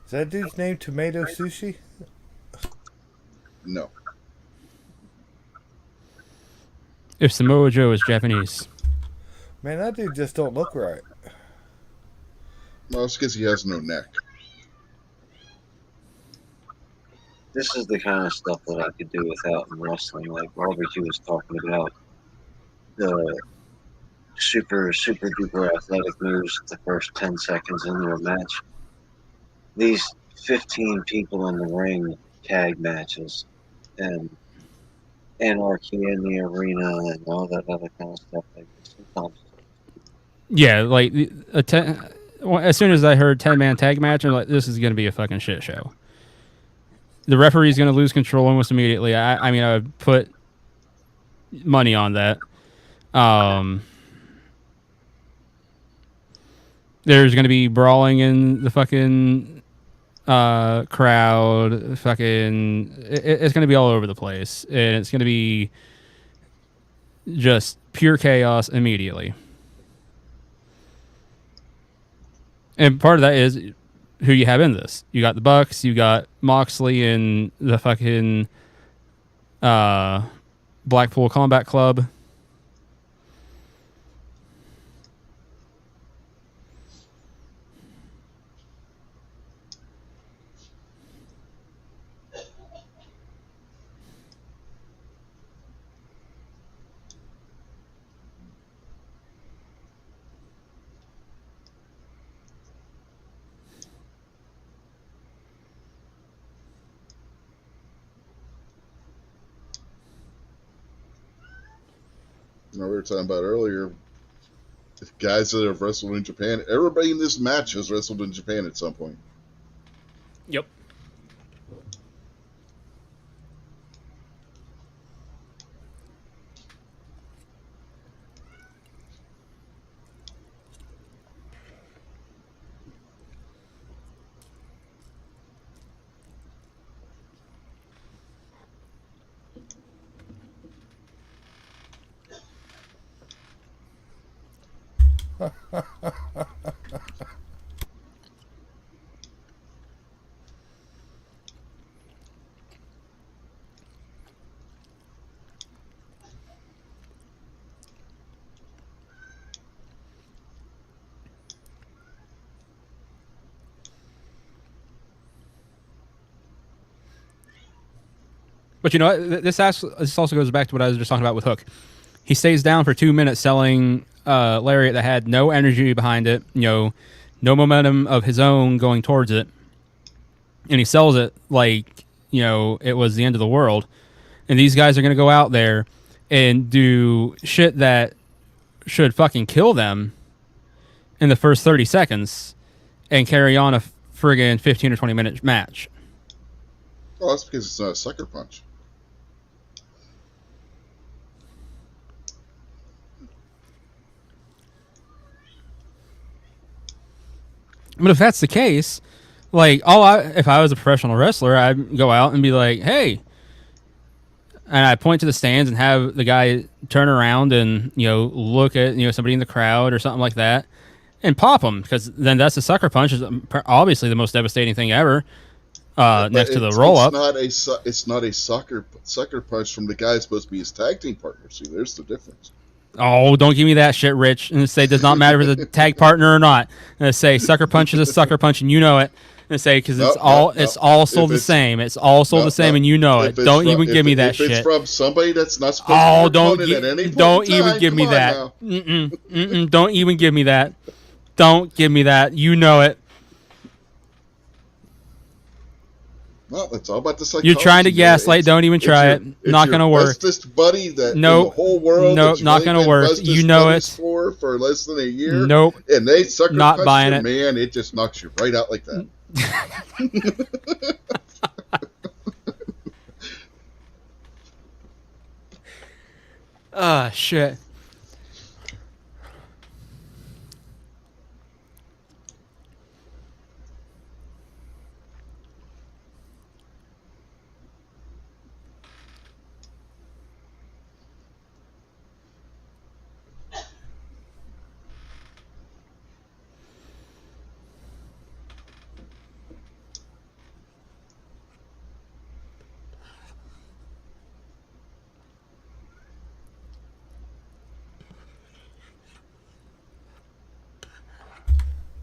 Is that dude's name Tomato Sushi? No. If Samoa Joe is Japanese. Man, that dude just don't look right. Well, it's because he has no neck. This is the kind of stuff that I could do without in wrestling. Like Barbecue was talking about the super duper athletic moves the first 10 seconds into a match. These 15 people in the ring tag matches and anarchy in the arena and all that other kind of stuff. Like sometimes. Yeah, like as soon as I heard 10-man tag match, I'm like, this is going to be a fucking shit show. The referee's going to lose control almost immediately. I mean, I would put money on that. There's going to be brawling in the fucking crowd. Fucking, it's going to be all over the place, and it's going to be just pure chaos immediately. And part of that is who you have in this. You got the Bucks, you got Moxley and the fucking Blackpool Combat Club. we were talking about earlier, if guys that have wrestled in Japan, everybody in this match has wrestled in Japan at some point. Yep. But you know what? This also goes back to what I was just talking about with Hook. He stays down for 2 minutes selling lariat that had no energy behind it, no momentum of his own going towards it, and he sells it like it was the end of the world. And these guys are going to go out there and do shit that should fucking kill them in the first 30 seconds and carry on a friggin' 15 or 20 minute match. Well, that's because it's not a sucker punch. But if that's the case, like if I was a professional wrestler, I'd go out and be like, "Hey," and I point to the stands and have the guy turn around and look at somebody in the crowd or something like that, and pop him, because then that's a sucker punch. Is obviously the most devastating thing ever. Next to the roll up, it's not a sucker punch from the guy supposed to be his tag team partner. See, there's the difference. Oh, don't give me that shit, Rich. And say it does not matter if it's a tag partner or not. And say sucker punch is a sucker punch, and you know it. And say because it's all sold the same. It's all sold the same, and you know it. Don't even give me that shit. If it's from somebody that's not supposed to be at any point don't in even time, give me that. Don't even give me that. Don't give me that. You know it. Well, it's all about the psychology. You're trying to gaslight. Don't even try it. Not gonna work. Bestest buddy that nope. in the whole world. Nope. Not gonna work. You know it. For less than a year. Nope. And they sucker not punch buying you, it. Man, it just knocks you right out like that. Ah, shit.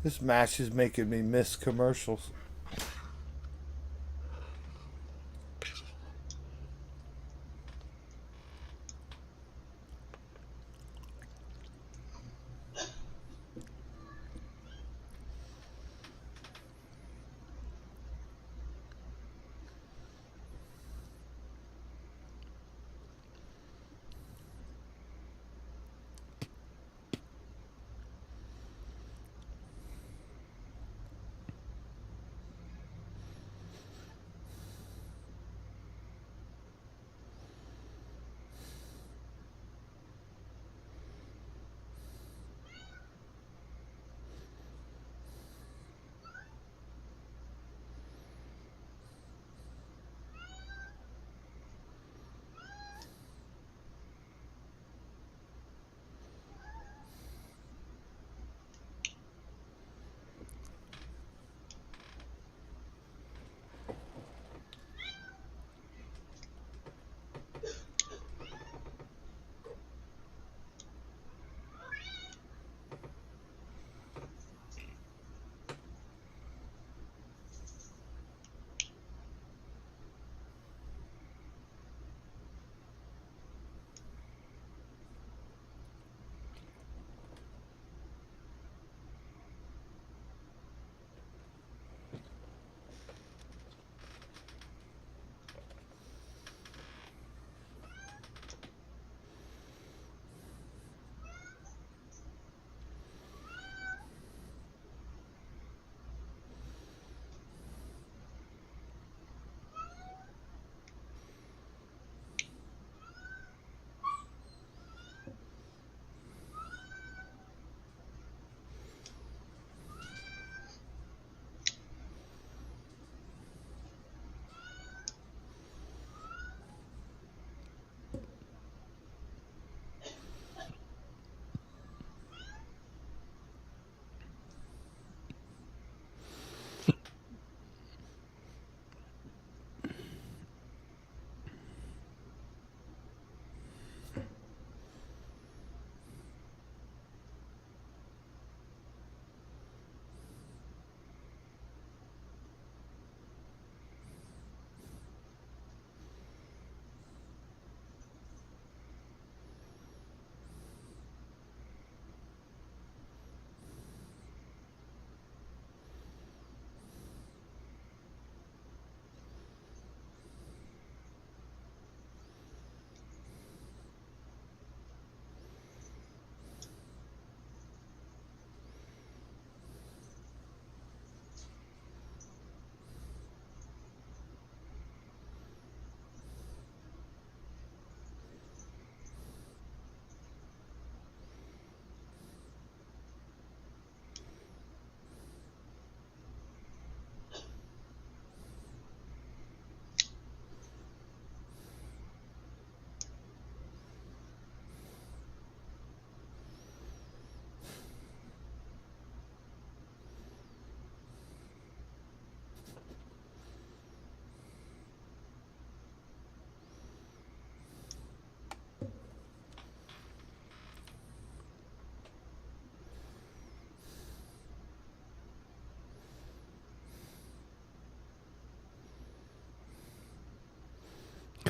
This match is making me miss commercials.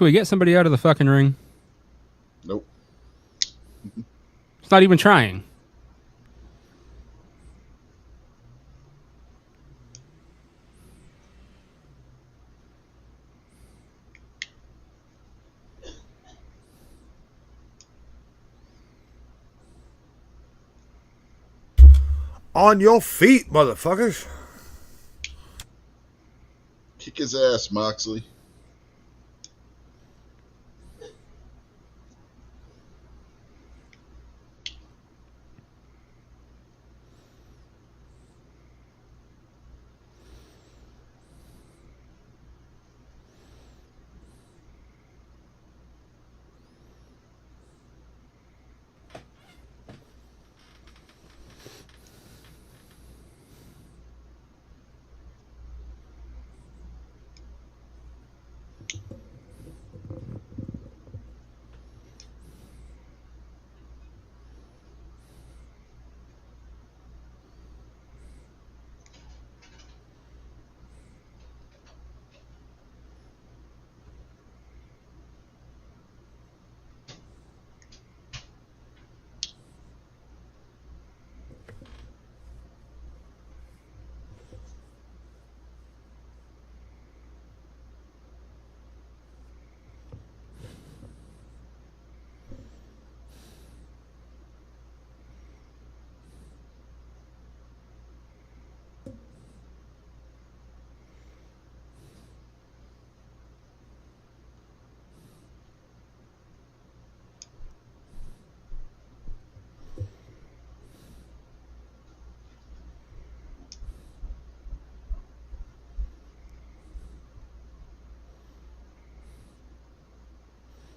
Can we get somebody out of the fucking ring? Nope. It's not even trying. On your feet, motherfuckers. Kick his ass, Moxley.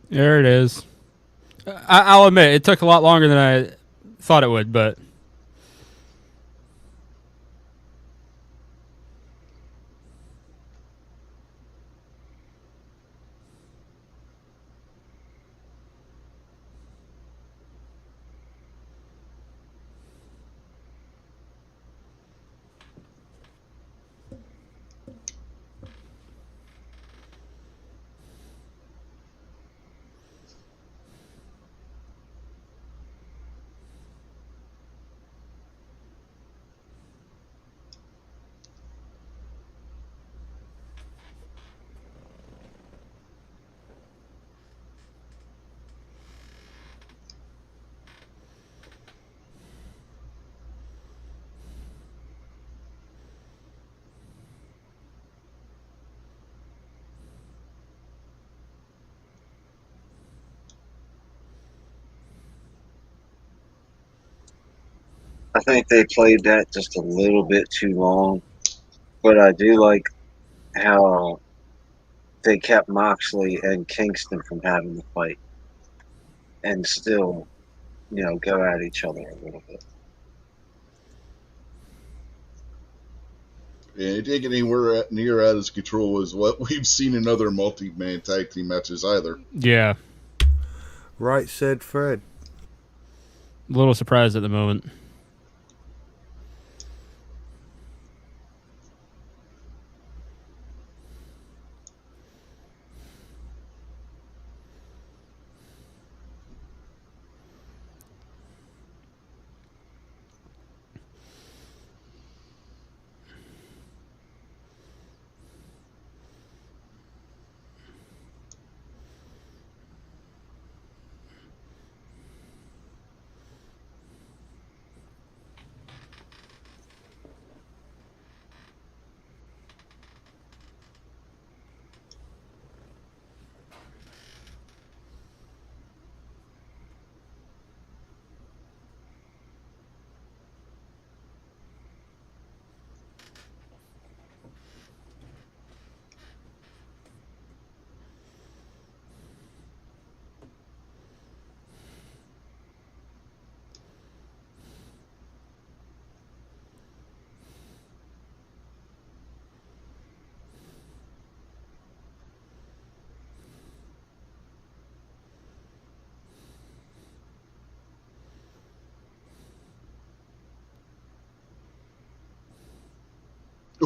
There it is. I'll admit, it took a lot longer than I thought it would, but I think they played that just a little bit too long, but I do like how they kept Moxley and Kingston from having to fight and still, go at each other a little bit. And it didn't get anywhere near out of control as what we've seen in other multi-man tag team matches either. yeah. Right said Fred. A little surprised at the moment.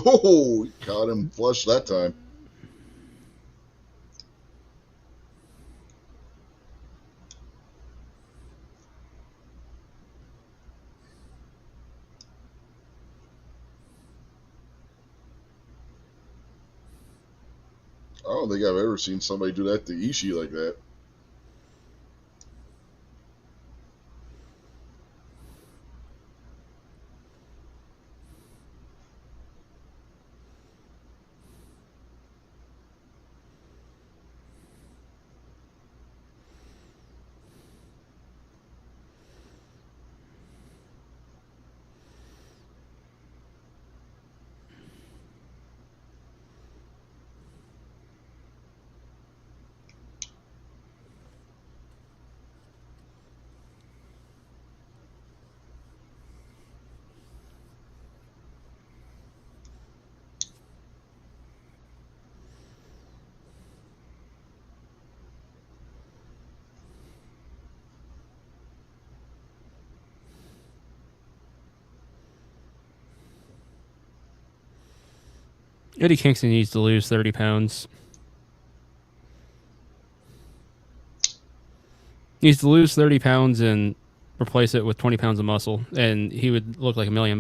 Oh, he caught him flush that time. I don't think I've ever seen somebody do that to Ishii like that. Eddie Kingston needs to lose 30 pounds. He needs to lose 30 pounds and replace it with 20 pounds of muscle, and he would look like $1 million.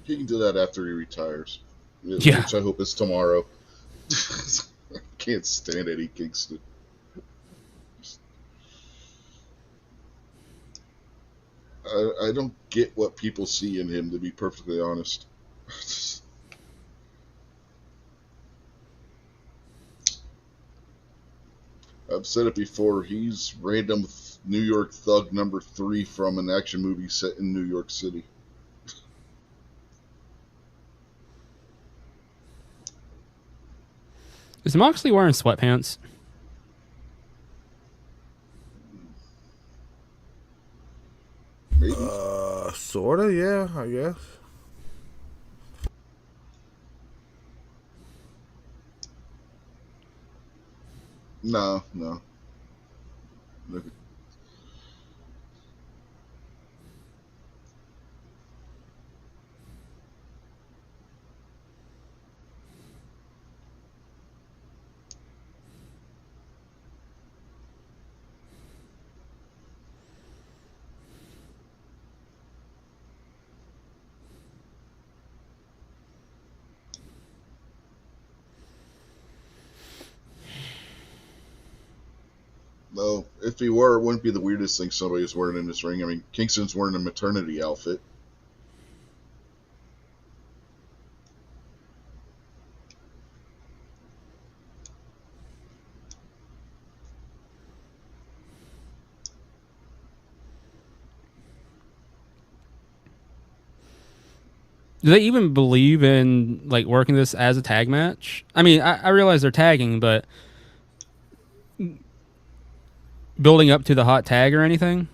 He can do that after he retires. Yeah. Which I hope is tomorrow. I can't stand Eddie Kingston. I don't get what people see in him, to be perfectly honest. I've said it before, he's random New York thug number 3 from an action movie set in New York City. Is Moxley wearing sweatpants? Maybe. Sorta, yeah, I guess. No. No, if he were, it wouldn't be the weirdest thing somebody's wearing in this ring. I mean, Kingston's wearing a maternity outfit. Do they even believe in like working this as a tag match? I mean, I realize they're tagging, but building up to the hot tag or anything?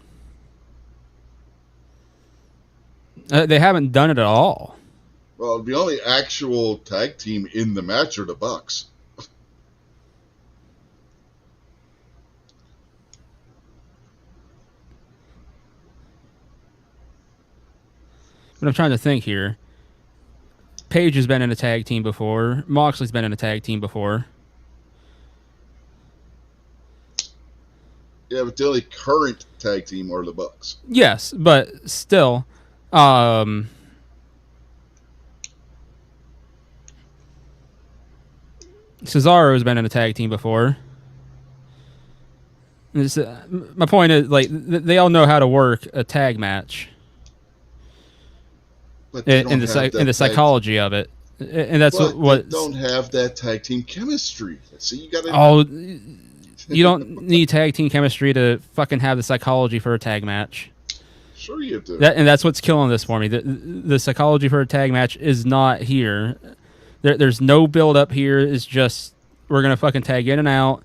They haven't done it at all. Well, the only actual tag team in the match are the Bucks. But I'm trying to think here. Paige has been in a tag team before. Moxley's been in a tag team before. Yeah, but the only current tag team are the Bucks. Yes, but still. Cesaro's been in a tag team before. My point is, like, they all know how to work a tag match. But In the psychology of it. And that's what they don't have that tag team chemistry. See, you gotta... Oh, you don't need tag team chemistry to fucking have the psychology for a tag match. Sure you do. And that's what's killing this for me. The psychology for a tag match is not here. There's no build up here. It's just we're gonna fucking tag in and out.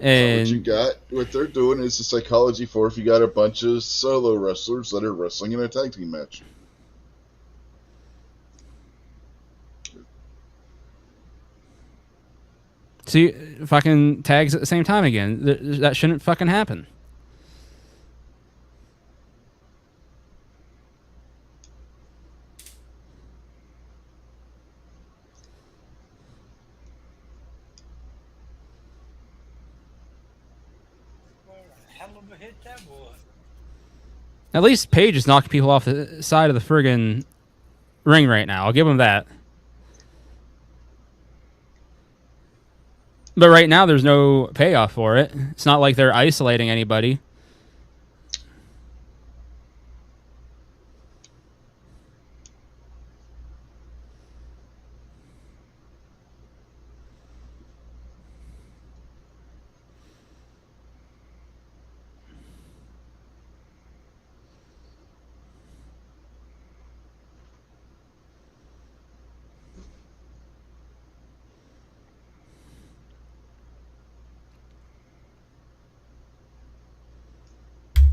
And what they're doing is the psychology for if you got a bunch of solo wrestlers that are wrestling in a tag team match. See, fucking tags at the same time again. That shouldn't fucking happen. At least Paige is knocking people off the side of the friggin' ring right now. I'll give them that. But right now, there's no payoff for it. It's not like they're isolating anybody.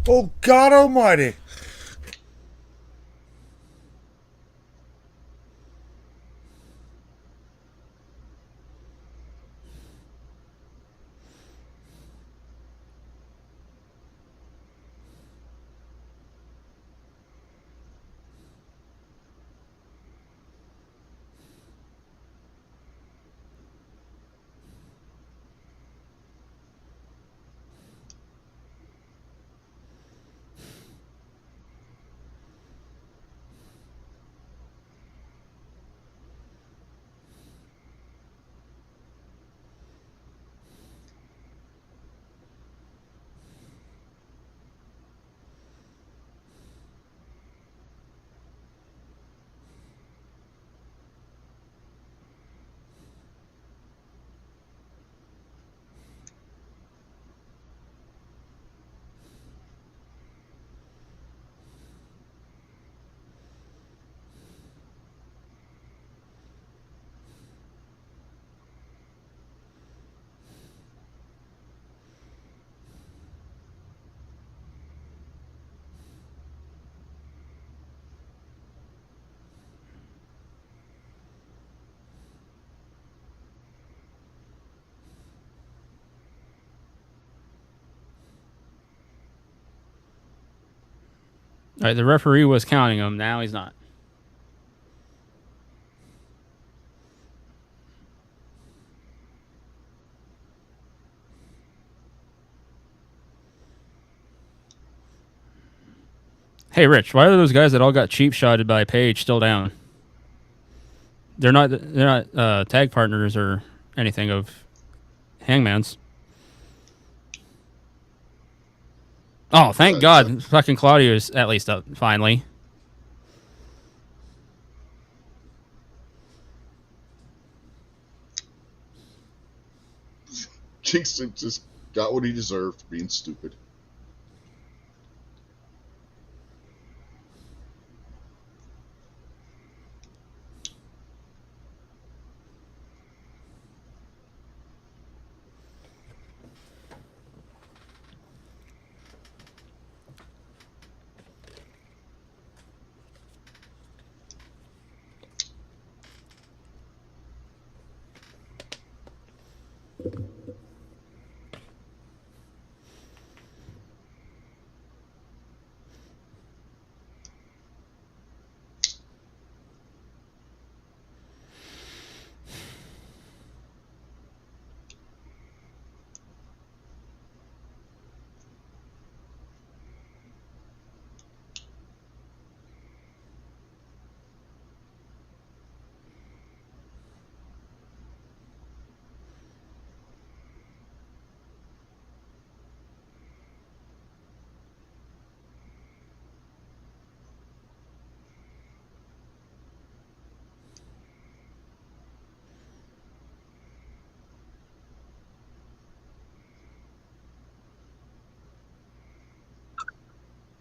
Oh, God almighty. All right, the referee was counting him. Now he's not. Hey, Rich, why are those guys that all got cheap shotted by Paige still down? They're not. They're not tag partners or anything of Hangman's. Oh, thank God! Fucking Claudio's at least up finally. Kingston just got what he deserved, being stupid.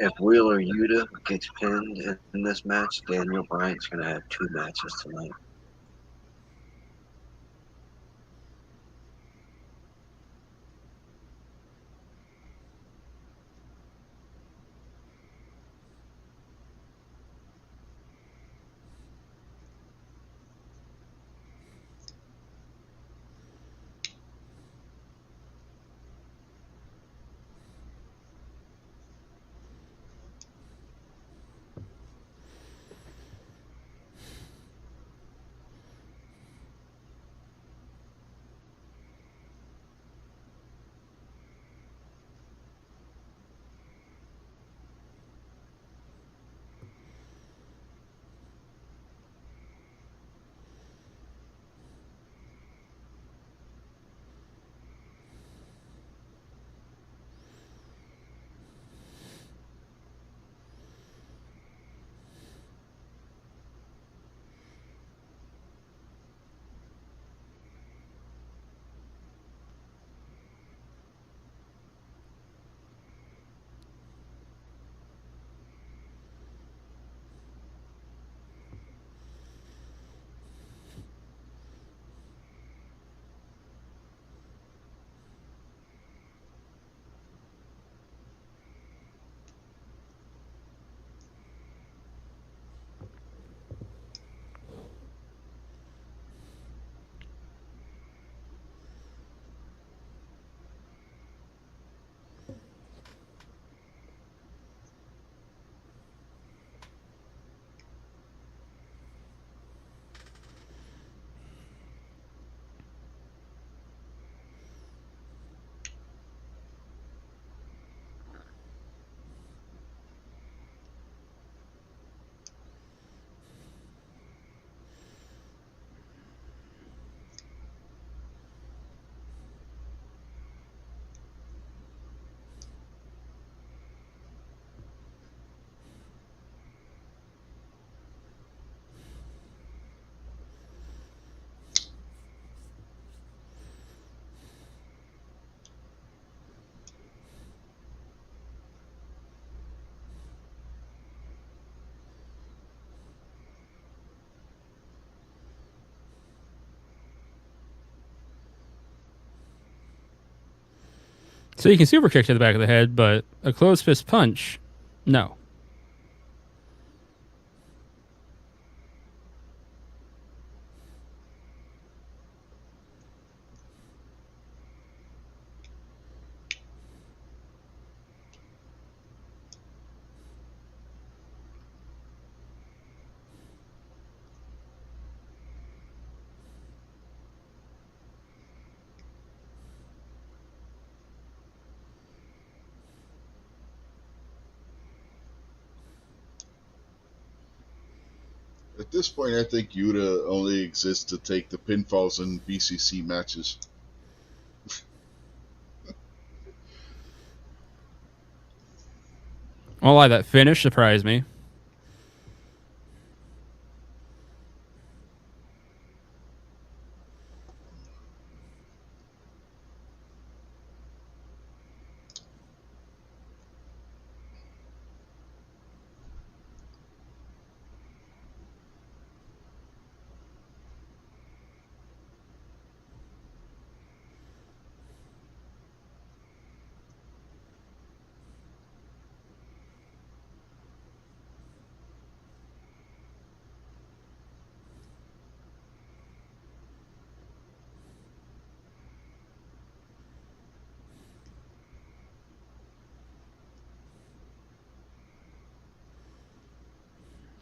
If Wheeler Yuta gets pinned in this match, Daniel Bryan's going to have 2 matches tonight. So you can super kick to the back of the head, but a closed fist punch, no. At this point, I think Yuta only exists to take the pinfalls in BCC matches. I won't lie, that finish surprised me.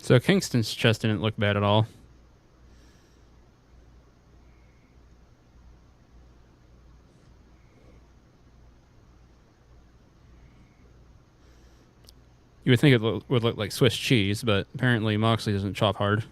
So Kingston's chest didn't look bad at all. You would think it would look like Swiss cheese, but apparently Moxley doesn't chop hard.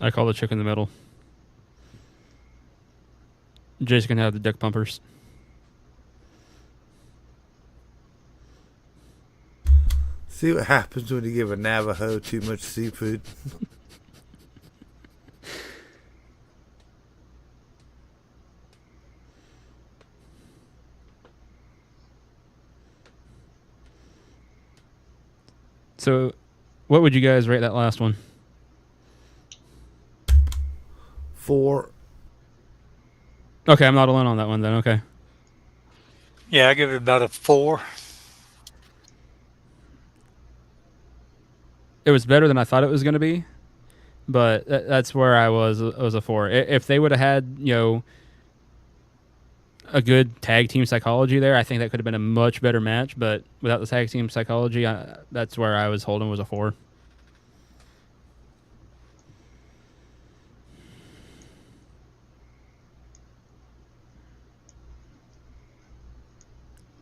I call the chick in the middle. Jay's gonna have the dick pumpers. See what happens when you give a Navajo too much seafood. So, what would you guys rate that last one? 4. Okay, I'm not alone on that one then. Okay. Yeah, I give it about a 4. It was better than I thought it was going to be, but that's where I was. It was a 4. If they would have had, a good tag team psychology there, I think that could have been a much better match. But without the tag team psychology, that's where I was holding was a 4.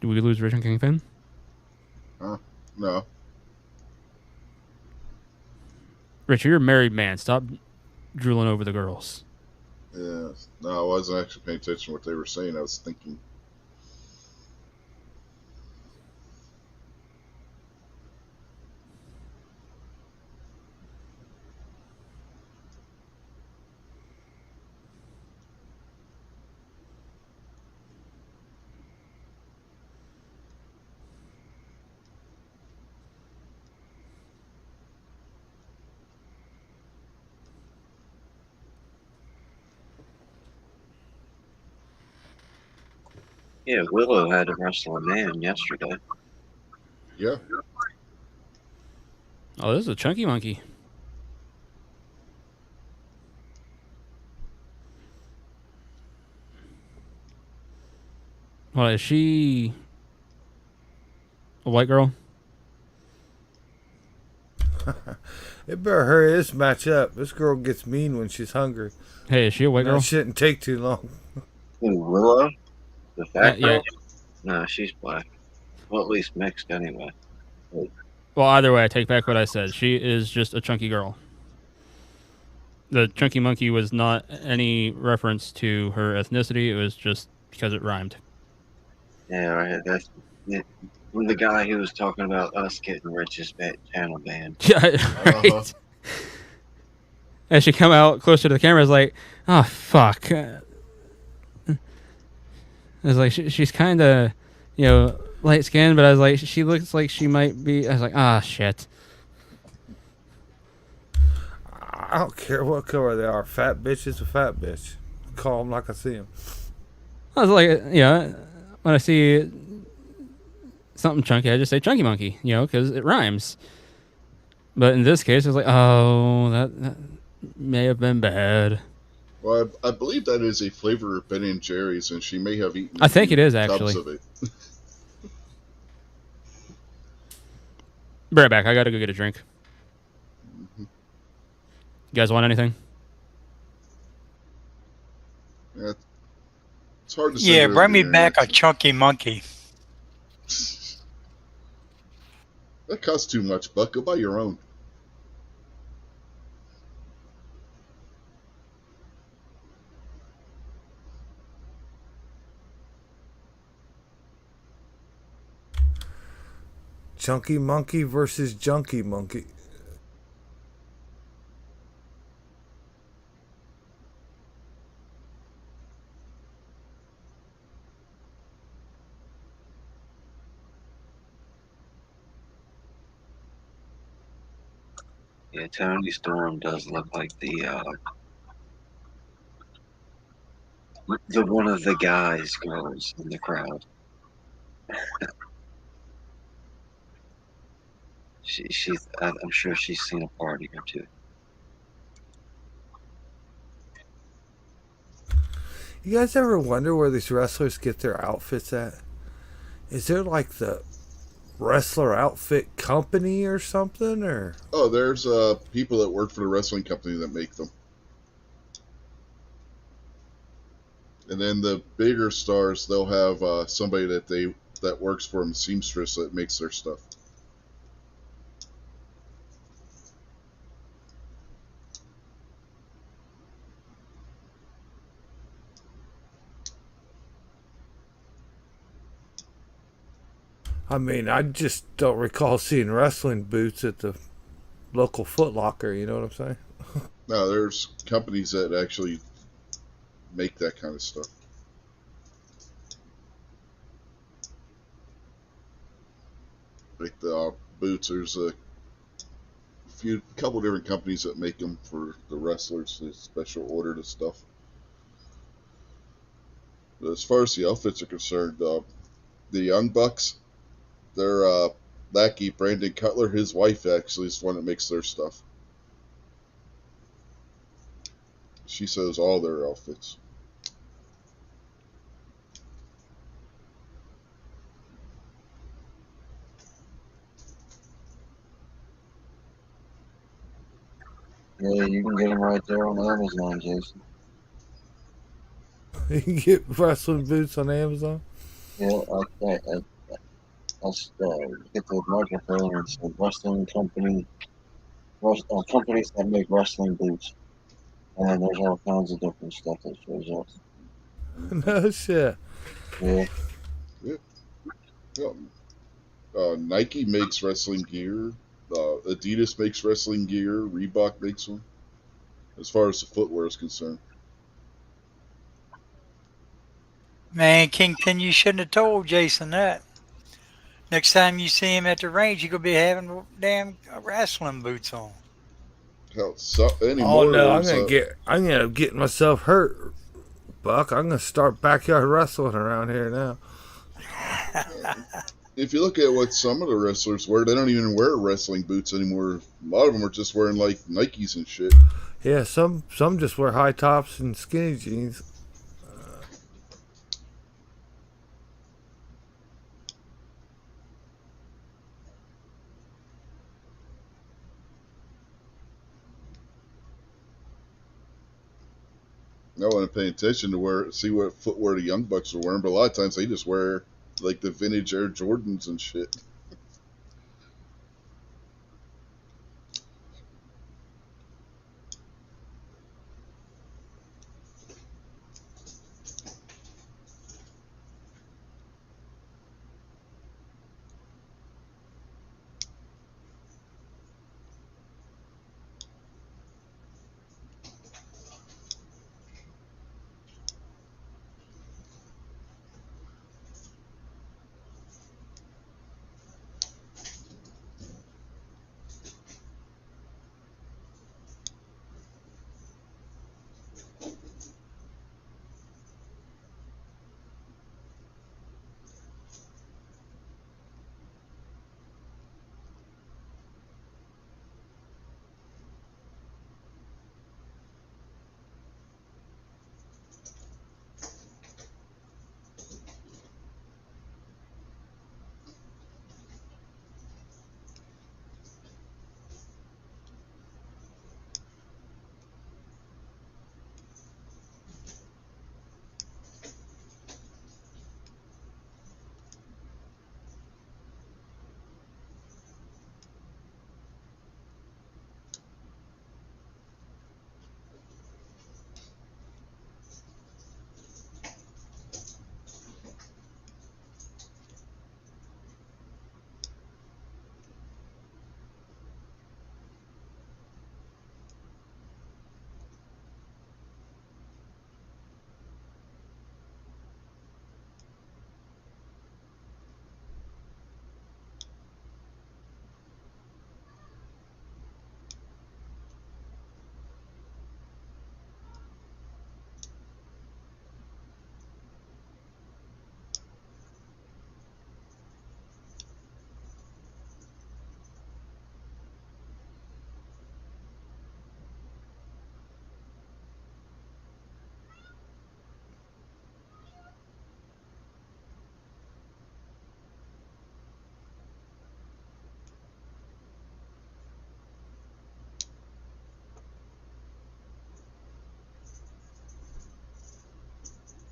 Do we lose Richard Kingpin? No. Richard, you're a married man. Stop drooling over the girls. Yeah. No, I wasn't actually paying attention to what they were saying. I was thinking. Yeah, Willow had to wrestle a man yesterday. Yeah. Oh, this is a chunky monkey. What is she? A white girl? It better hurry this match up. This girl gets mean when she's hungry. Hey, is she a white girl? That shouldn't take too long. Who, Willow? The fat Yeah. girl? No, she's black. Well, at least mixed anyway. Well, either way, I take back what I said. She is just a chunky girl. The chunky monkey was not any reference to her ethnicity. It was just because it rhymed. Yeah, right. That's yeah. When the guy who was talking about us getting Rich's channel banned. Yeah, right. As she come out closer to the camera, I was like, oh, fuck. I was like, she's kind of, light skinned, but I was like, she looks like she might be. I was like, ah, shit. I don't care what color they are. Fat bitch is a fat bitch. Call them like I see them. I was like, when I see something chunky, I just say chunky monkey, because it rhymes. But in this case, I was like, oh, that may have been bad. Well, I believe that is a flavor of Ben and Jerry's, and she may have eaten. I think it is, tubs actually. Of it. Be right back. I gotta go get a drink. You guys want anything? Yeah, it's hard to say. Yeah, bring me back a chunky monkey. That costs too much, Buck. Go buy your own. Chunky monkey versus junky monkey. Yeah, Tony Storm does look like the one of the girls in the crowd. I'm sure she's seen a party or two. You guys ever wonder where these wrestlers get their outfits at? Is there like the wrestler outfit company or something, or? Oh, there's people that work for the wrestling company that make them. And then the bigger stars, they'll have somebody that works for them, seamstress, that makes their stuff. I mean, I just don't recall seeing wrestling boots at the local Foot Locker, you know what I'm saying? No, there's companies that actually make that kind of stuff. Like the boots, there's a couple different companies that make them for the wrestlers, the special order to stuff. But as far as the outfits are concerned, the Young Bucks, their lackey, Brandon Cutler, his wife actually is the one that makes their stuff. She sews all their outfits. Yeah, you can get them right there on Amazon, Jason. You can get wrestling boots on Amazon? Yeah, let's get the microphone and some wrestling companies that make wrestling boots. And there's all kinds of different stuff that shows up. No shit. Yeah. Nike makes wrestling gear. Adidas makes wrestling gear. Reebok makes them. As far as the footwear is concerned. Man, Kingpin, you shouldn't have told Jason that. Next time you see him at the range, you're going to be having damn wrestling boots on. Hell, Oh no, I'm gonna end up getting myself hurt, Buck. I'm gonna start backyard wrestling around here now. If you look at what some of the wrestlers wear, they don't even wear wrestling boots anymore. A lot of them are just wearing like Nikes and shit. Yeah, some just wear high tops and skinny jeans. I wasn't paying attention to see what footwear the Young Bucks were wearing, but a lot of times they just wear like the vintage Air Jordans and shit.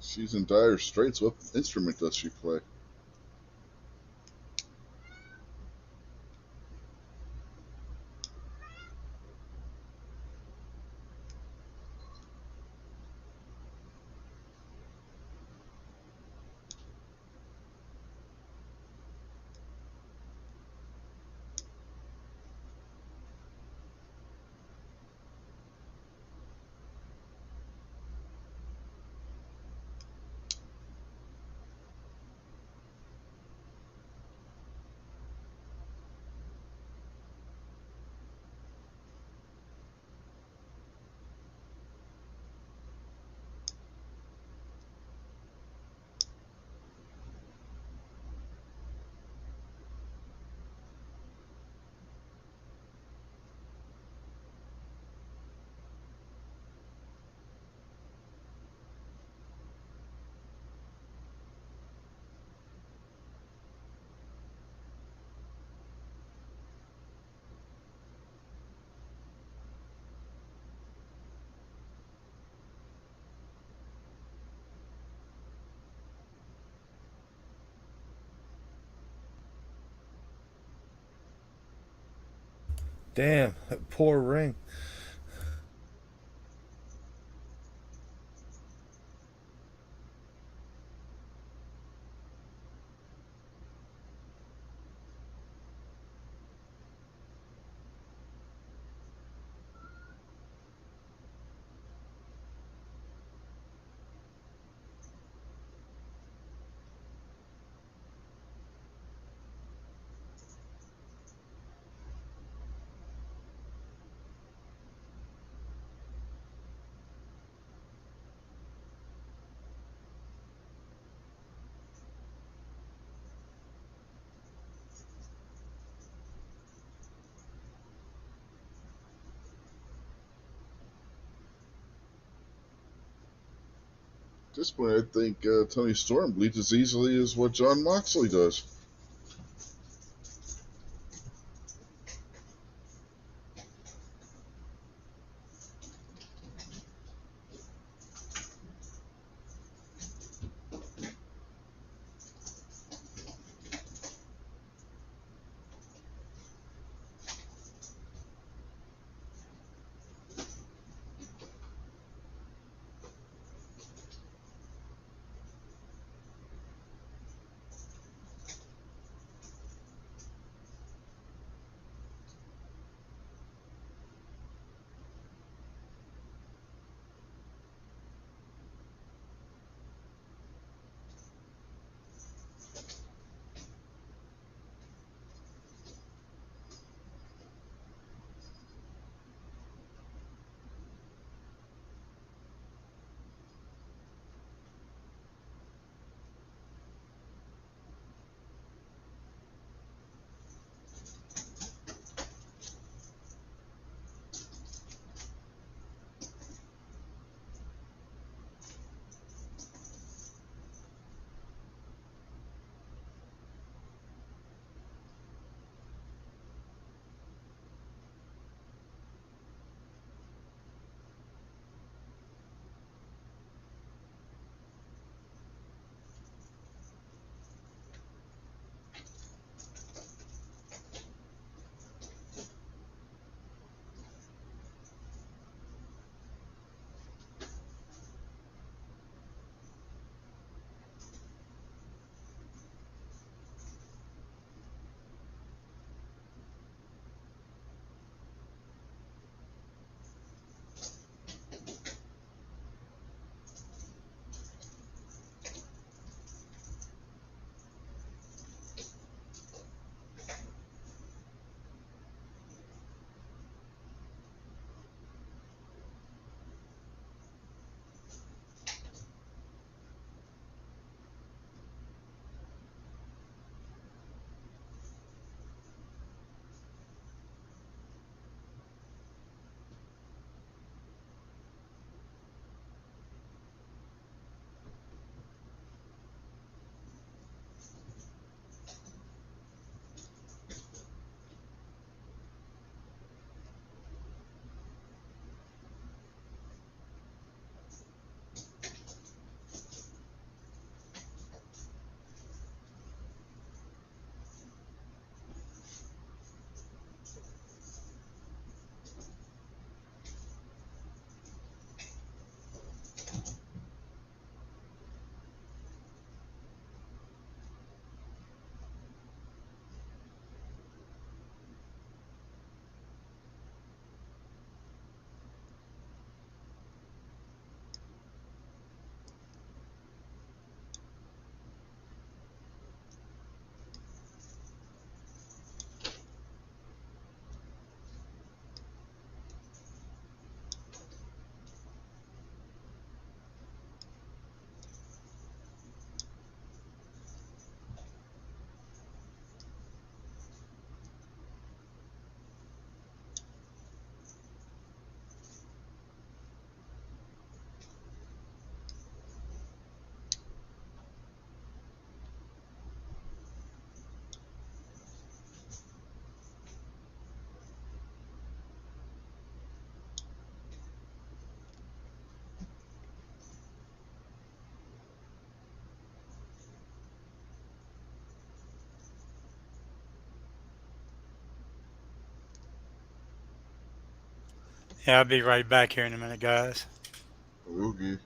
She's in dire straits. What instrument does she play? Damn, that poor ring. At this point, I think Tony Storm bleeds as easily as what John Moxley does. Yeah, I'll be right back here in a minute, guys. Okay.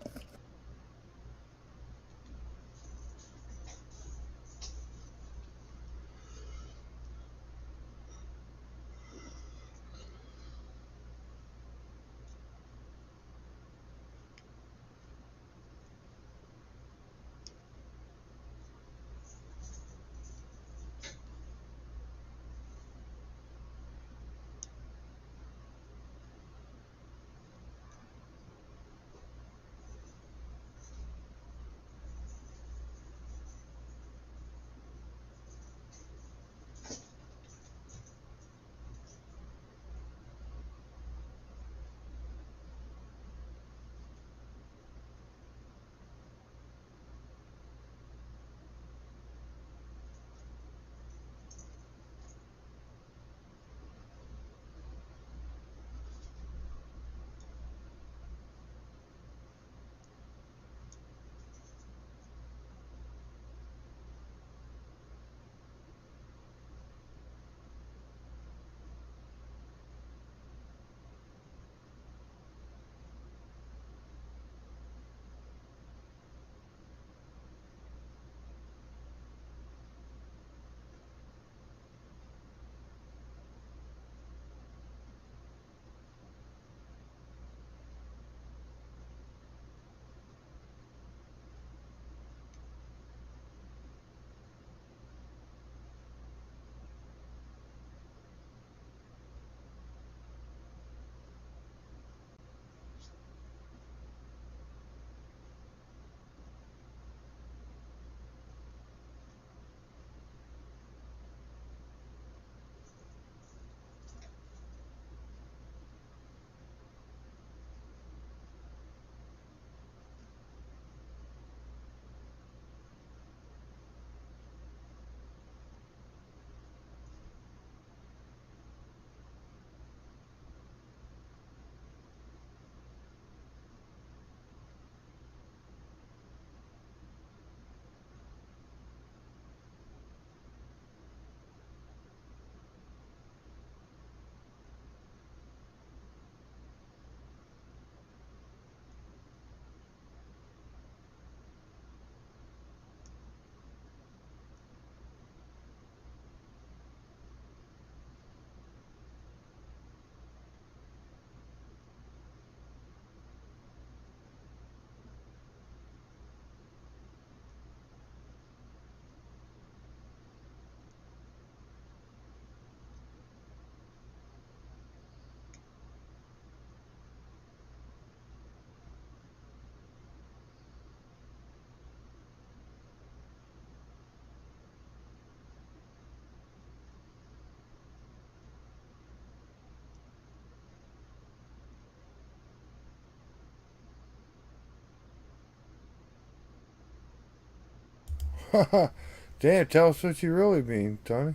Damn, tell us what you really mean, Tony.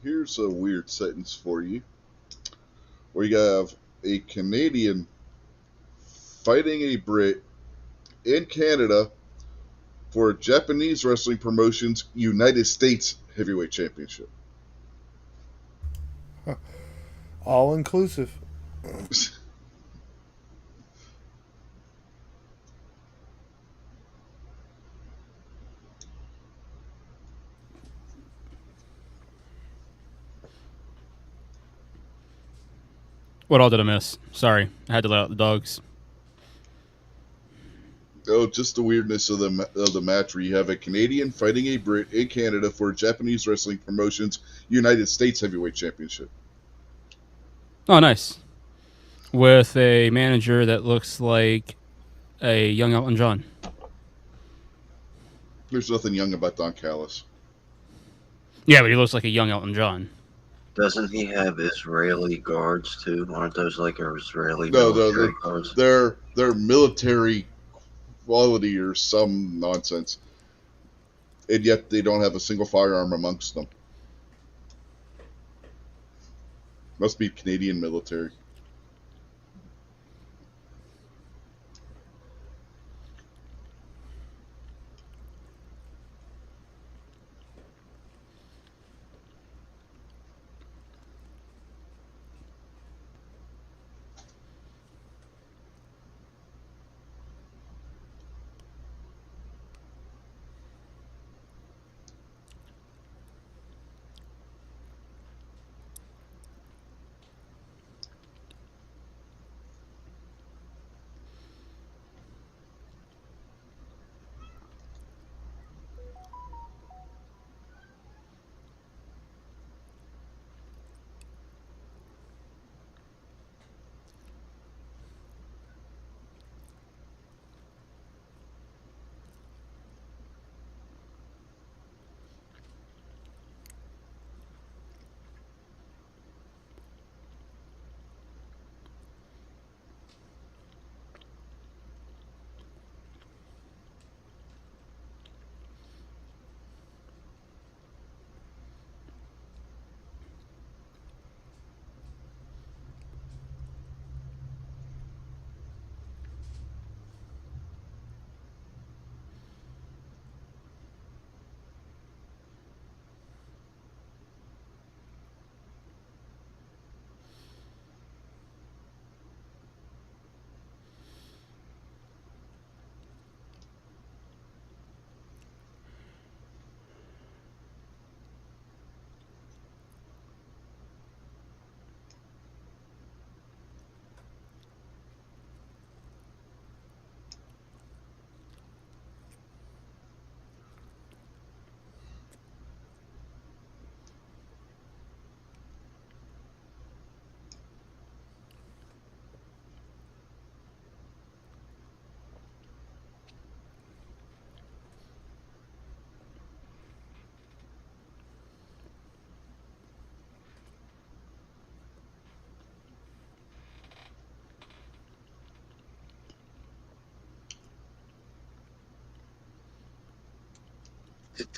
Here's a weird sentence for you, where you have a Canadian fighting a Brit in Canada for Japanese wrestling promotion's United States Heavyweight Championship. All inclusive. What all did I miss? Sorry, I had to let out the dogs. Oh, just the weirdness of the match, where you have a Canadian fighting a Brit in Canada for Japanese wrestling promotion's United States Heavyweight Championship. Oh, nice. With a manager that looks like a young Elton John. There's nothing young about Don Callis. Yeah, but he looks like a young Elton John. Doesn't he have Israeli guards too? Aren't those like Israeli No, military guards? they're military quality or some nonsense, and yet they don't have a single firearm amongst them. Must be Canadian military.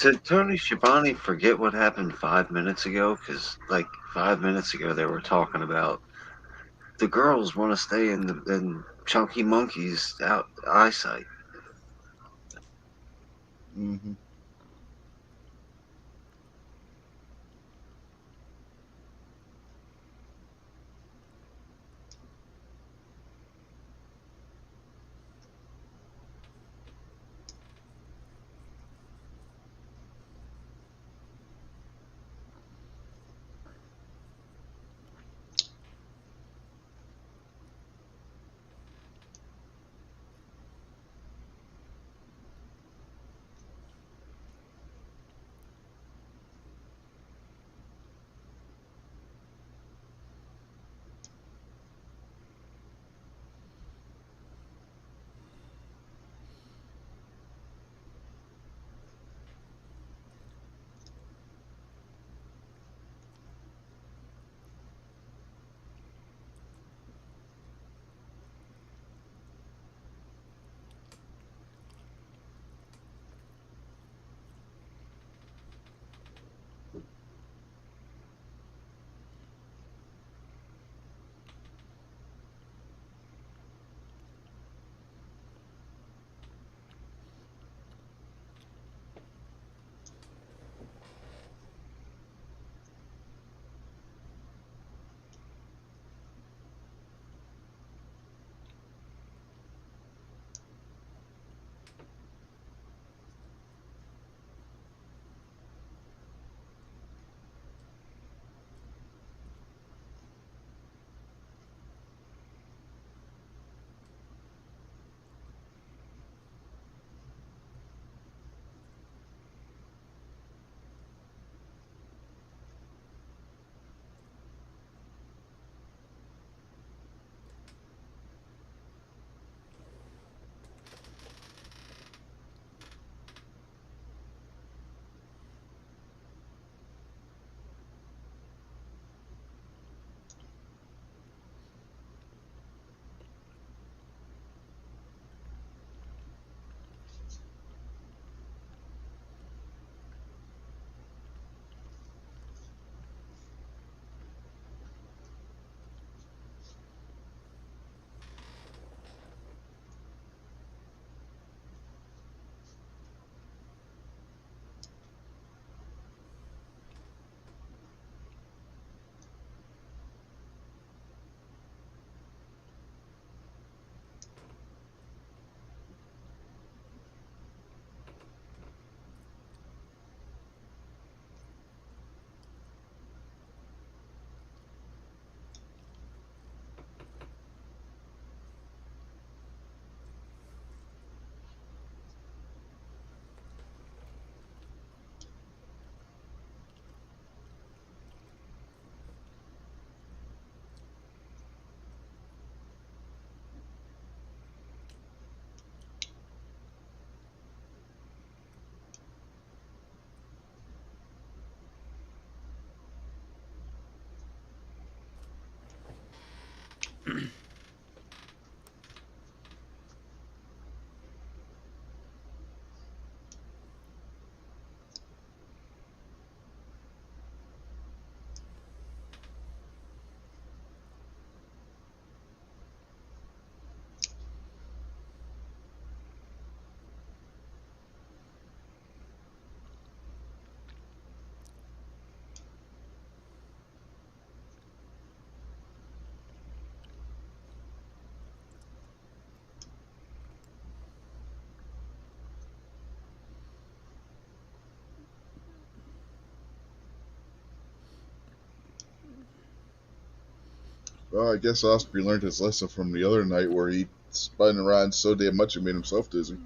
Did Tony Schiavone forget what happened 5 minutes ago? Because like 5 minutes ago they were talking about the girls want to stay in Chunky Monkey's eyesight. Mm-hmm. Well, I guess Osprey learned his lesson from the other night where he spun around so damn much it made himself dizzy.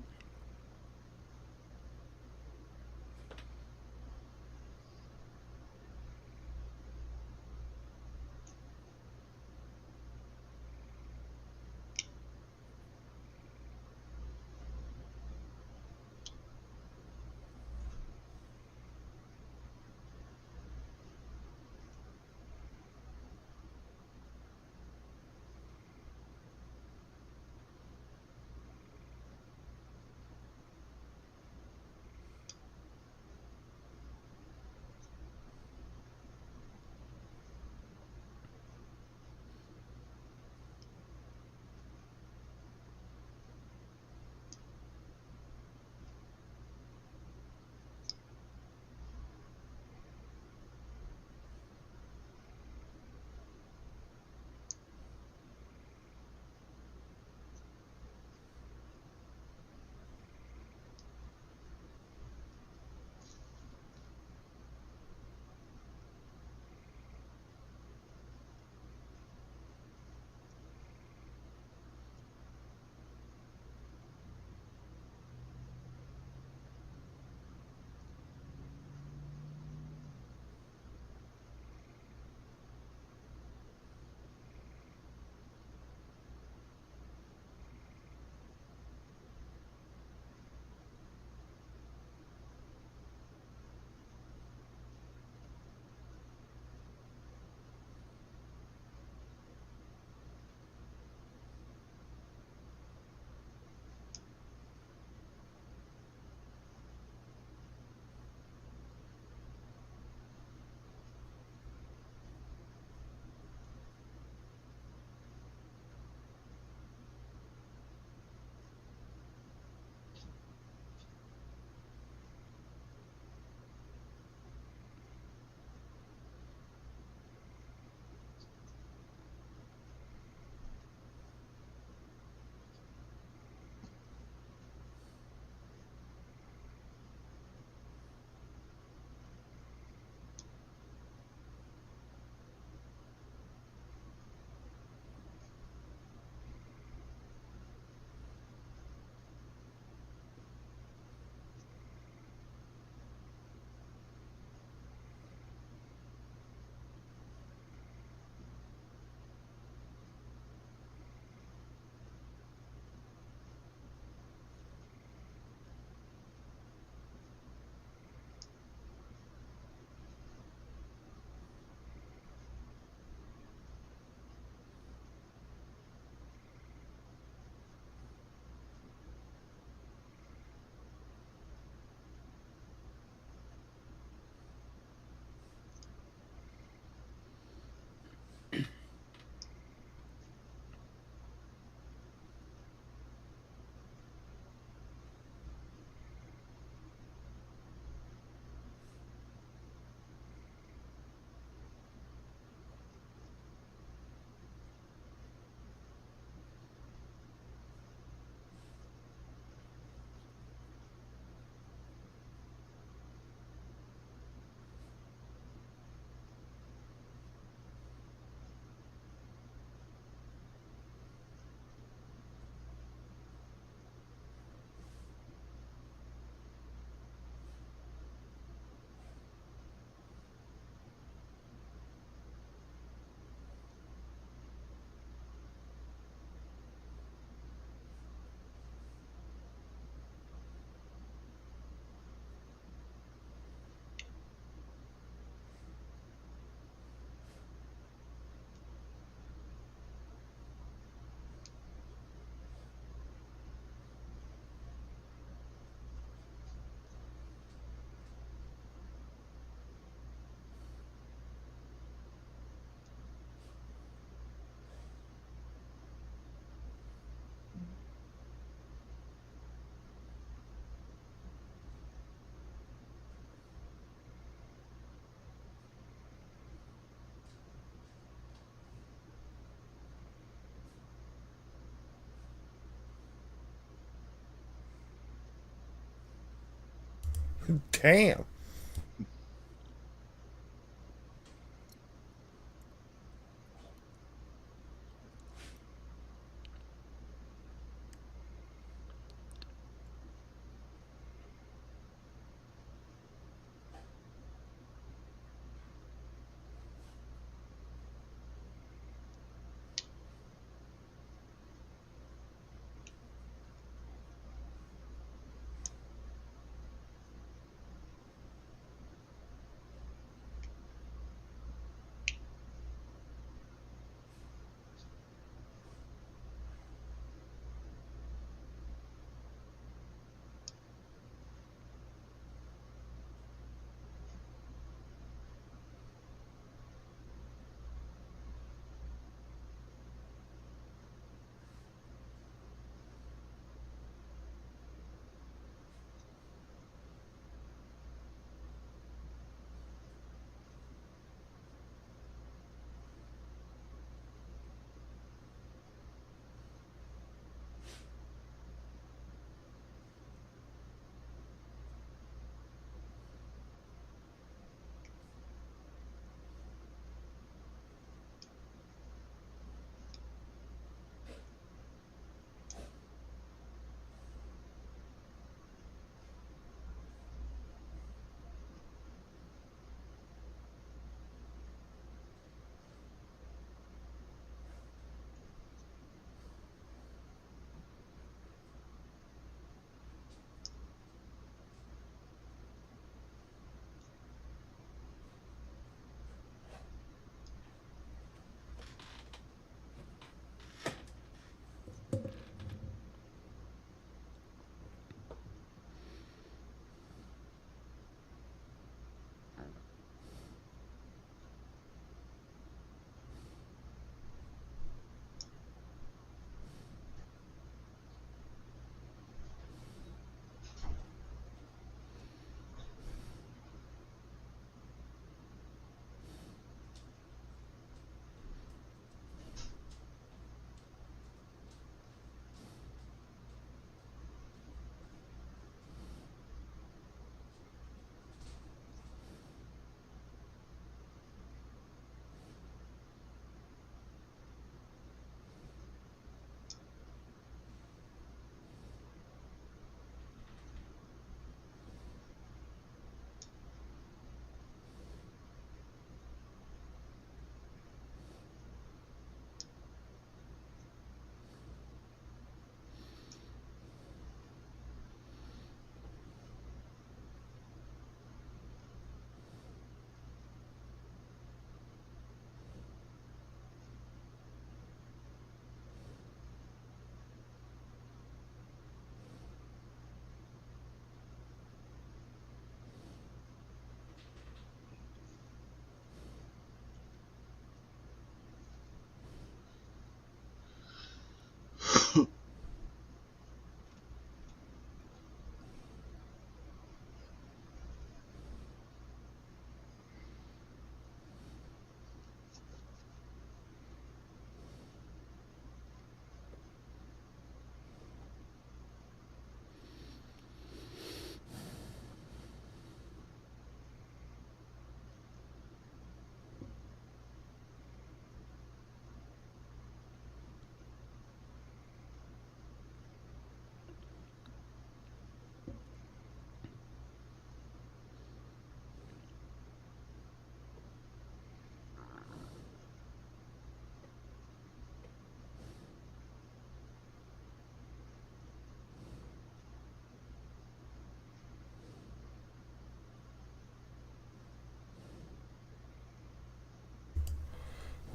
Damn.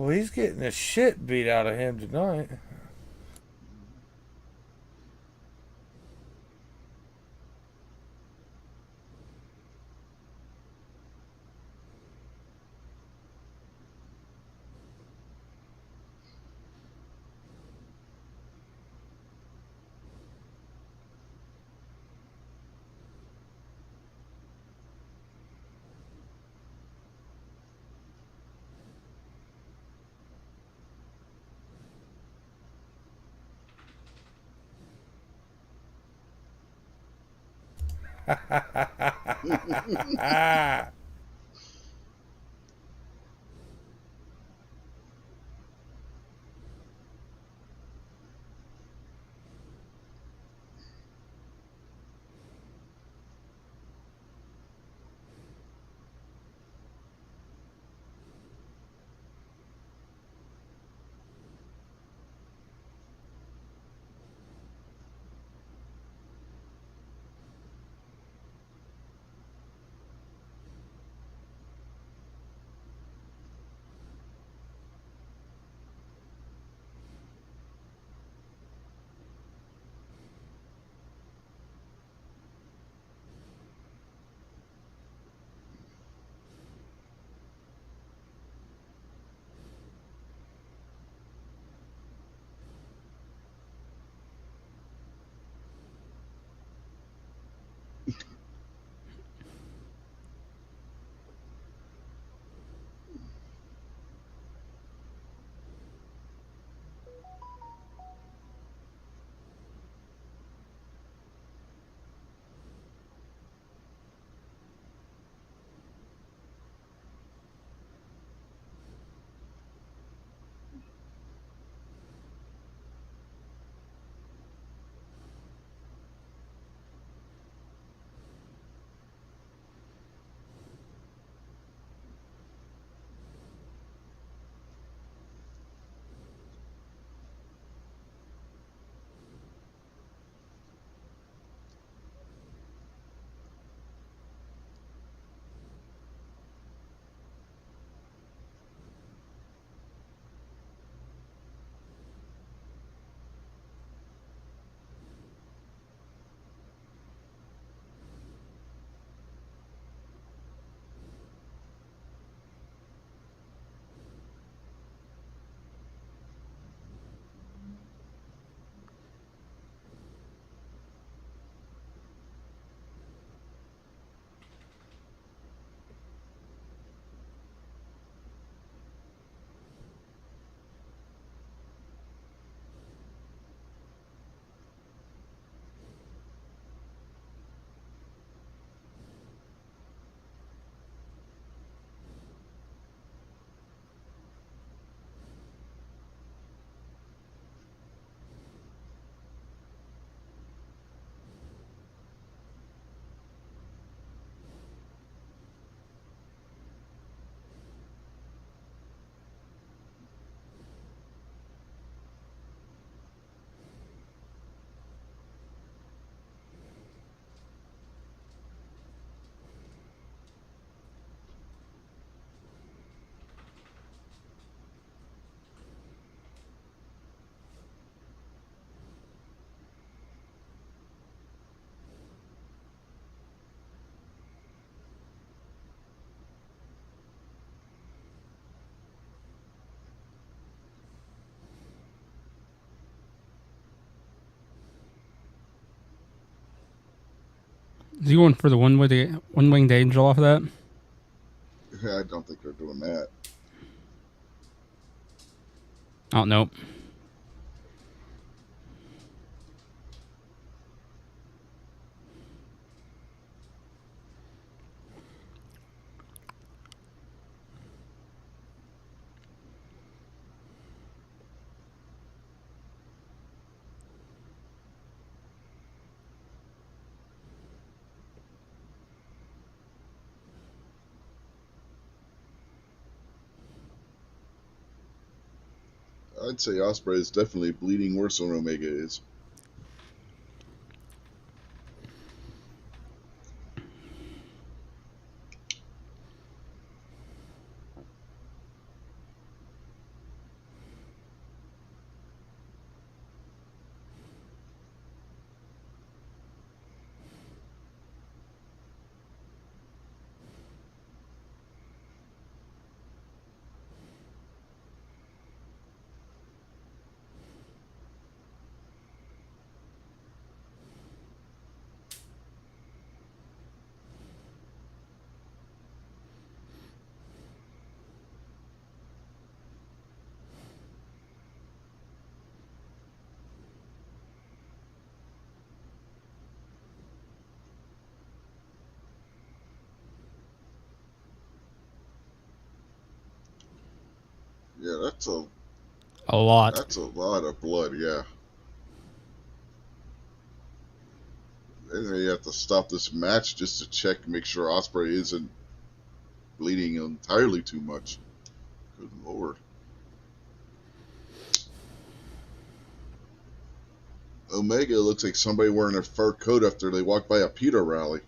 Well, he's getting the shit beat out of him tonight. Is he going for the one-winged angel off of that? I don't think they're doing that. Oh, nope. I'd say Osprey is definitely bleeding worse than Omega is. that's A lot. a lot of blood. Yeah, and they have to stop this match just to check and make sure Osprey isn't bleeding entirely too much. Good lord. Omega looks like somebody wearing a fur coat after they walk by a PETA rally.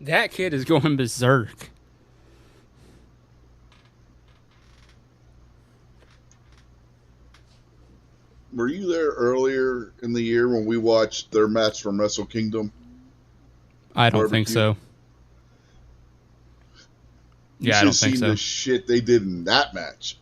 That kid is going berserk. Were you there earlier in the year when we watched their match from Wrestle Kingdom? I don't think Barbecue? so. You Yeah, I should don't have think seen so. the shit they did in that match.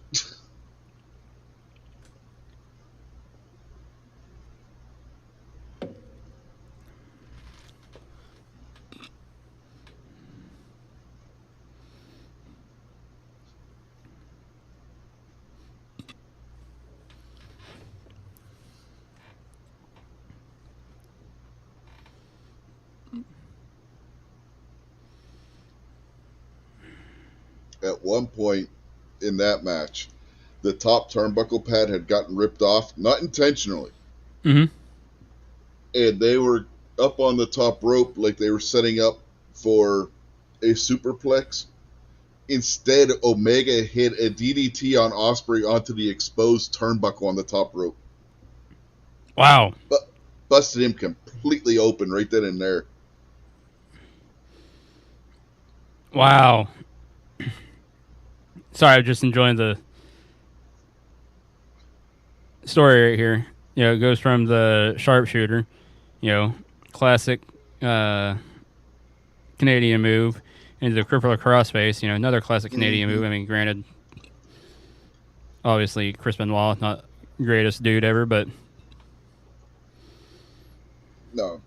At one point in that match, the top turnbuckle pad had gotten ripped off, not intentionally. Mm-hmm. And they were up on the top rope like they were setting up for a superplex. Instead, Omega hit a DDT on Osprey onto the exposed turnbuckle on the top rope. Wow. But busted him completely open right then and there. Wow. Sorry, I'm just enjoying the story right here. You know, it goes from the sharpshooter, you know, classic Canadian move, into the crippler crossface, you know, another classic Canadian move. I mean, granted, obviously, Chris Benoit, not greatest dude ever, but No.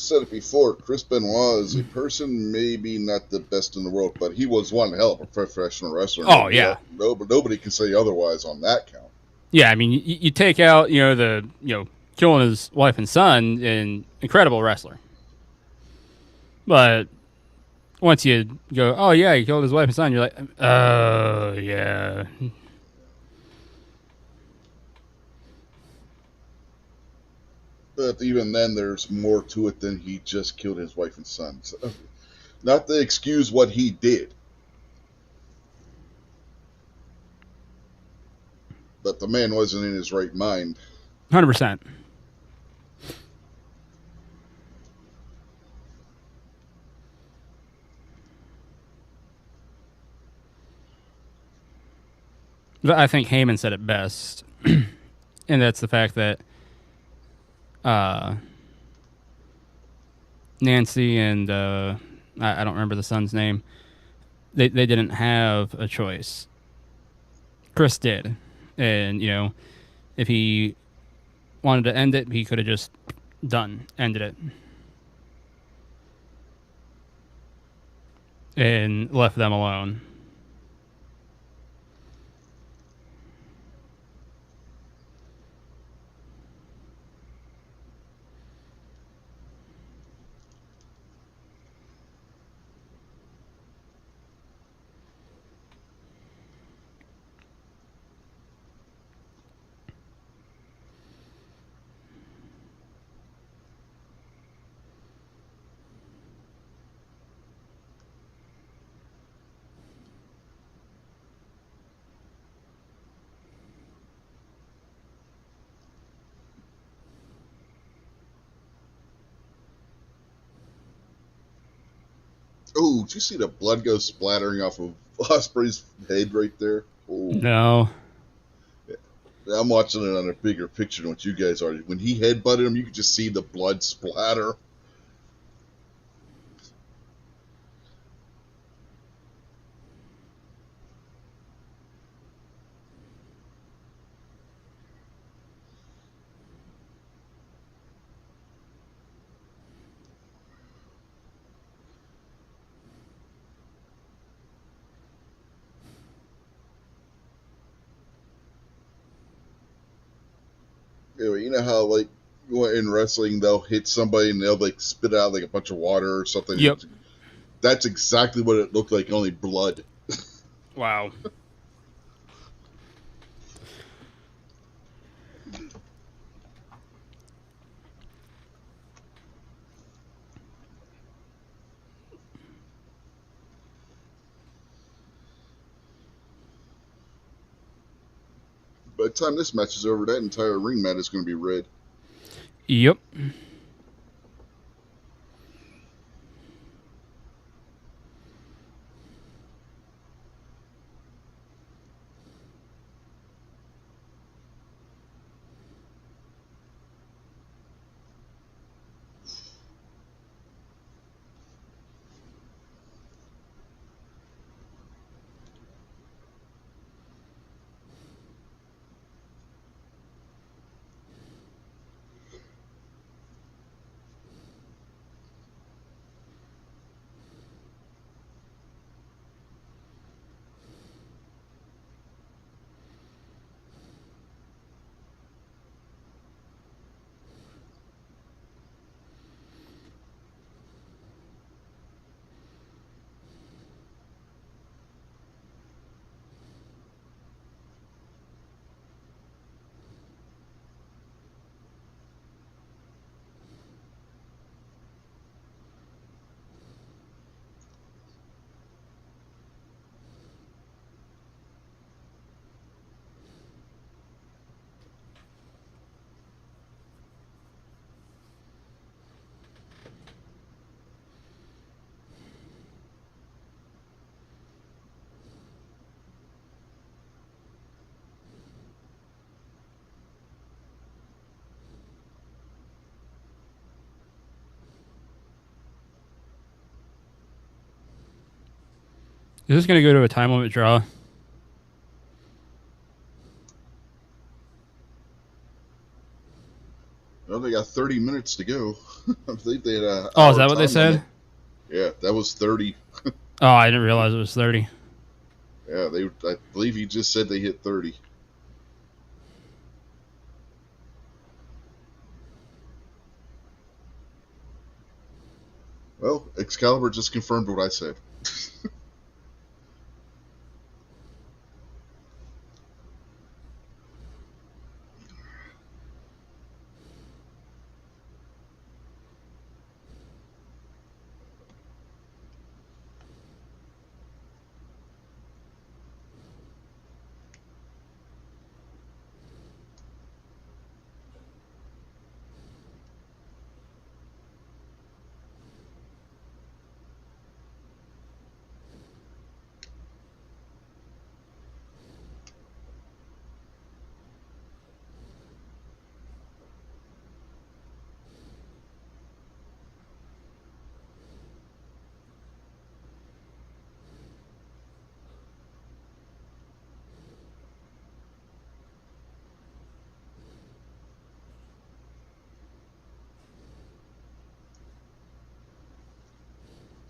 Said it before, Chris Benoit is a person maybe not the best in the world, but he was one hell of a professional wrestler. Oh, yeah. Nobody can say otherwise on that count. yeah, I mean, you take out, you know, killing his wife and son, and incredible wrestler. But once you go, oh yeah, he killed his wife and son, you're like, oh yeah. But even then, there's more to it than he just killed his wife and son. So, not to excuse what he did. But the man wasn't in his right mind. 100%. But I think Heyman said it best, and that's the fact that Nancy and I don't remember the son's name. They didn't have a choice. Chris did, and you know, if he wanted to end it, he could have just ended it, and left them alone. Oh, did you see the blood go splattering off of Osprey's head right there? Oh, No. I'm watching it on a bigger picture than what you guys are. When he headbutted him, you could just see the blood splatter. Anyway, you know how like in wrestling they'll hit somebody and they'll like spit out like a bunch of water or something. Yep. That's exactly what it looked like, only blood. Wow. By the time this match is over, that entire ring mat is going to be red. Yep. Is this going to go to a time limit draw? Well, they got 30 minutes to go. I believe they had a Oh, is hour that what they time said? limit. Yeah, that was 30. Oh, I didn't realize it was 30. Yeah, I believe he just said they hit 30. Well, Excalibur just confirmed what I said.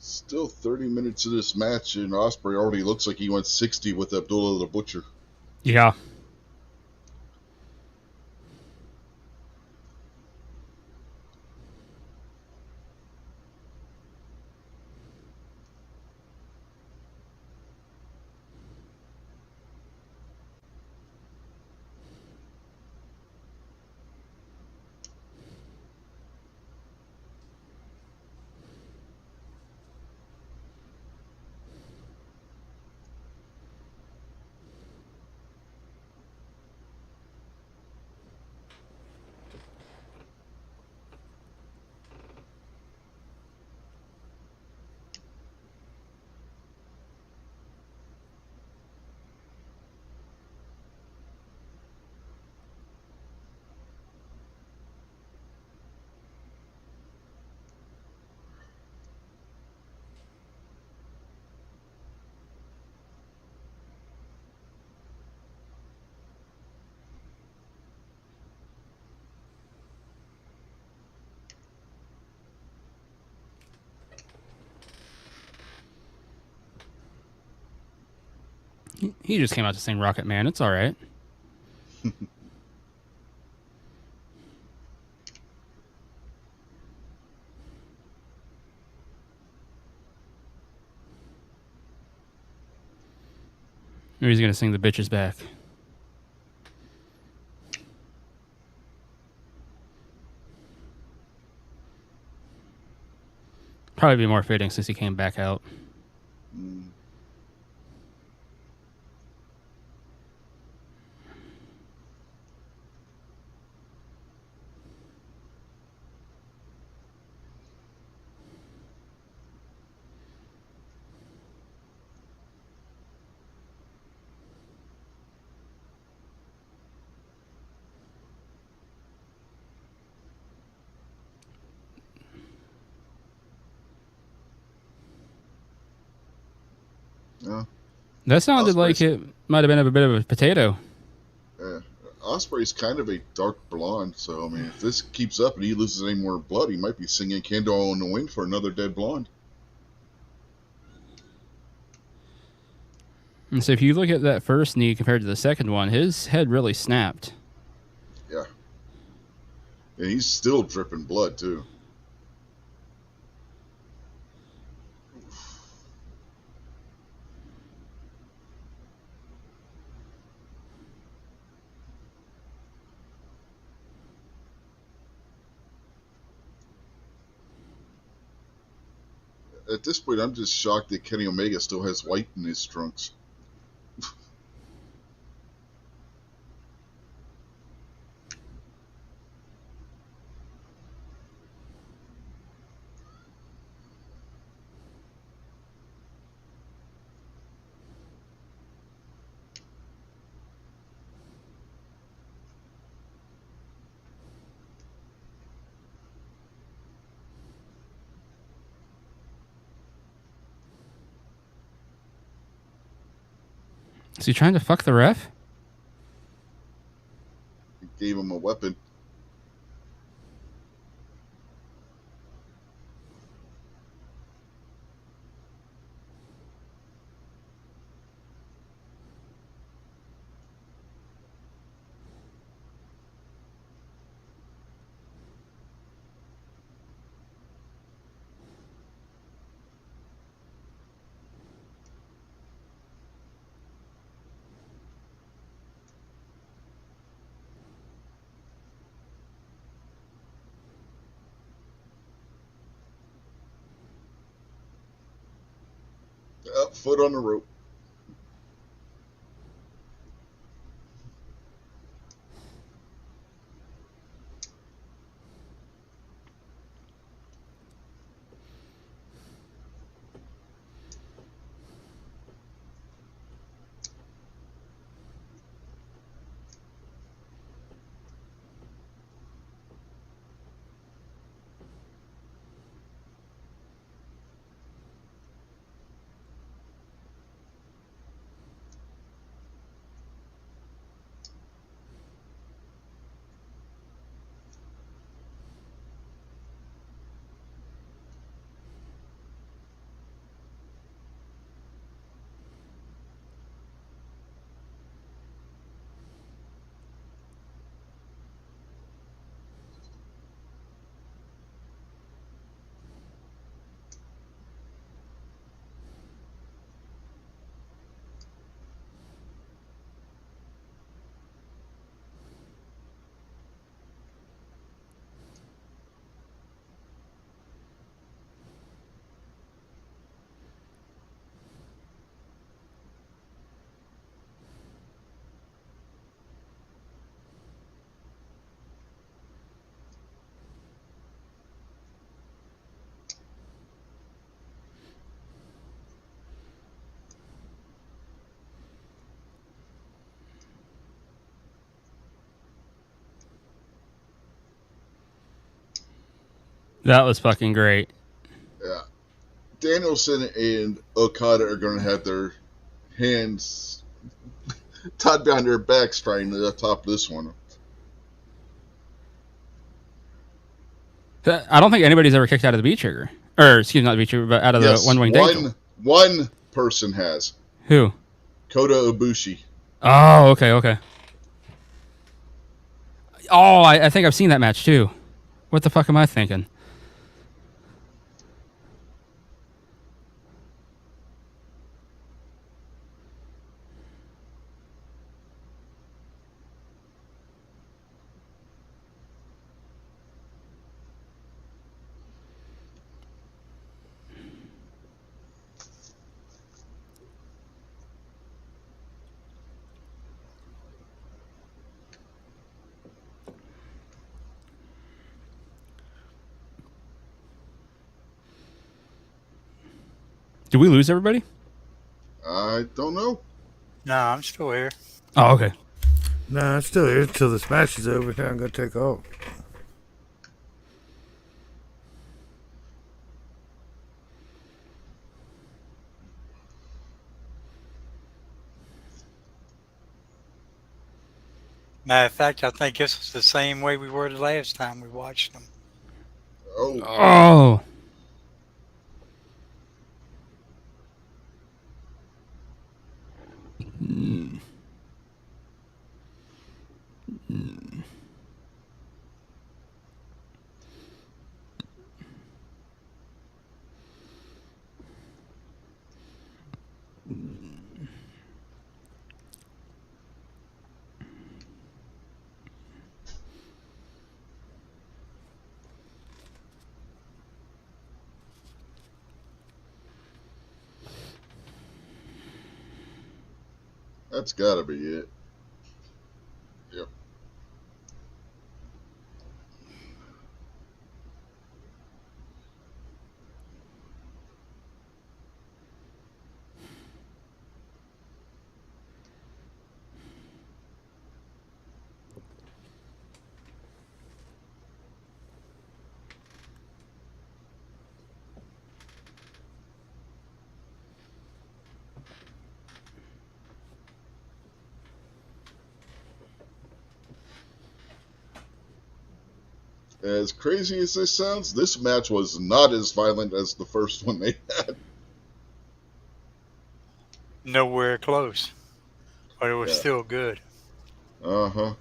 Still 30 minutes of this match, and Osprey already looks like he went 60 with Abdullah the Butcher. Yeah. He just came out to sing Rocket Man. It's all right. Or he's going to sing The Bitches Back. Probably be more fitting since he came back out. Mm. Yeah. That sounded like it might have been a bit of a potato. Yeah. Osprey's kind of a dark blonde, so I mean, if this keeps up and he loses any more blood, he might be singing "Candle in the Wind" for another dead blonde. And so if you look at that first knee compared to the second one, his head really snapped. Yeah. And he's still dripping blood too. At this point, I'm just shocked that Kenny Omega still has white in his trunks. Is he trying to fuck the ref? Gave him a weapon. Foot on the rope. That was fucking great. Yeah. Danielson and Okada are going to have their hands tied behind their backs trying to top this one. I don't think anybody's ever kicked out of the beat trigger. Or, excuse me, not the beat trigger, but out of the one-wing tank. One person has. Who? Kota Ibushi. Oh, okay. Oh, I think I've seen that match too. What the fuck am I thinking? Did we lose everybody? I don't know. No, I'm still here. Oh, okay. Nah, I'm still here until this match is over. Then I'm gonna take off. Matter of fact, I think this was the same way we were the last time we watched them. Oh, Oh. that's gotta be it. Yep. As crazy as this sounds, this match was not as violent as the first one they had. Nowhere close, but it was Yeah. still good. Uh-huh.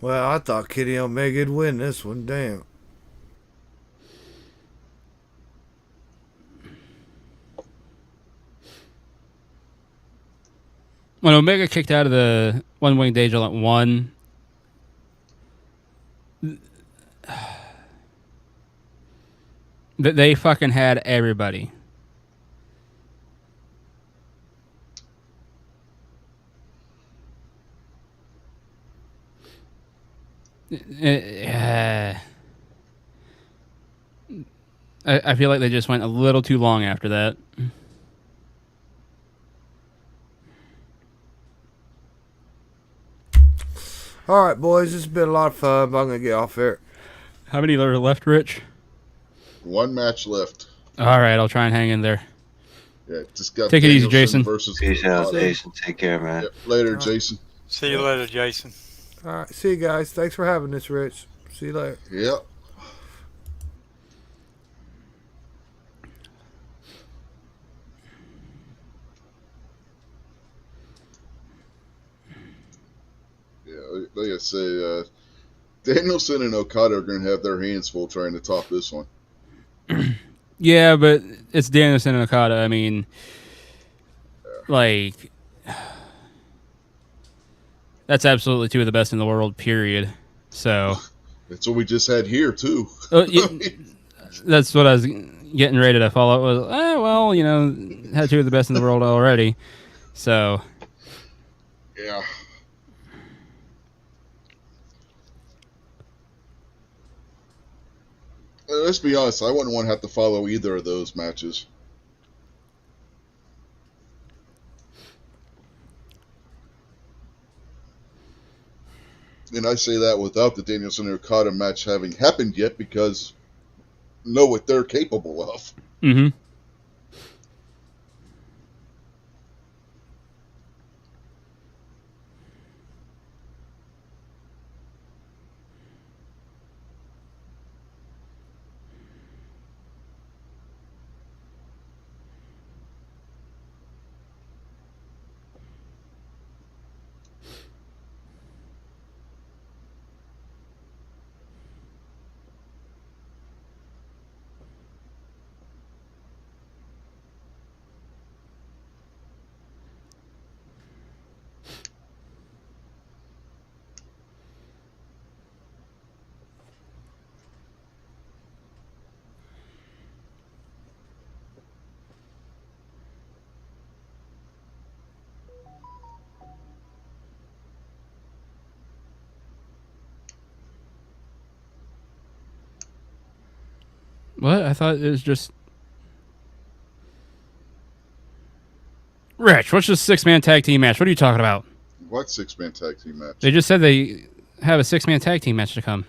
Well, I thought Kenny Omega'd win this one. Damn. When Omega kicked out of the One Winged Angel at 1, they fucking had everybody. I feel like they just went a little too long after that. All right, boys, this has been a lot of fun, but I'm gonna get off here. How many are left, Rich? One match left. All right, I'll try and hang in there. Yeah, just got Take it easy, Danielson Jason. versus Peace out, Okada. Jason. Take care, man. Yep. Later, Jason. See you later, Jason. All right, see you guys. Thanks for having this, Rich. See you later. Yep. Yeah, like I say, Danielson and Okada are going to have their hands full trying to top this one. Yeah, but it's Danielson and Okada. I mean, like, that's absolutely two of the best in the world, period. So That's what we just had here, too. that's what I was getting ready to follow up with. Well, you know, had two of the best in the world already. So, Yeah. Let's be honest, I wouldn't want to have to follow either of those matches. And I say that without the Danielson and Okada match having happened yet, because know what they're capable of. mm-hmm. What? I thought it was just Rich. What's this 6-man tag team match? What are you talking about? What 6-man tag team match? They just said they have a 6-man tag team match to come.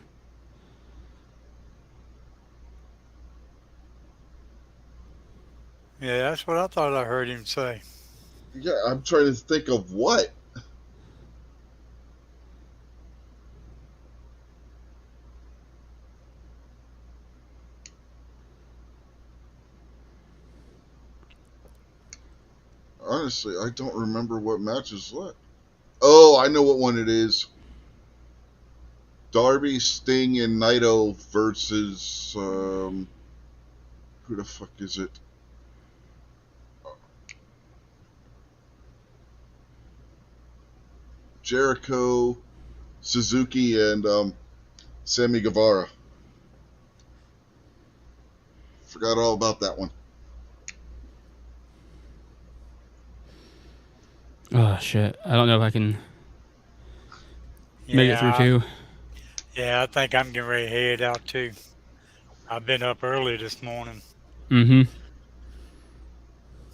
Yeah, that's what I thought I heard him say. Yeah, I'm trying to think of what. Honestly, I don't remember what match is left. Oh, I know what one it is. Darby, Sting, and Naito versus who the fuck is it? Jericho, Suzuki, and Sammy Guevara. Forgot all about that one. Oh shit! I don't know if I can make it through Yeah, two. yeah, I think I'm getting ready to head out too. I've been up early this morning. Mm-hmm.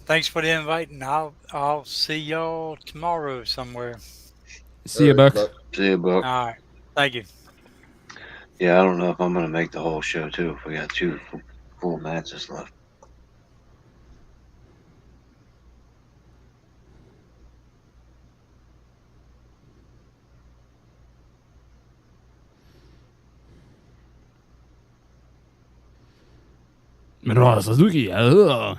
Thanks for the invite, and I'll see y'all tomorrow somewhere. All See you, right, Buck. Buck. See you, Buck. All right, thank you. Yeah, I don't know if I'm gonna make the whole show too. If we got two full matches left. Suzuki. Everybody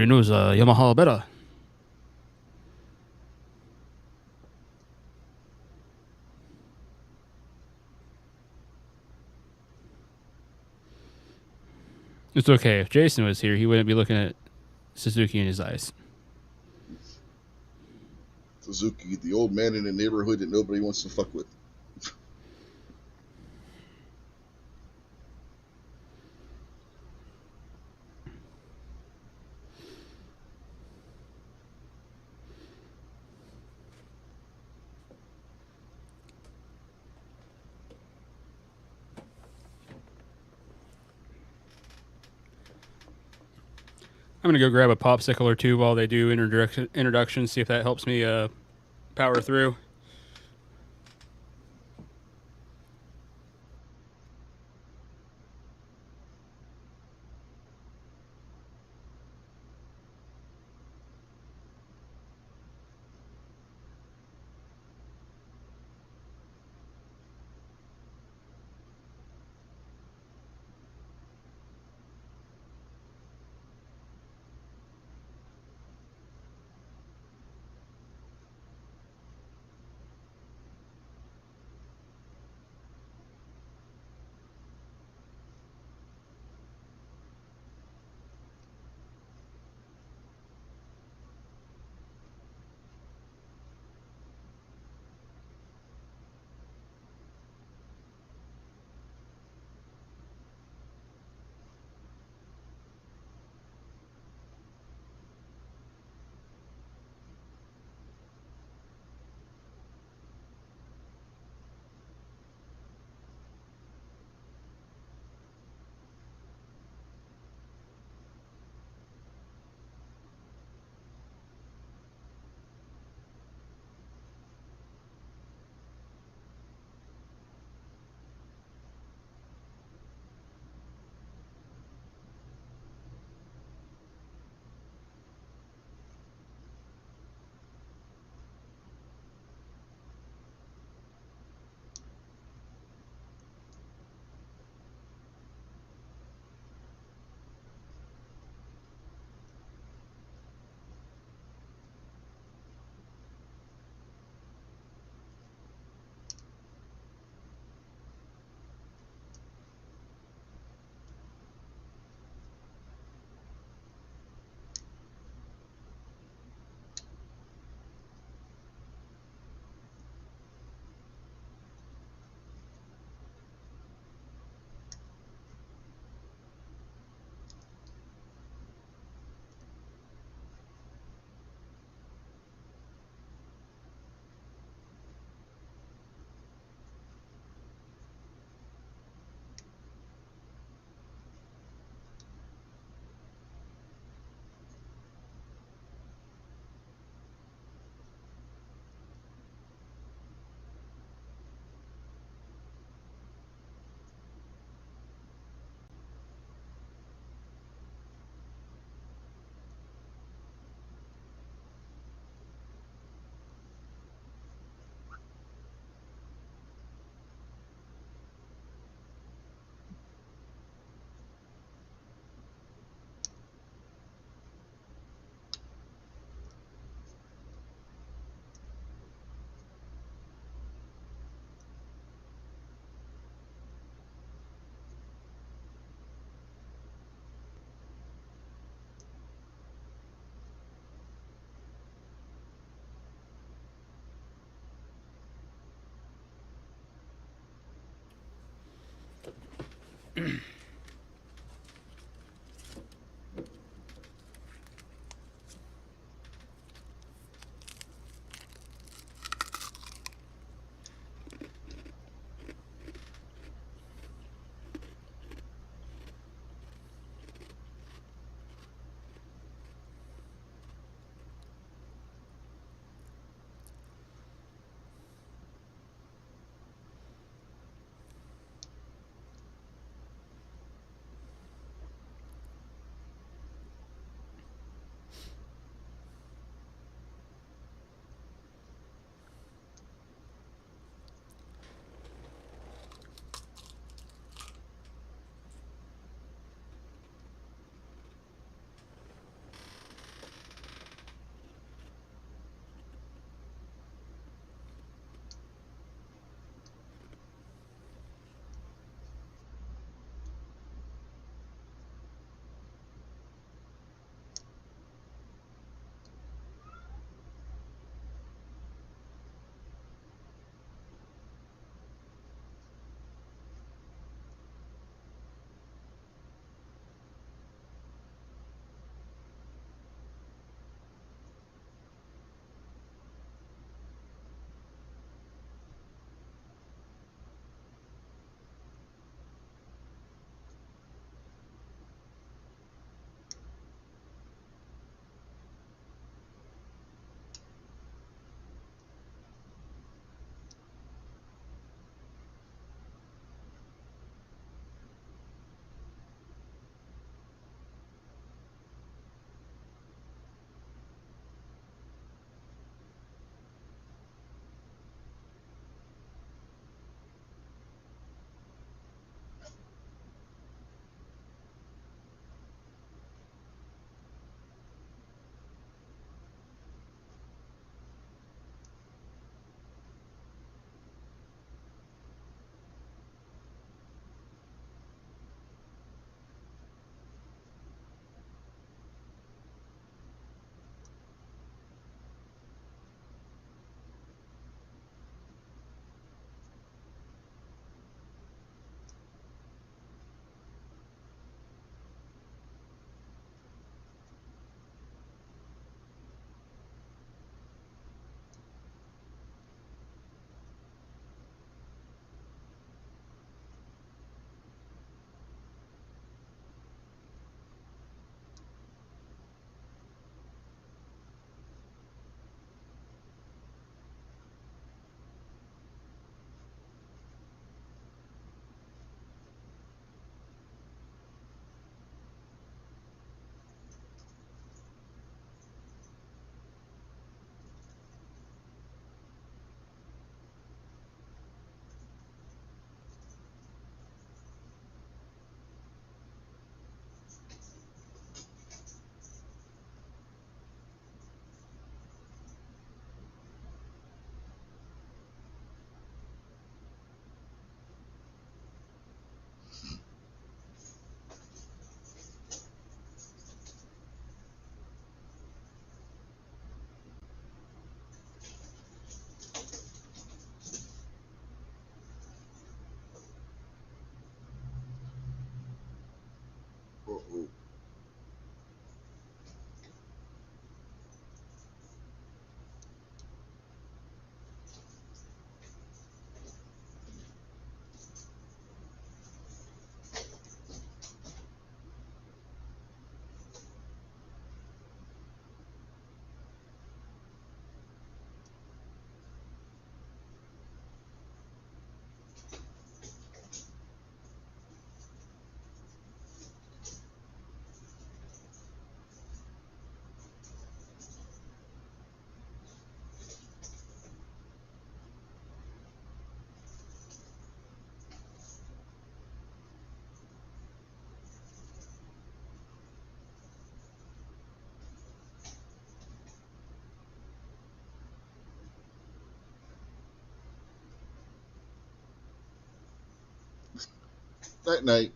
knows Yamaha better. It's okay. If Jason was here, he wouldn't be looking at Suzuki in his eyes. Suzuki, the old man in the neighborhood that nobody wants to fuck with. I'm gonna go grab a popsicle or two while they do introduction. See if that helps me power through. Uh-oh. Night night.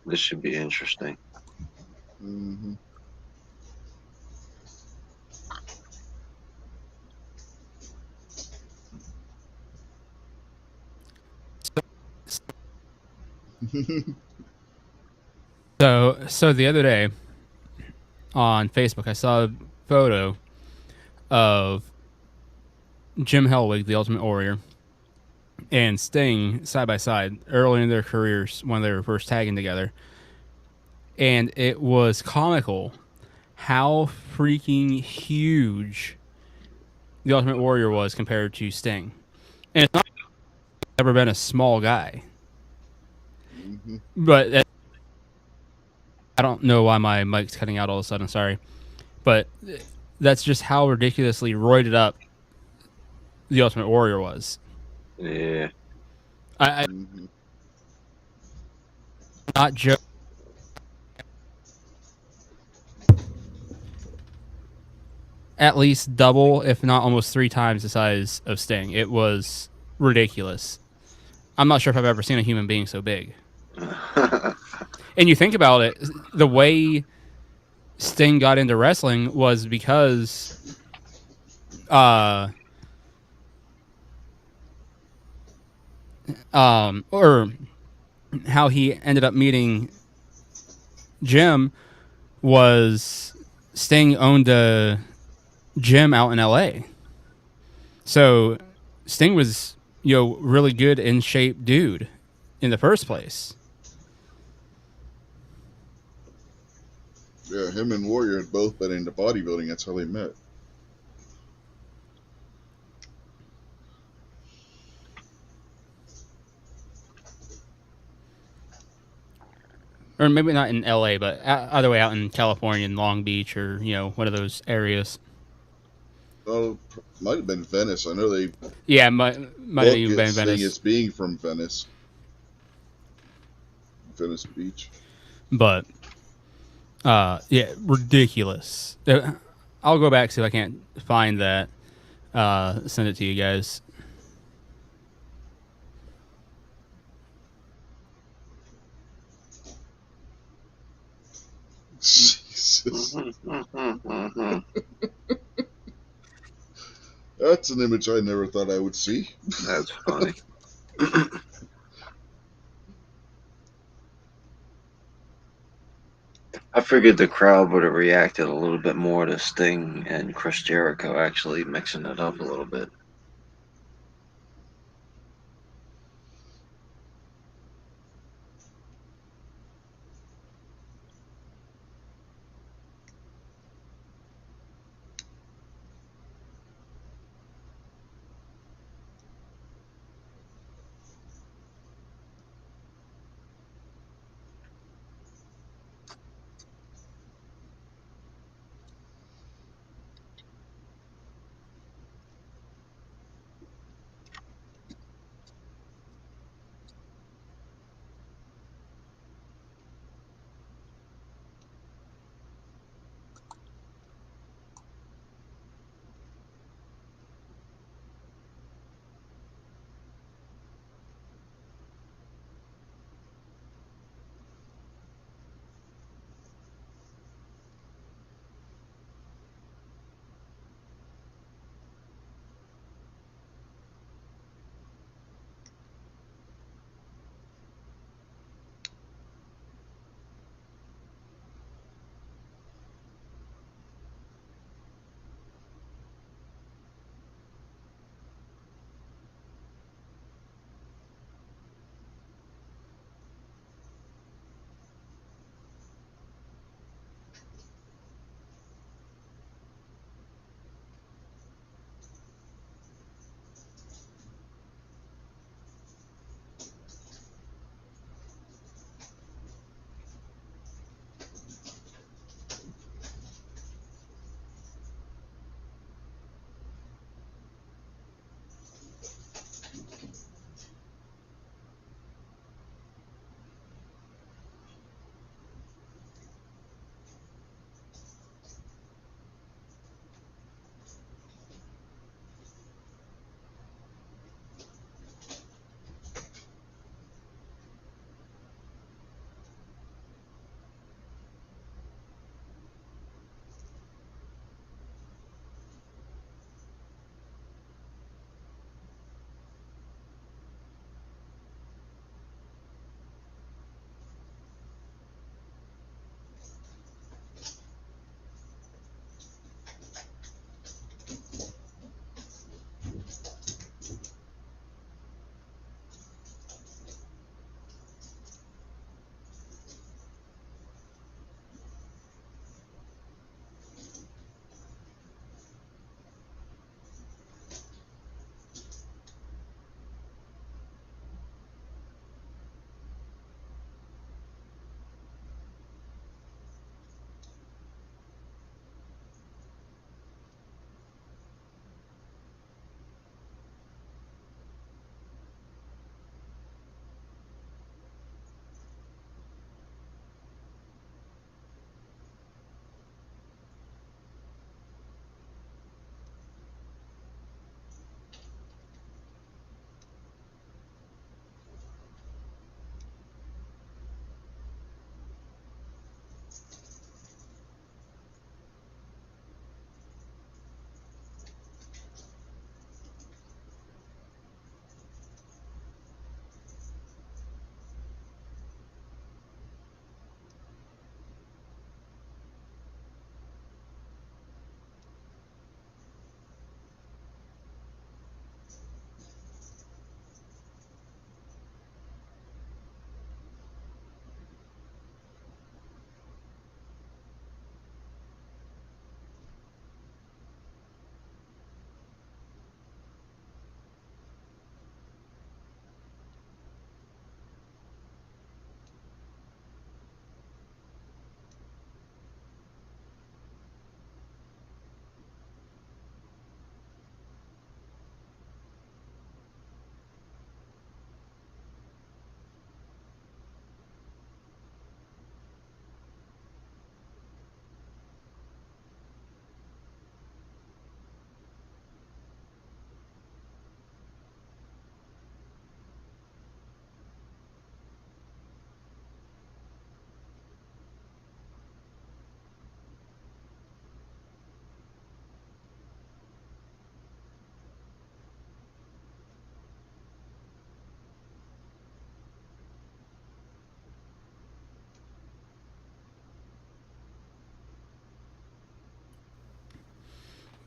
This should be interesting. Mm-hmm. So the other day on Facebook, I saw a photo of Jim Hellwig, the Ultimate Warrior, and Sting side by side early in their careers when they were first tagging together. And it was comical how freaking huge the Ultimate Warrior was compared to Sting. And it's not ever been a small guy. Mm-hmm. But I don't know why my mic's cutting out all of a sudden, sorry. But that's just how ridiculously roided up the Ultimate Warrior was. Yeah. I Mm-hmm. not joke. At least double, if not almost 3 times the size of Sting. It was ridiculous. I'm not sure if I've ever seen a human being so big. And you think about it, the way Sting got into wrestling was because or how he ended up meeting Jim was Sting owned a gym out in LA. So Sting was, really good in shape dude in the first place. Yeah, him and Warrior had both been into bodybuilding. That's how they met. Or maybe not in LA, but either way out in California, in Long Beach, or one of those areas. Oh, might have been Venice. I know they Yeah, might have book even it been Sting Venice, as being from Venice Beach. but yeah, ridiculous. I'll go back, see if I can't find that. Send it to you guys. Jesus, that's an image I never thought I would see. That's funny. I figured the crowd would have reacted a little bit more to Sting and Chris Jericho actually mixing it up a little bit.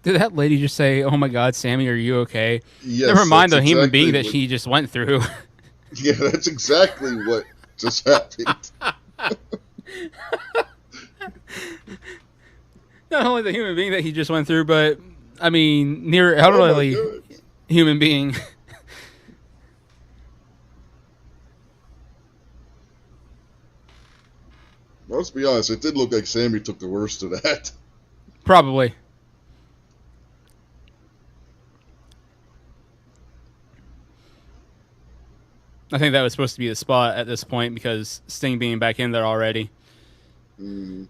Did that lady just say, "Oh my God, Sammy, are you okay?" Yes, Never mind that's the human being exactly that what. she just went through. Yeah, that's exactly what just happened. Not only the human being that he just went through, but I mean, near Oh my elderly god. human being. Well, let's be honest. It did look like Sammy took the worst of that. Probably. I think that was supposed to be the spot at this point because Sting being back in there already. Mm.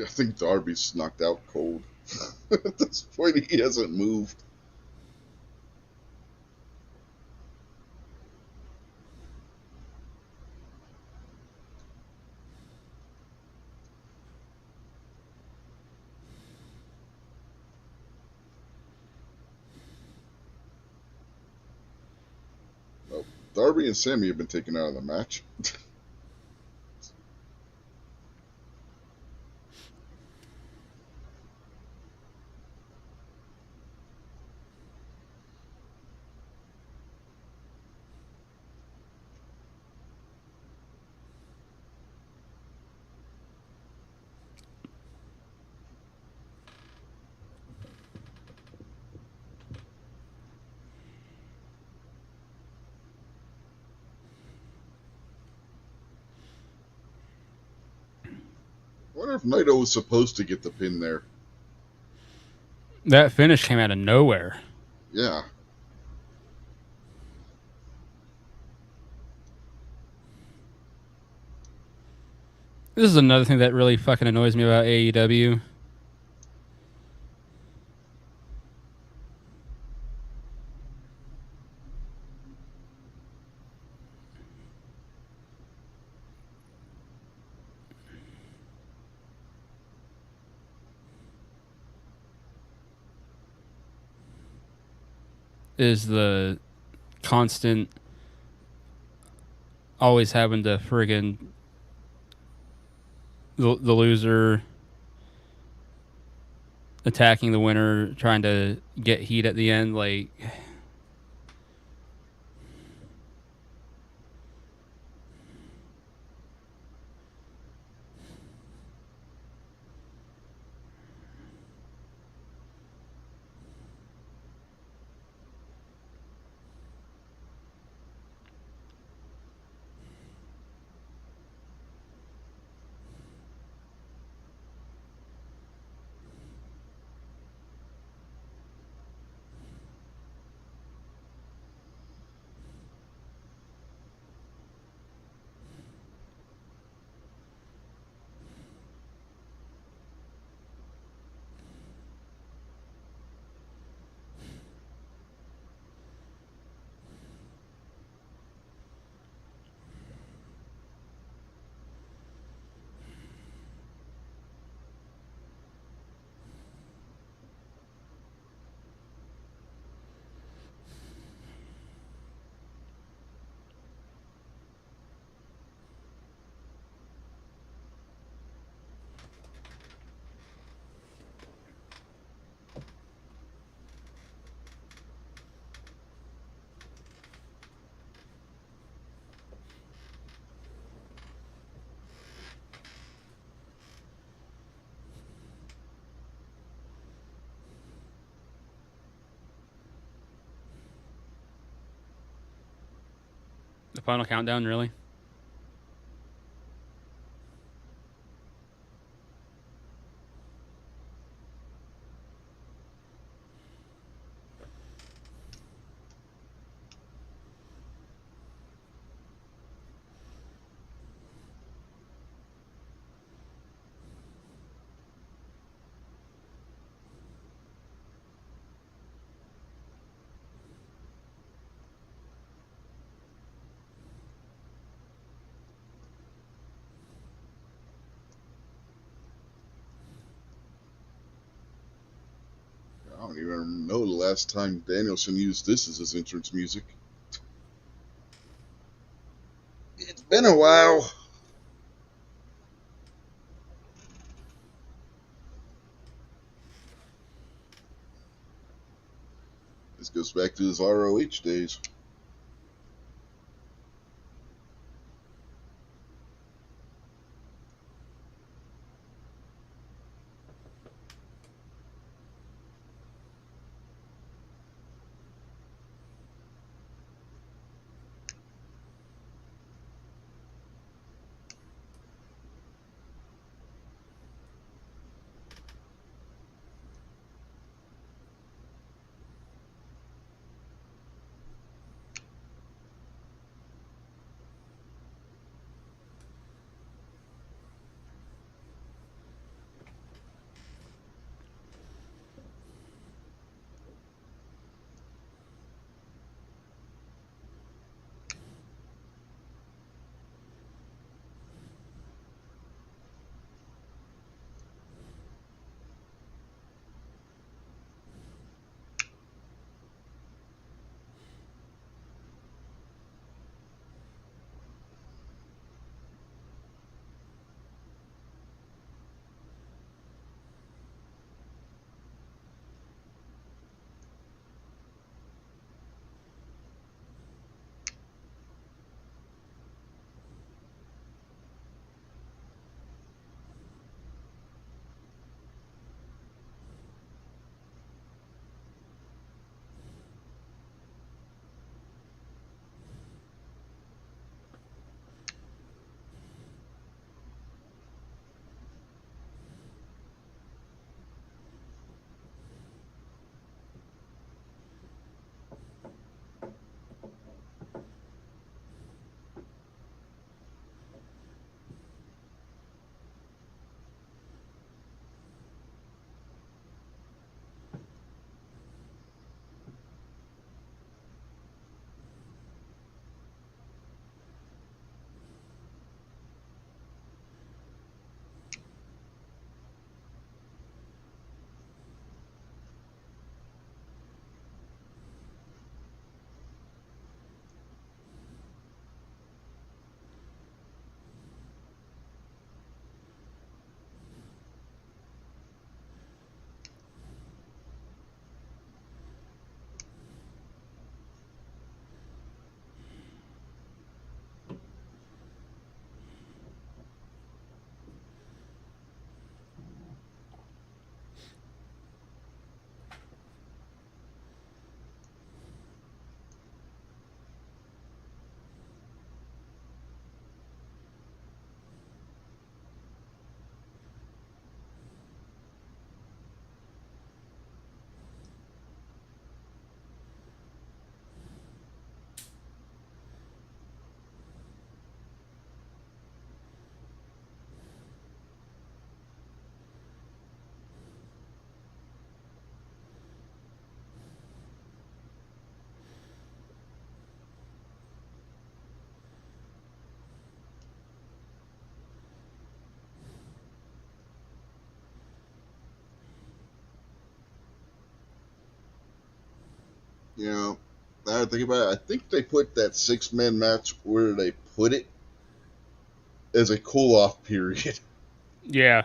I think Darby's knocked out cold. At this point, he hasn't moved. Well, Darby and Sammy have been taken out of the match. I wonder if Naito was supposed to get the pin there. That finish came out of nowhere. Yeah. This is another thing that really fucking annoys me about AEW. Is the constant always having to friggin' the loser attacking the winner, trying to get heat at the end. Like, the final countdown, really? even know the last time Danielson used this as his entrance music. It's been a while. This goes back to his ROH days. You know, now I think about it, I think they put that 6-man match where they put it as a cool-off period. Yeah.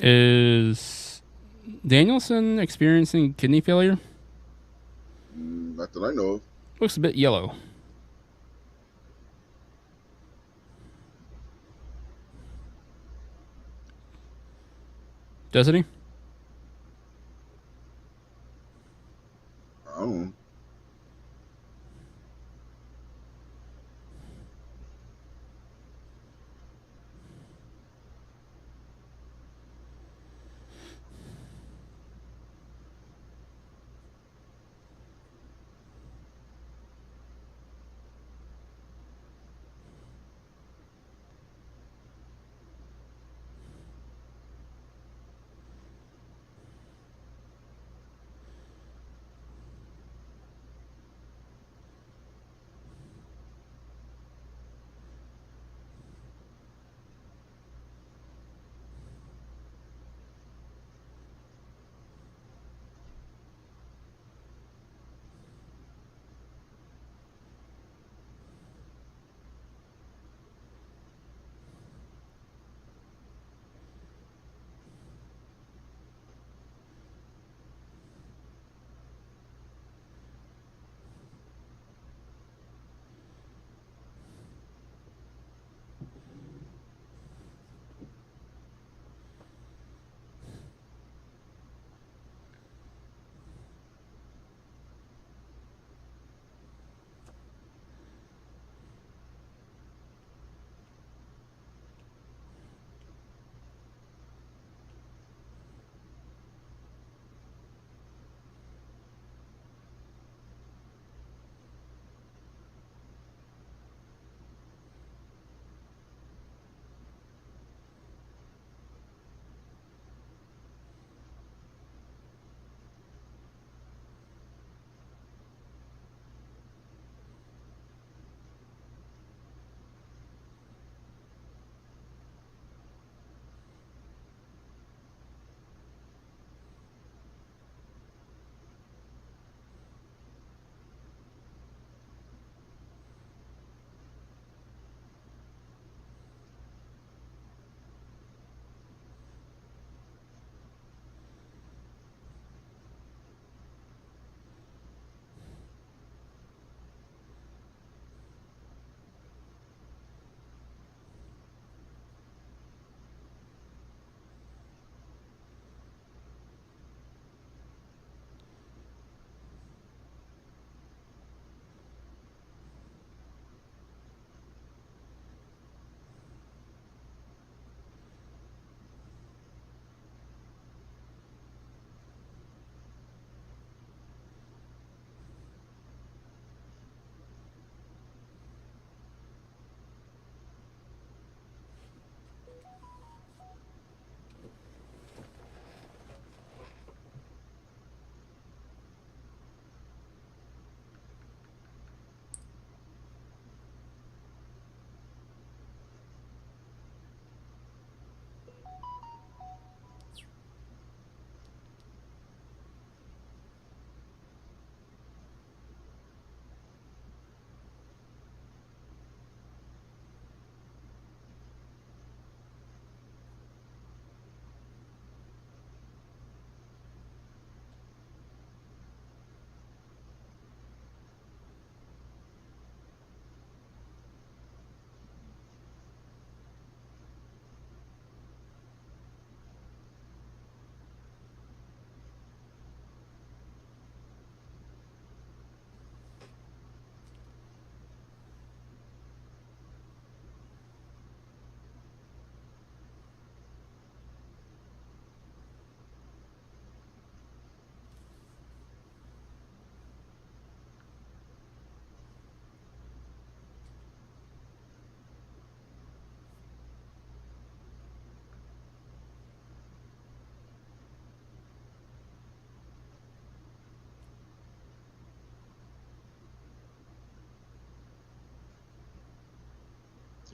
Is Danielson experiencing kidney failure? Not that I know of. Looks a bit yellow. Doesn't he? I don't know.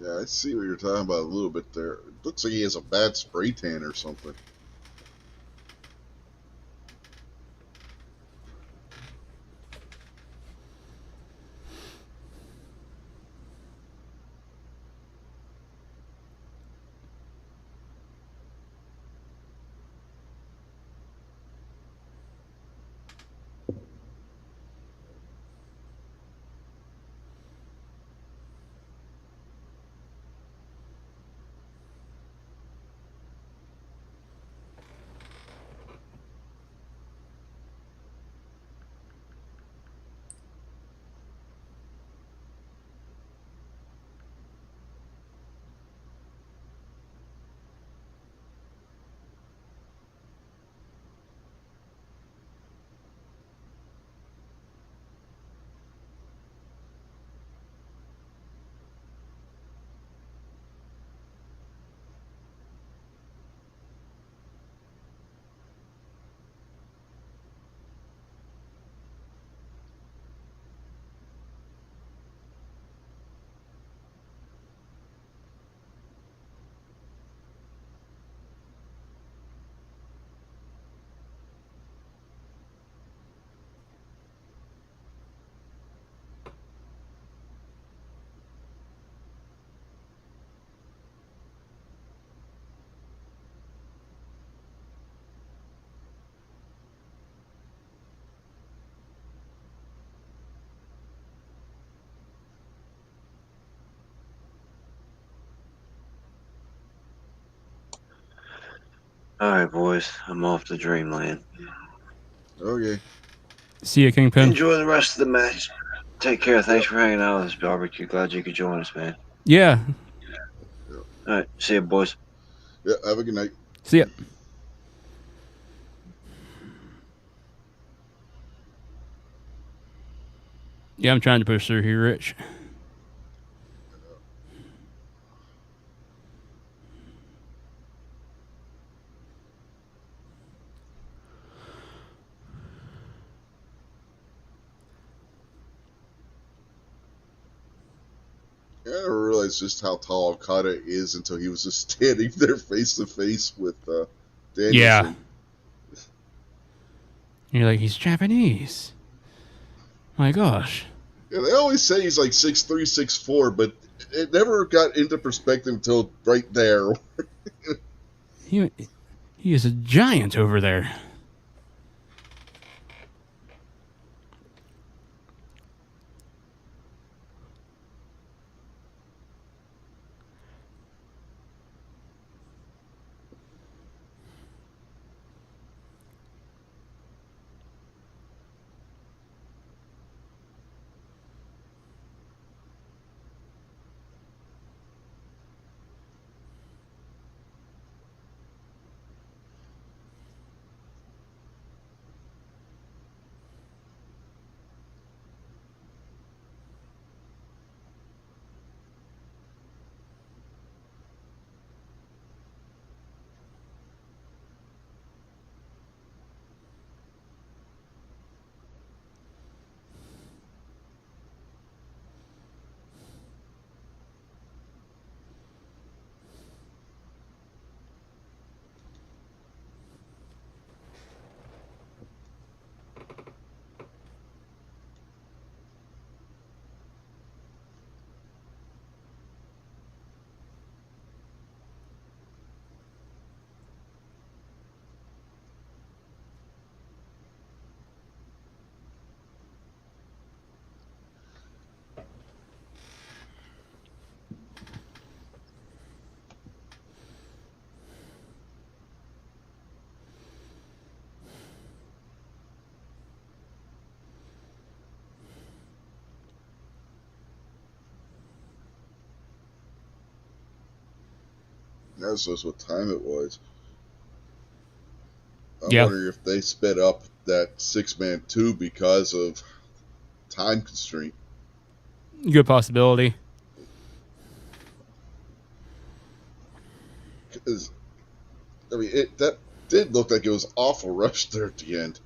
Yeah, I see what you're talking about a little bit there. It looks like he has a bad spray tan or something. All right, boys, I'm off to Dreamland. Okay. See you, Kingpin. Enjoy the rest of the match. Take care. Thanks for hanging out with us, barbecue. Glad you could join us, man. Yeah. All right, see you, boys. Yeah, have a good night. See ya. Yeah, I'm trying to push through here, Rich. I never realized just how tall Okada is until he was just standing there face to face with Danielson. Yeah. You're like, he's Japanese. My gosh. Yeah, they always say he's like 6'3", 6'4", but it never got into perspective until right there. He is a giant over there. That's just what time it was. I'm Yeah. wondering if they sped up that 6-man too because of time constraint. Good possibility. Because, I mean, that did look like it was awful rush there at the end.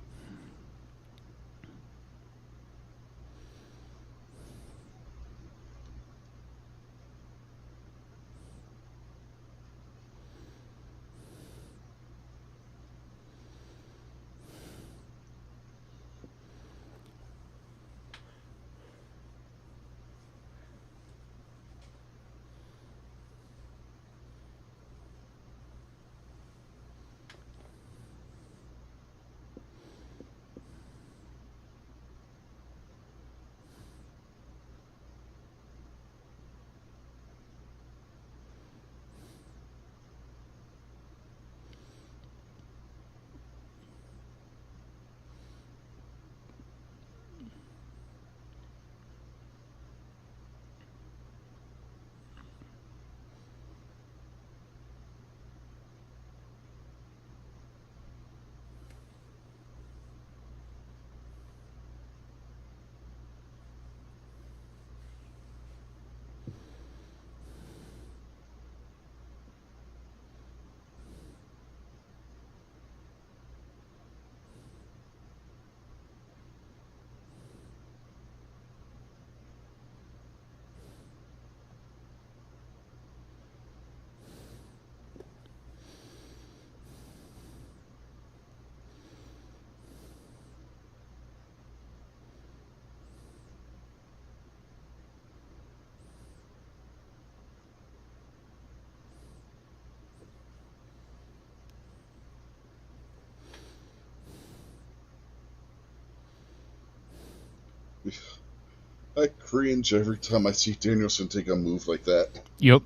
I cringe every time I see Danielson take a move like that. Yep.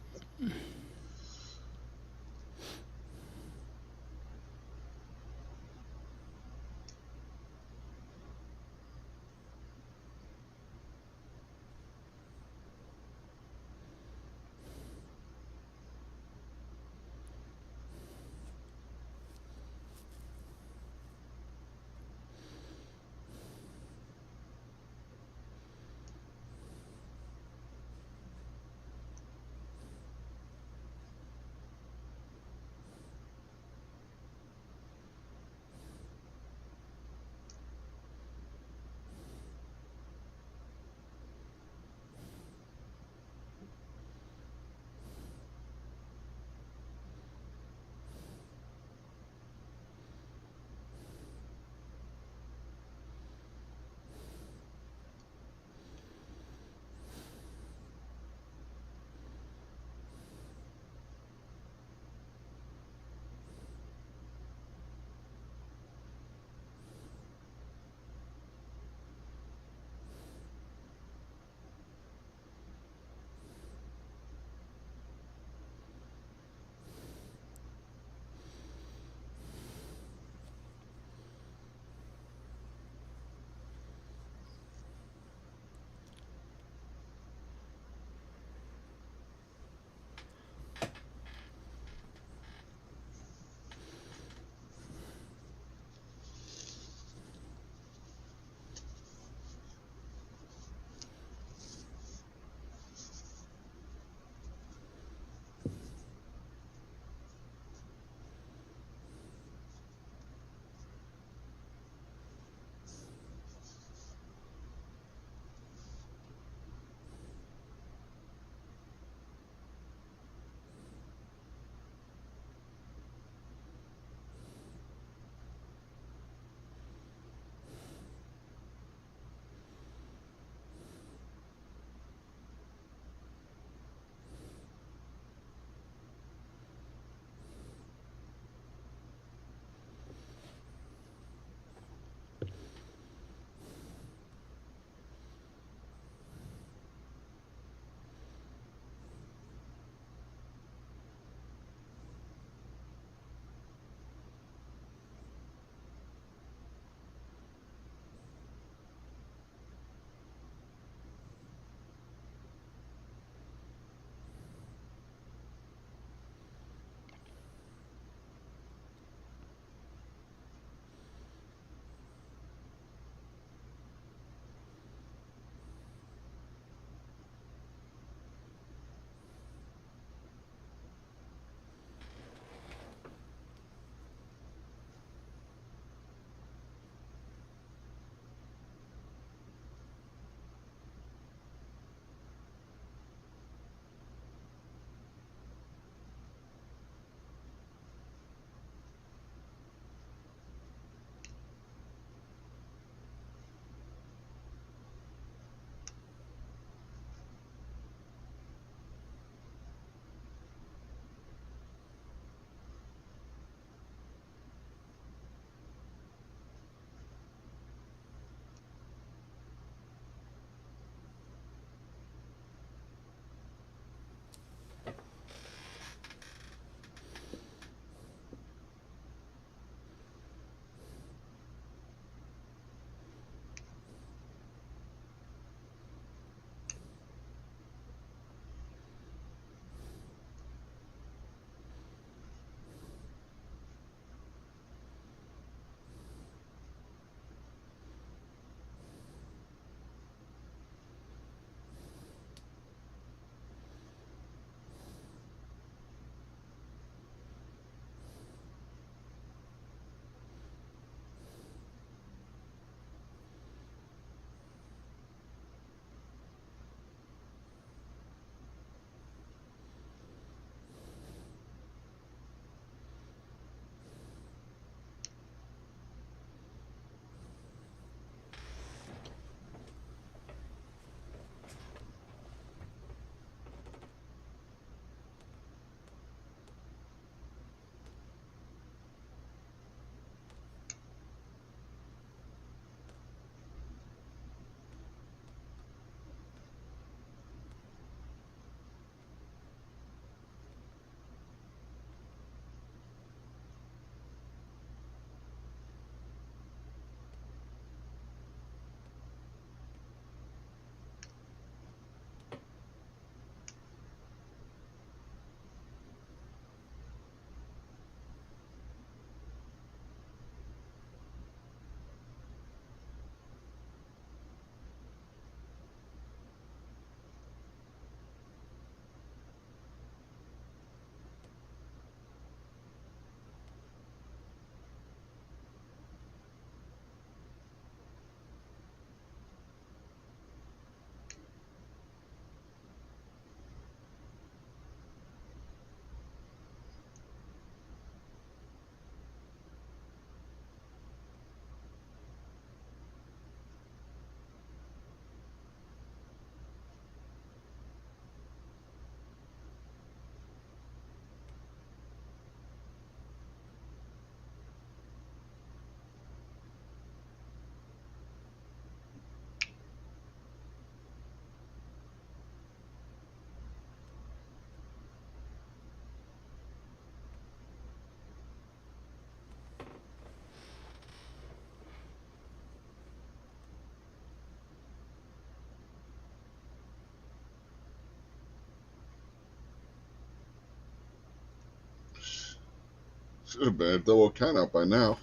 Should have been a double count out by now.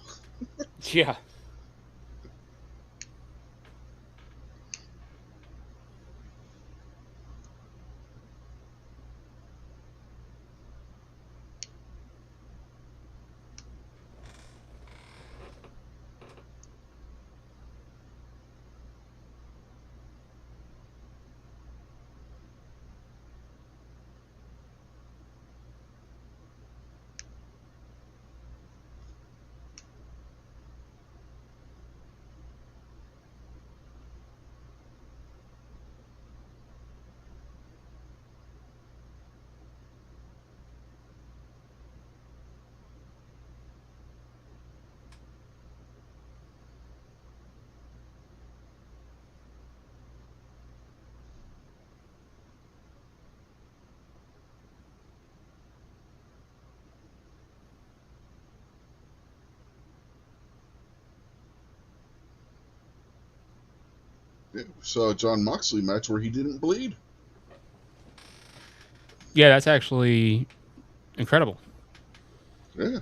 Yeah. Yeah, we saw a John Moxley match where he didn't bleed. Yeah, that's actually incredible. Yeah.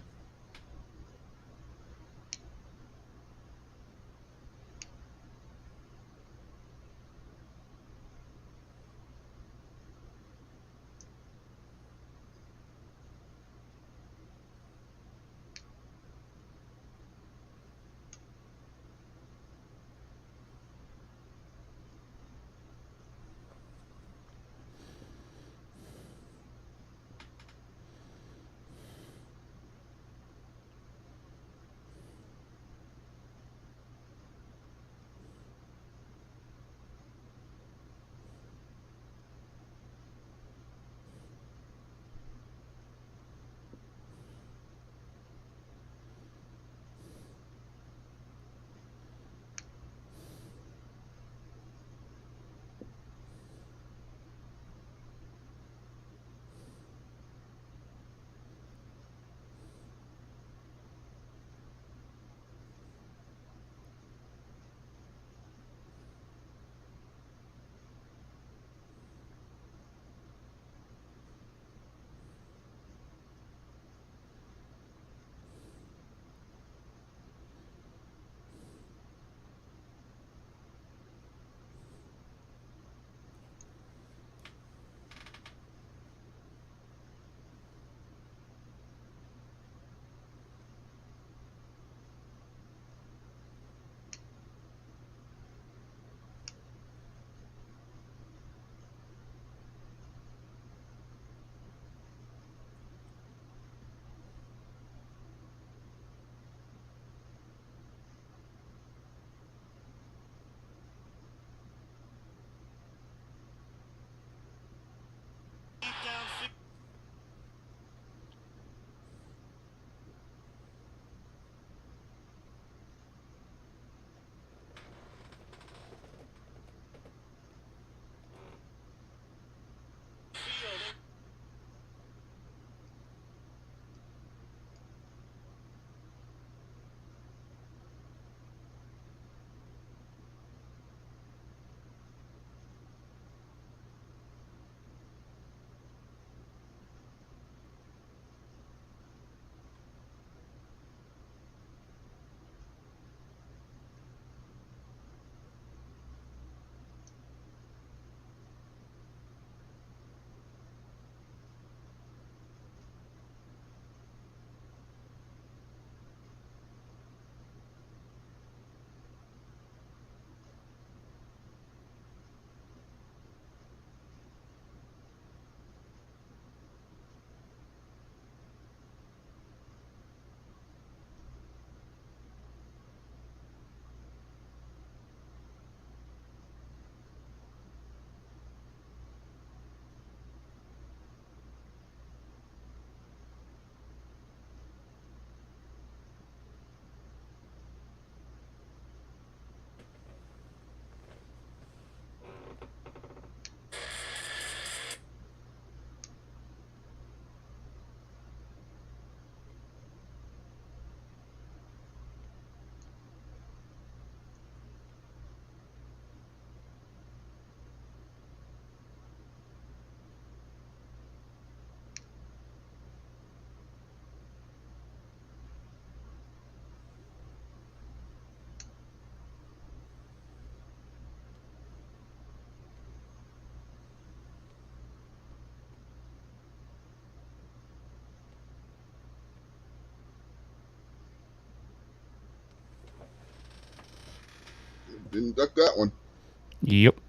Didn't duck that one. Yep.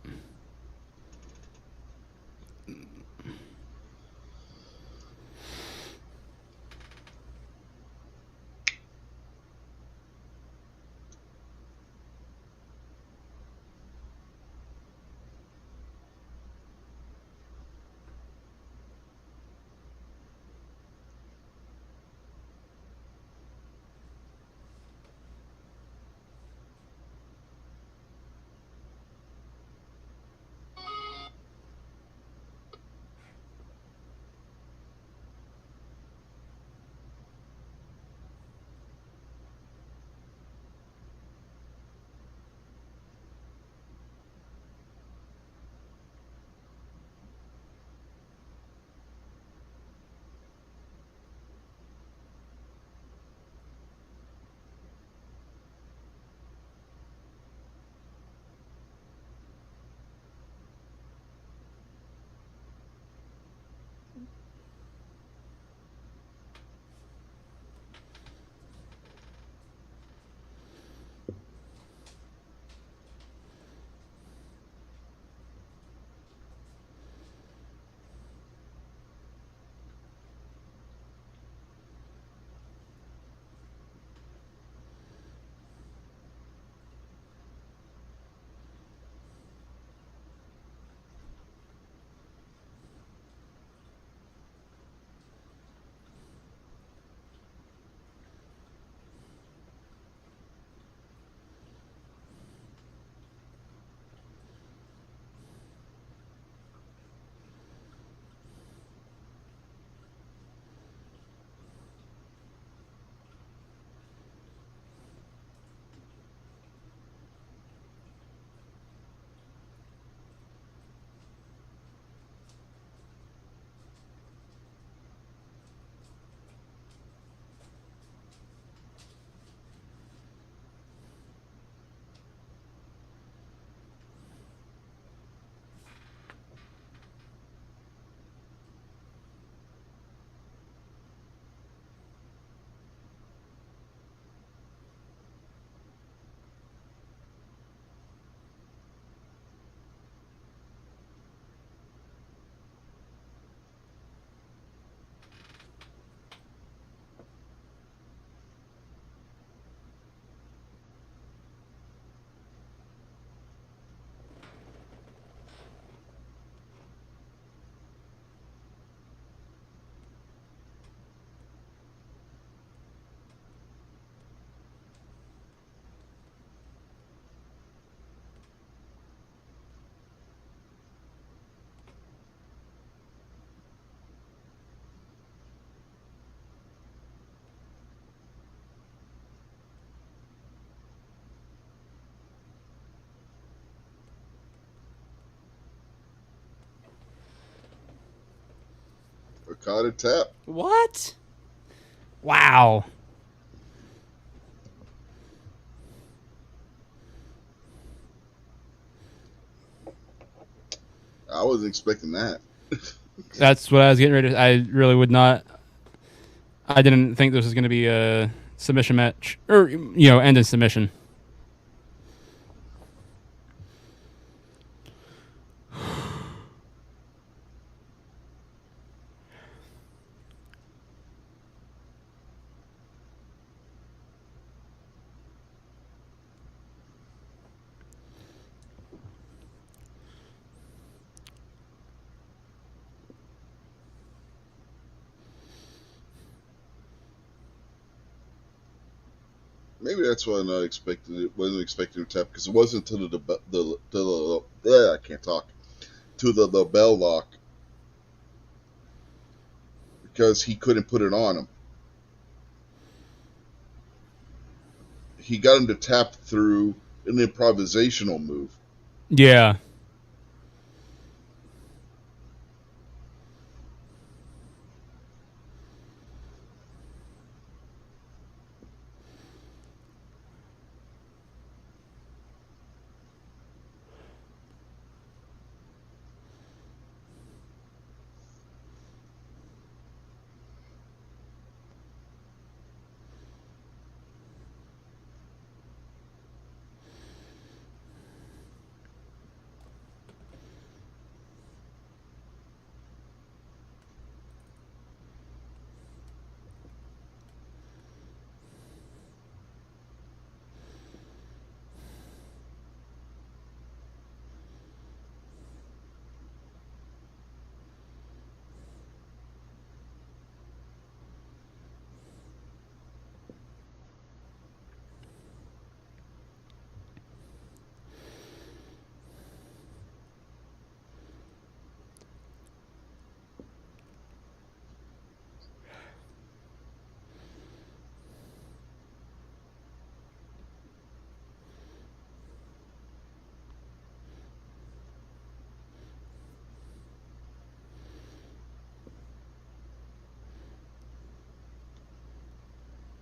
Okada tap. What? Wow. I wasn't expecting that. That's what I was getting ready to. I really would not. I didn't think this was going to be a submission match, or end in submission. Maybe that's why I'm not expecting it. Wasn't expecting him to tap because it wasn't to the I can't talk to the bell lock because he couldn't put it on him. He got him to tap through an improvisational move. Yeah.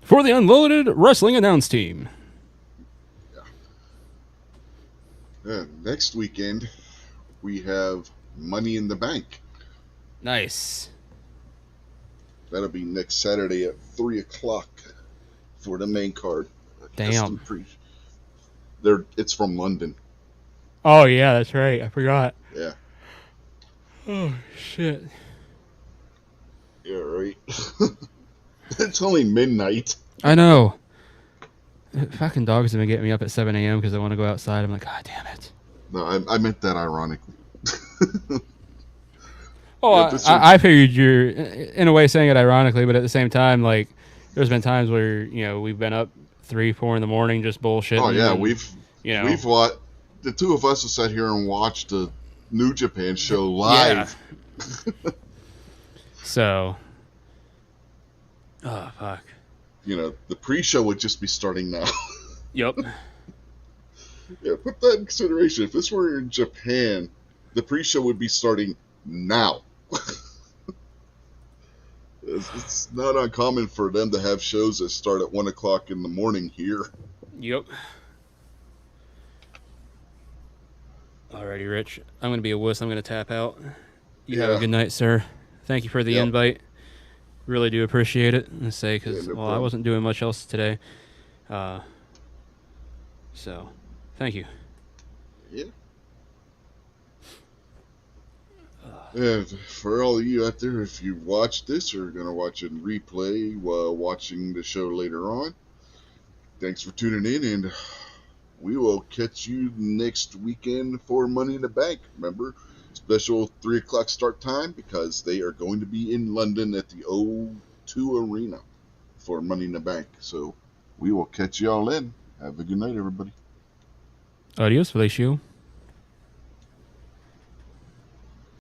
for the Unlimited Wrestling Announce Team. Next weekend, we have Money in the Bank. Nice. That'll be next Saturday at 3 o'clock for the main card. Damn. It's from London. Oh, yeah, that's right. I forgot. Yeah. Oh, shit. Yeah, right. It's only midnight. I know. Fucking dogs have been getting me up at 7 a.m. because I want to go outside. I'm like, God damn it. No, I meant that ironically. Oh, yeah, I figured you're, in a way, saying it ironically, but at the same time, like, there's been times where, we've been up 3, 4 in the morning just bullshitting. Oh, yeah, and, we've watched, the two of us have sat here and watched the New Japan show live. Yeah. So, oh, fuck. The pre-show would just be starting now. Yep. Yeah, put that in consideration. If this were in Japan, the pre-show would be starting now. It's not uncommon for them to have shows that start at 1 o'clock in the morning here. Yep. Alrighty, Rich. I'm going to be a wuss. I'm going to tap out. You have a good night, sir. Thank you for the invite. Really do appreciate it. I say because I wasn't doing much else today. So, thank you. Yeah. And for all of you out there, if you watched this or are going to watch it in replay while watching the show later on, thanks for tuning in, and we will catch you next weekend for Money in the Bank. Remember, special 3 o'clock start time because they are going to be in London at the O2 Arena for Money in the Bank. So we will catch y'all then. Have a good night, everybody. Adios, Felicio.